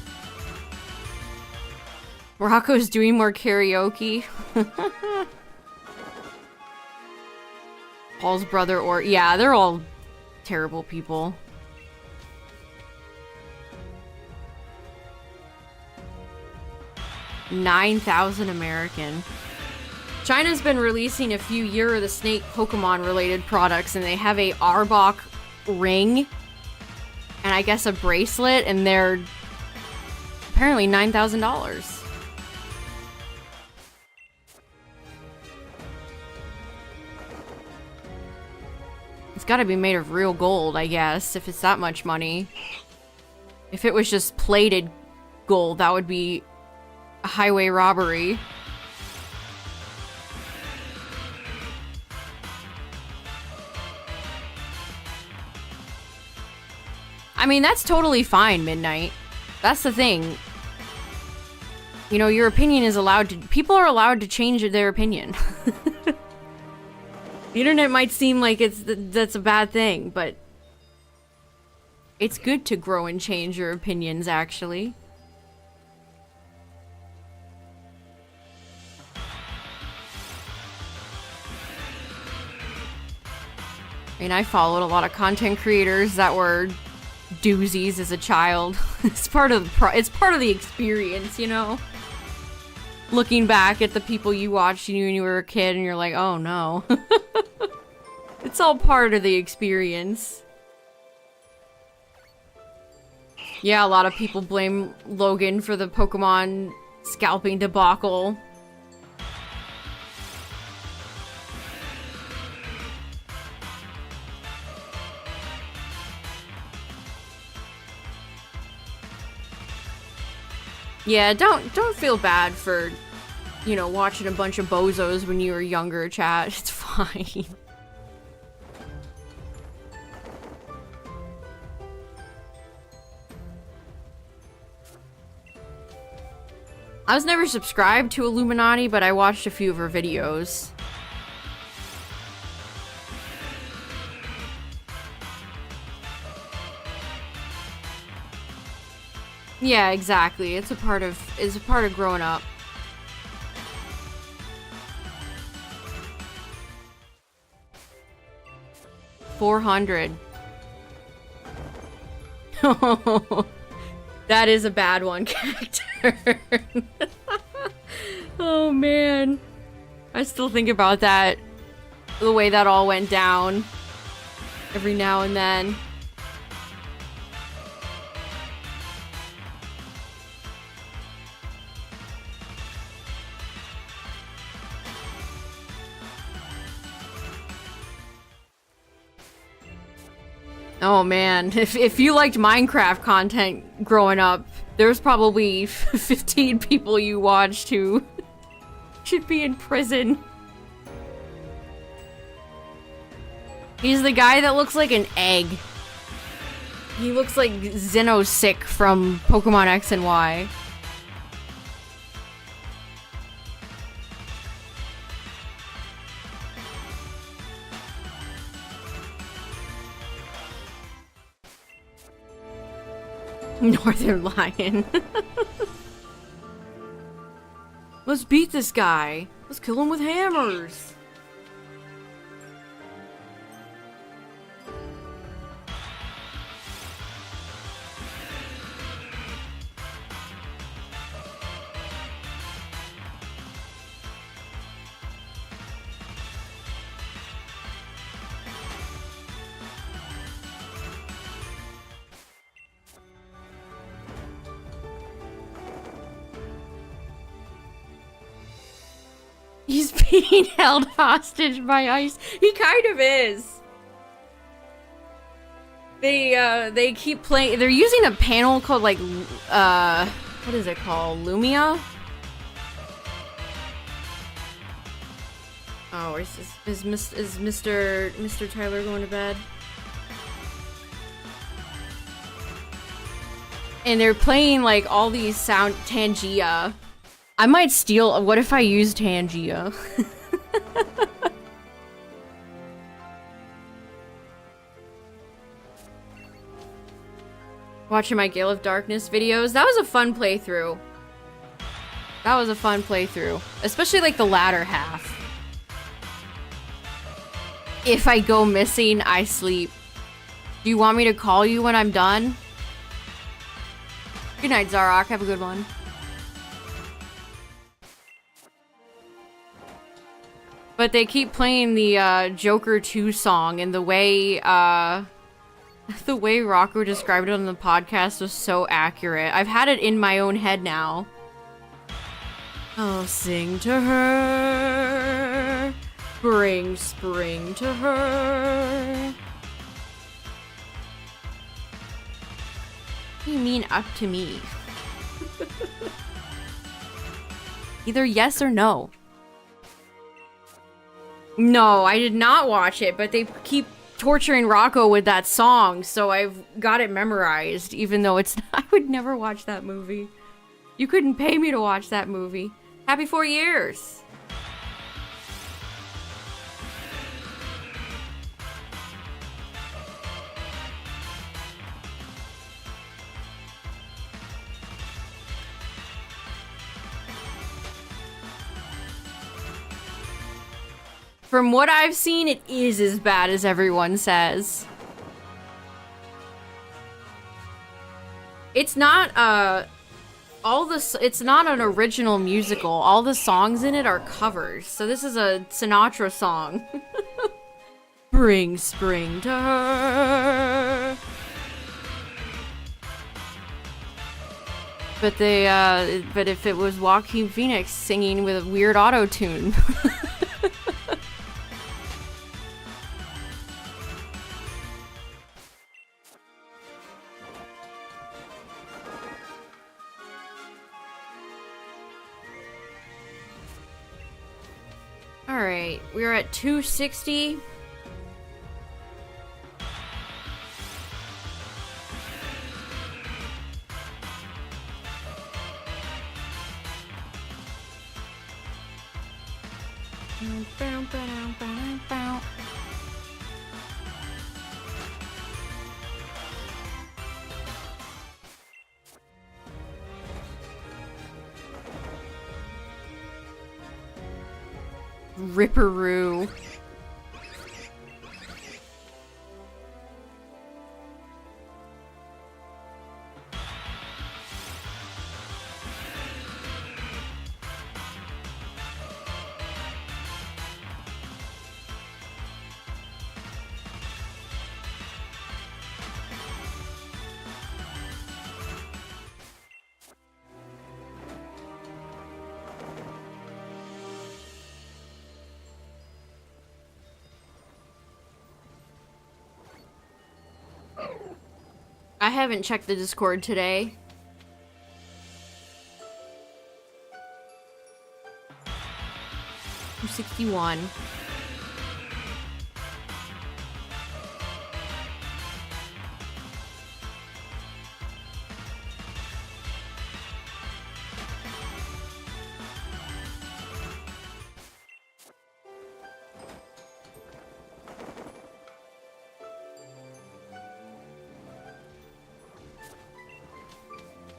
A: Rocco's doing more karaoke. Paul's brother, or yeah, they're all terrible people. 9,000 American. China's been releasing a few Year of the Snake Pokemon related products, and they have a Arbok ring and I guess a bracelet, and they're apparently $9,000. It's gotta be made of real gold, I guess, if it's that much money. If it was just plated gold, that would be a highway robbery. I mean, that's totally fine, Midnight. That's the thing. You know, your opinion is allowed to... People are allowed to change their opinion. The internet might seem like that's a bad thing, but... It's good to grow and change your opinions, actually. I mean, I followed a lot of content creators that were doozies as a child. It's part of the experience, you know? Looking back at the people you watched when you were a kid and you're like, oh no. It's all part of the experience. Yeah, a lot of people blame Logan for the Pokemon scalping debacle. Yeah, don't feel bad for, you know, watching a bunch of bozos when you were younger, chat. It's fine. I was never subscribed to Illuminati, but I watched a few of her videos. Yeah, exactly. It's a part of growing up. $400. That is a bad one, character. Oh man. I still think about that. The way that all went down. Every now and then. Oh man, if you liked Minecraft content growing up, there's probably 15 people you watched who should be in prison. He's the guy that looks like an egg. He looks like Xenosick from Pokemon X and Y. Northern Lion. Let's beat this guy. Let's kill him with hammers. He's being held hostage by ice. He kind of is. They keep playing. They're using a panel called like, what is it called? Lumia? Oh, is Mr. Tyler going to bed? And they're playing like all these sound Tangia. I might steal. What if I used Tangia? Watching my Gale of Darkness videos. That was a fun playthrough. That was a fun playthrough. Especially like the latter half. If I go missing, I sleep. Do you want me to call you when I'm done? Good night, Zarok. Have a good one. But they keep playing the Joker 2 song, and the way Rocco described it on the podcast was so accurate. I've had it in my own head now. I'll sing to her, bring spring to her. What do you mean up to me? Either yes or no. No, I did not watch it, but they keep torturing Rocco with that song, so I've got it memorized, even though it's I would never watch that movie. You couldn't pay me to watch that movie. Happy 4 years! From what I've seen, it is as bad as everyone says. It's not, it's not an original musical. All the songs in it are covers. So this is a Sinatra song. Bring spring to her. But but if it was Joaquin Phoenix singing with a weird auto-tune. Alright, we're at 260. Ripperoo. I haven't checked the Discord today. I'm 61.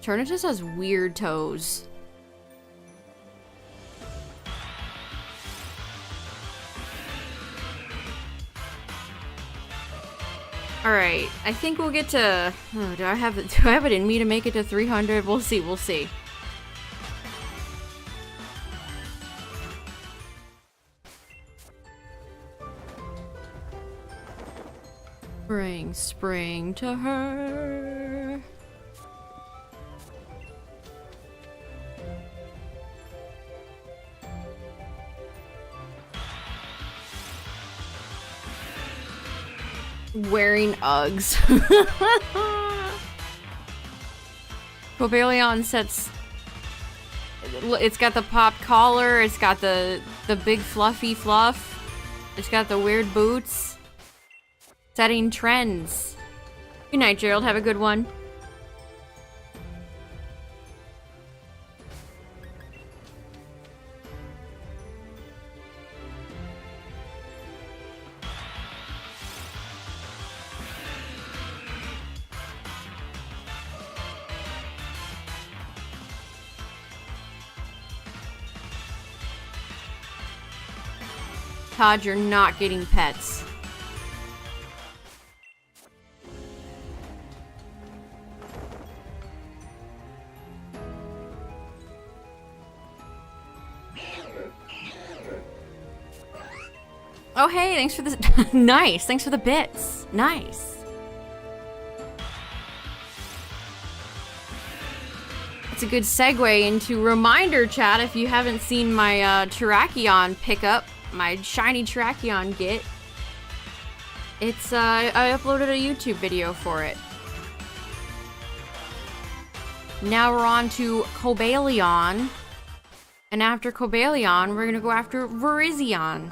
A: Turnitus has weird toes. Alright, I think we'll get to... Oh, do I have it in me to make it to 300? We'll see, we'll see. Bring spring to her. Wearing Uggs. Cobalion sets... It's got the pop collar, it's got the big fluffy fluff, it's got the weird boots. Setting trends. Good night, Gerald. Have a good one. Todd, you're not getting pets. Oh, hey, thanks for this. Nice. Thanks for the bits. Nice. It's a good segue into reminder chat if you haven't seen my Terrakion pickup, my shiny Terrakion get. It's, I uploaded a YouTube video for it. Now we're on to Cobalion. And after Cobalion, we're gonna go after Virizion.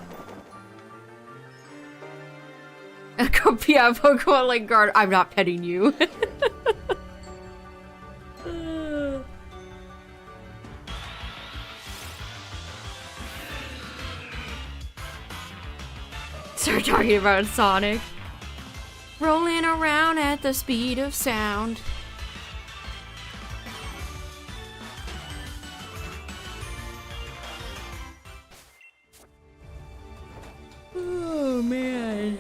A: Yeah, Pokemon like guard. I'm not petting you. Start talking about Sonic. Rolling around at the speed of sound. Oh man.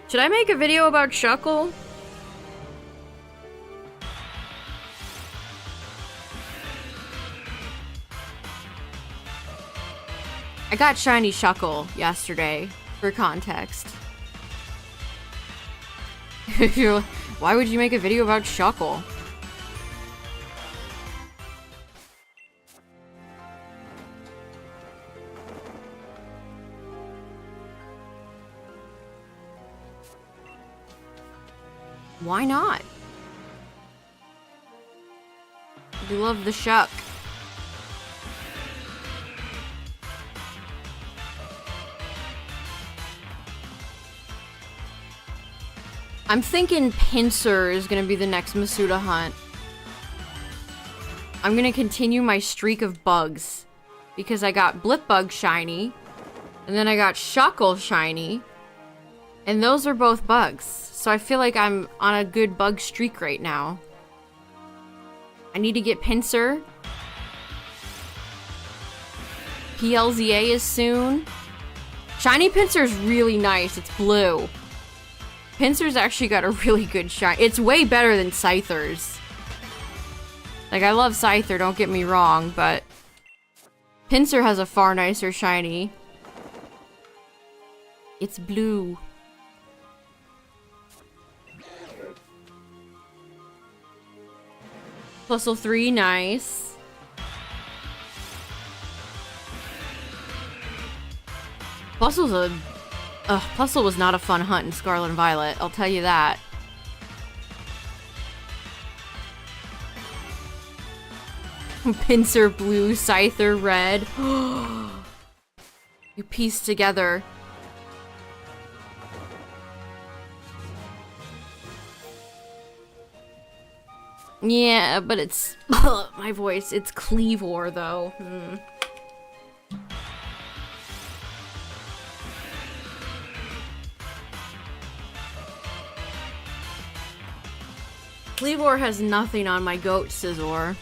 A: Should I make a video about Shuckle? I got shiny Shuckle yesterday, for context. Why would you make a video about Shuckle? Why not? We love the Shuck. I'm thinking Pinsir is gonna be the next Masuda hunt. I'm gonna continue my streak of bugs. Because I got Blipbug shiny. And then I got Shuckle shiny. And those are both bugs. So I feel like I'm on a good bug streak right now. I need to get Pinsir. PLZA is soon. Shiny Pinsir is really nice. It's blue. Pinsir's actually got a really good shine. It's way better than Scyther's. Like, I love Scyther, don't get me wrong, but Pinsir has a far nicer shiny. It's blue. Puzzle 3, nice. Puzzle was not a fun hunt in Scarlet and Violet, I'll tell you that. Pinsir blue, Scyther red. You pieced together. Yeah, but it's my voice. It's Cleavor though. Cleavor has nothing on my goat Scizor.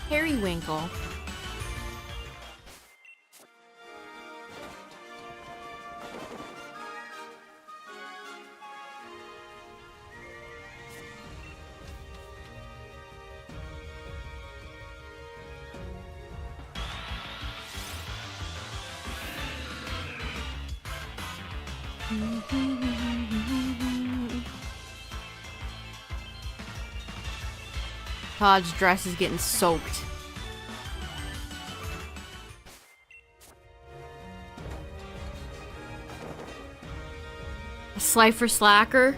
A: Periwinkle. Todd's dress is getting soaked. A Slifer Slacker.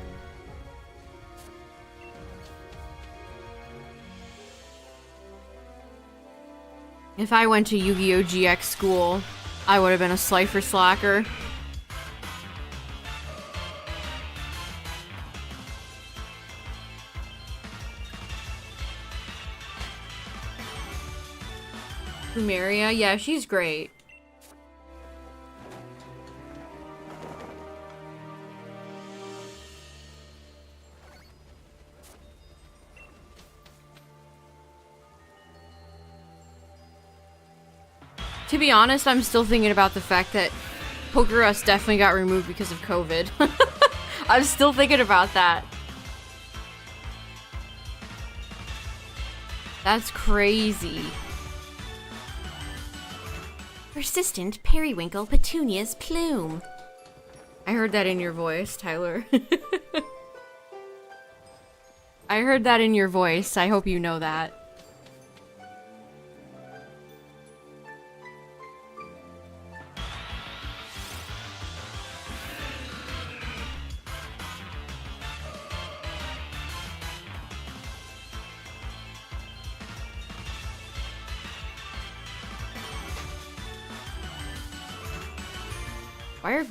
A: If I went to Yu-Gi-Oh! GX school, I would have been a Slifer Slacker. Maria, yeah, she's great. To be honest, I'm still thinking about the fact that Pokerus definitely got removed because of COVID. I'm still thinking about that. That's crazy.
B: Persistent periwinkle petunia's plume.
A: I heard that in your voice, Tyler. I heard that in your voice. I hope you know that.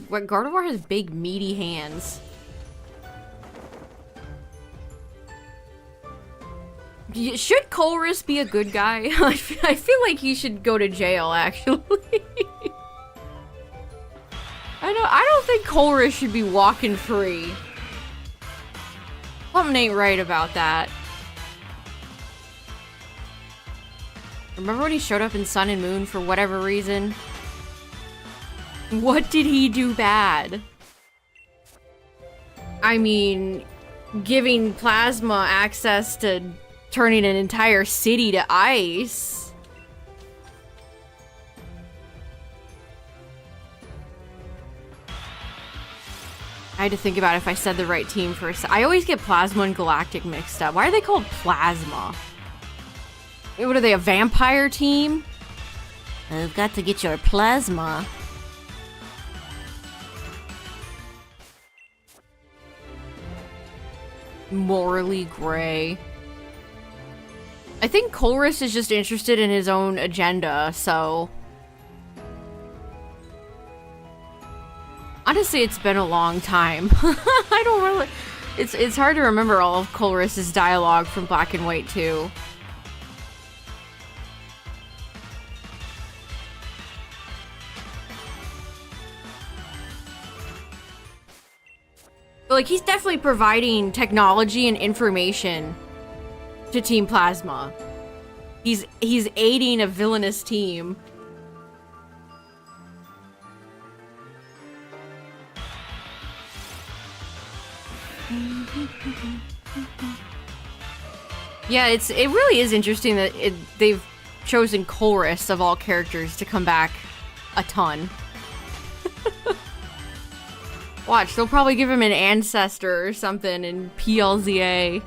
A: What Gardevoir has big meaty hands. Should Colress be a good guy? I feel like he should go to jail, actually. I don't think Colress should be walking free. Something ain't right about that. Remember when he showed up in Sun and Moon for whatever reason? What did he do bad? I mean, giving Plasma access to turning an entire city to ice. I had to think about if I said the right team for a sec. I always get Plasma and Galactic mixed up. Why are they called Plasma? What are they, a vampire team?
B: I've got to get your plasma.
A: Morally gray. I think Colress is just interested in his own agenda, so... Honestly, it's been a long time. I don't really... It's hard to remember all of Colress's dialogue from Black and White, too. But, like, he's definitely providing technology and information to Team Plasma. He's aiding a villainous team. Yeah, it really is interesting that they've chosen Colress of all characters to come back a ton. Watch, they'll probably give him an ancestor or something in PLZA.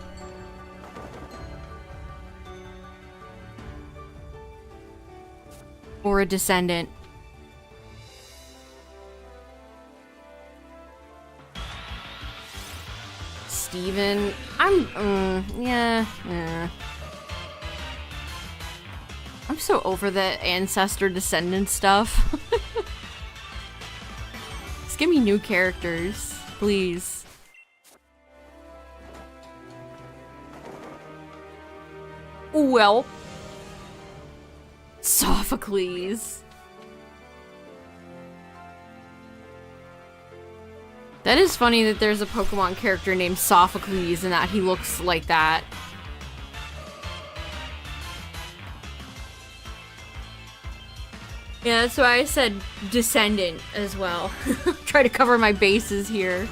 A: Or a descendant. Steven, yeah. I'm so over the ancestor descendant stuff. Just give me new characters, please. Well. Sophocles. That is funny that there's a Pokemon character named Sophocles and that he looks like that. Yeah, that's why I said descendant as well. Try to cover my bases here.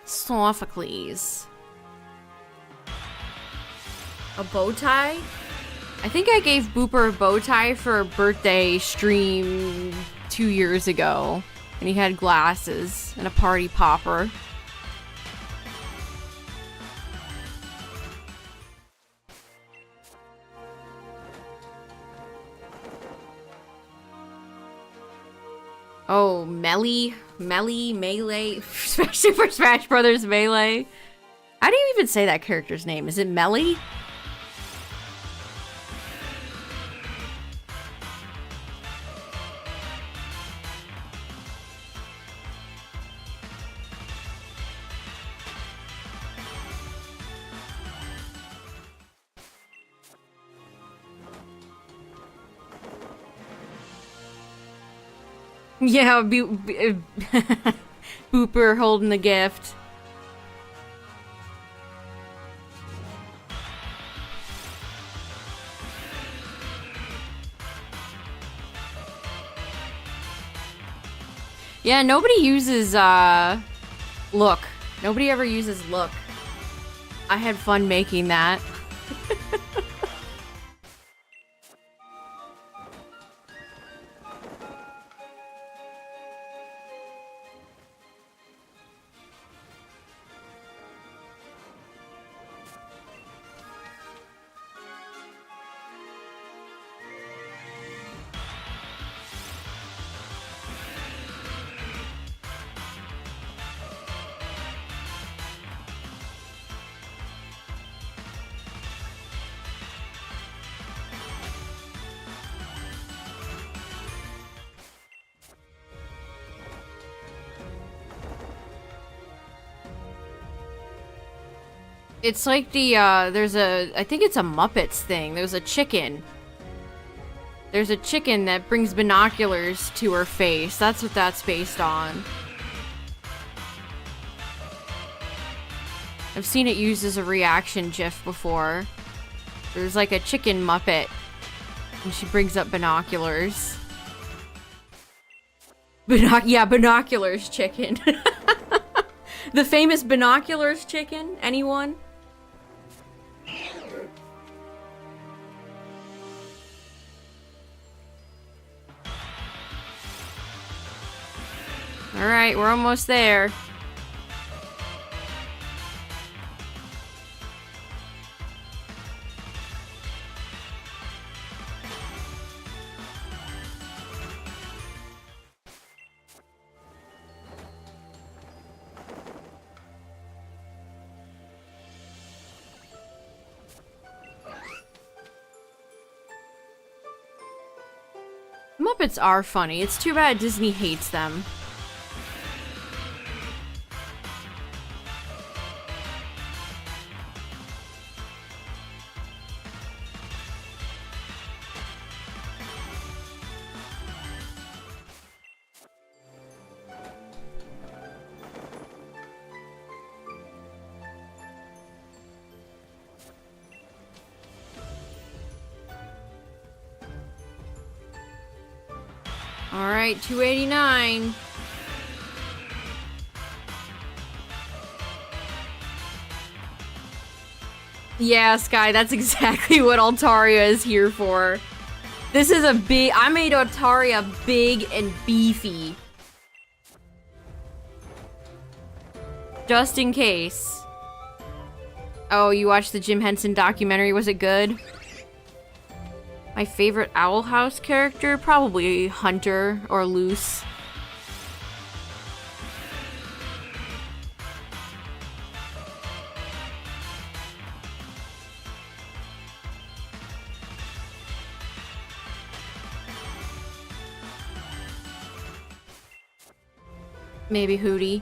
A: Sophocles. A bow tie? I think I gave Booper a bow tie for a birthday stream 2 years ago. And he had glasses and a party popper. Oh, Melee, Super Smash Brothers Melee. How do you even say that character's name? Is it Melee? Yeah, Booper holding the gift. Yeah, nobody uses, look. Nobody ever uses look. I had fun making that. It's like the, there's a, I think it's a Muppets thing. There's a chicken. There's a chicken that brings binoculars to her face. That's what that's based on. I've seen it used as a reaction GIF before. There's like a chicken Muppet. And she brings up binoculars. Yeah, binoculars chicken. The famous binoculars chicken? Anyone? Alright, we're almost there. Muppets are funny. It's too bad Disney hates them. Alright, 289. Yeah, Sky, that's exactly what Altaria is here for. This is a big... I made Altaria big and beefy. Just in case. Oh, you watched the Jim Henson documentary. Was it good? My favorite Owl House character? Probably Hunter or Luce. Maybe Hootie.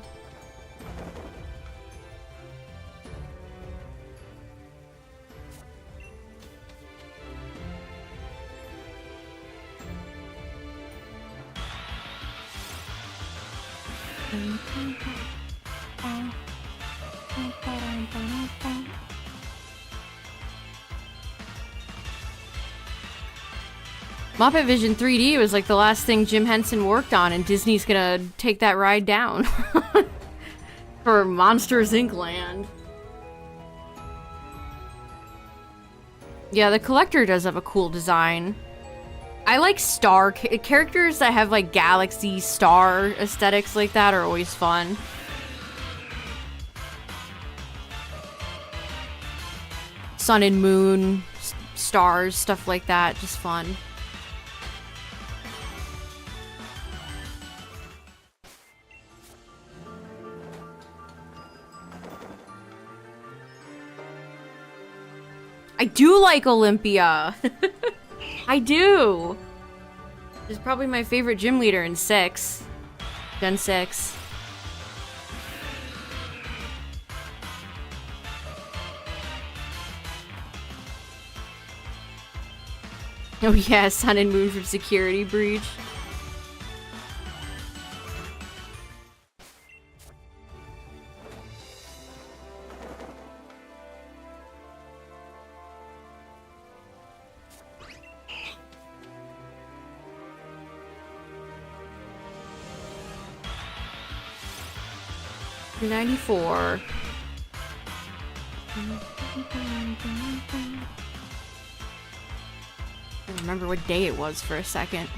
A: Muppet Vision 3D was like the last thing Jim Henson worked on, and Disney's gonna take that ride down for Monsters Inc. Land. Yeah, the collector does have a cool design. I like star characters that have like galaxy star aesthetics like that are always fun. Sun and moon, stars, stuff like that, just fun. I do like Olympia. I do. She's probably my favorite gym leader in 6. Gen 6. Oh yeah, Sun and Moon from Security Breach. $3.94. I don't remember what day it was for a second.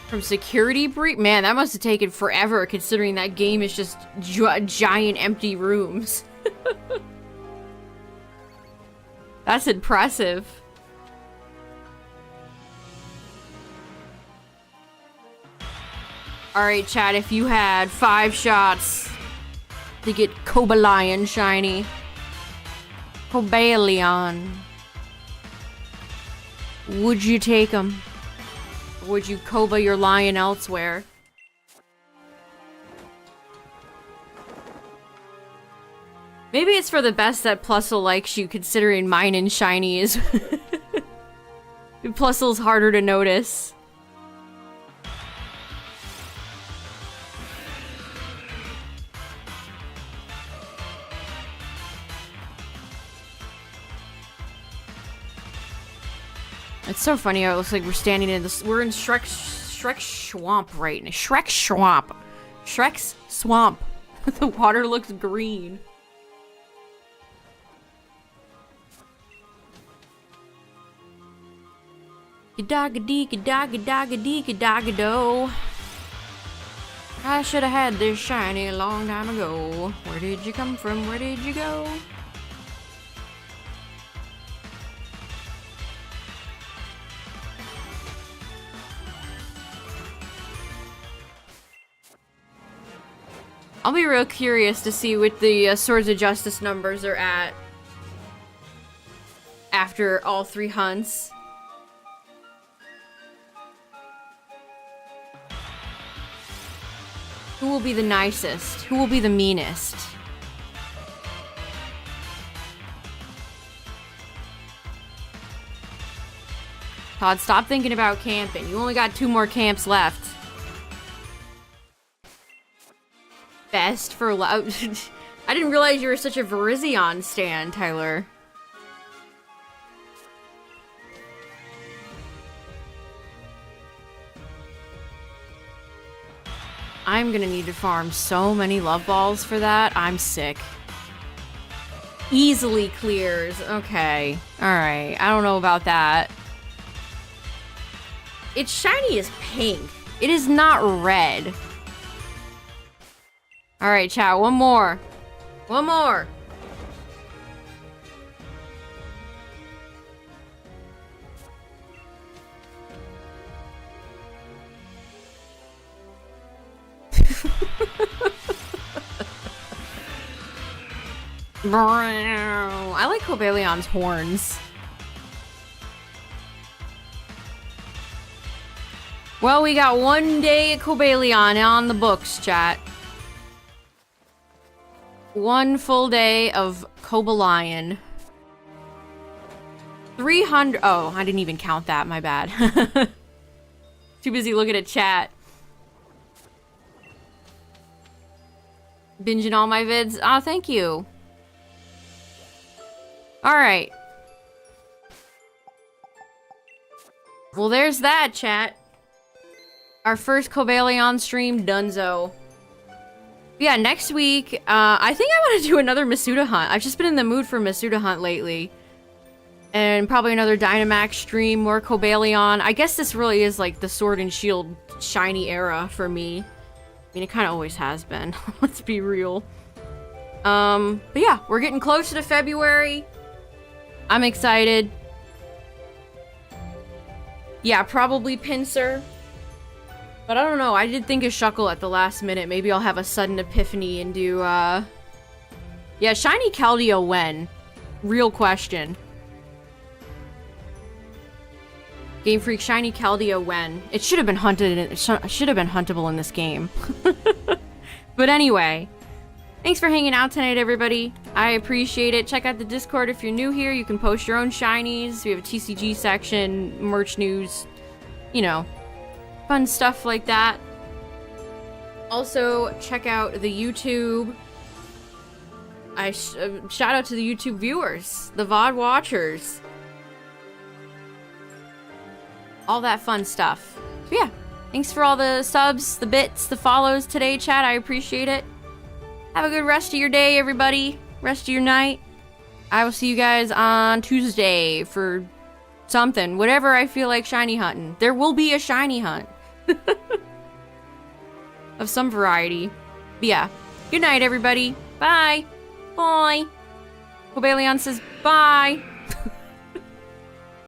A: From security breach? Man, that must have taken forever considering that game is just giant empty rooms. That's impressive. Alright, chat, if you had 5 shots to get Cobalion shiny. Cobalion. Would you take them? Or would you Coba your lion elsewhere? Maybe it's for the best that Plusle likes you, considering mine and shiny is... Plusle's harder to notice. It's so funny how it looks like we're standing in this. We're in Shrek's swamp right now. Shrek's swamp. Shrek's swamp. The water looks green. Gadagadi-gadagadi-gadagado. I should have had this shiny a long time ago. Where did you come from? Where did you go? I'll be real curious to see what the Swords of Justice numbers are at after all 3 hunts. Who will be the nicest? Who will be the meanest? Todd, stop thinking about camping. You only got 2 more camps left. Best for I didn't realize you were such a Virizion stan, Tyler. I'm gonna need to farm so many love balls for that. I'm sick. Easily clears. Okay. Alright. I don't know about that. Its shiny is pink. It is not red. Alright, chat, one more. One more. I like Cobalion's horns. Well, we got 1 day at Cobalion on the books, chat. 1 full day of Cobalion. 300. Oh, I didn't even count that. My bad. Too busy looking at chat. Binging all my vids. Oh, thank you. Alright. Well, there's that, chat. Our first Cobalion stream, donezo. Yeah, next week, I think I want to do another Masuda hunt. I've just been in the mood for Masuda hunt lately. And probably another Dynamax stream, more Cobalion. I guess this really is like the Sword and Shield shiny era for me. I mean, it kind of always has been. Let's be real. But yeah, we're getting closer to February. I'm excited. Yeah, probably Pinsir. But I don't know, I did think of Shuckle at the last minute. Maybe I'll have a sudden epiphany and do, yeah, shiny Keldeo when? Real question. Game Freak, shiny Keldeo when? It should have been hunted, it should have been huntable in this game. But anyway, thanks for hanging out tonight, everybody. I appreciate it. Check out the Discord if you're new here. You can post your own shinies. We have a TCG section, merch news, you know, fun stuff like that. Also, check out the YouTube. Shout out to the YouTube viewers, the VOD watchers. All that fun stuff. So yeah, Thanks for all the subs, the bits, the follows today, chat. I appreciate it. Have a good rest of your day, everybody. Rest of your night. I will see you guys on Tuesday for something. Whatever I feel like shiny hunting. There will be a shiny hunt. Of some variety. But yeah. Good night, everybody. Bye. Bye. Cobalion says bye.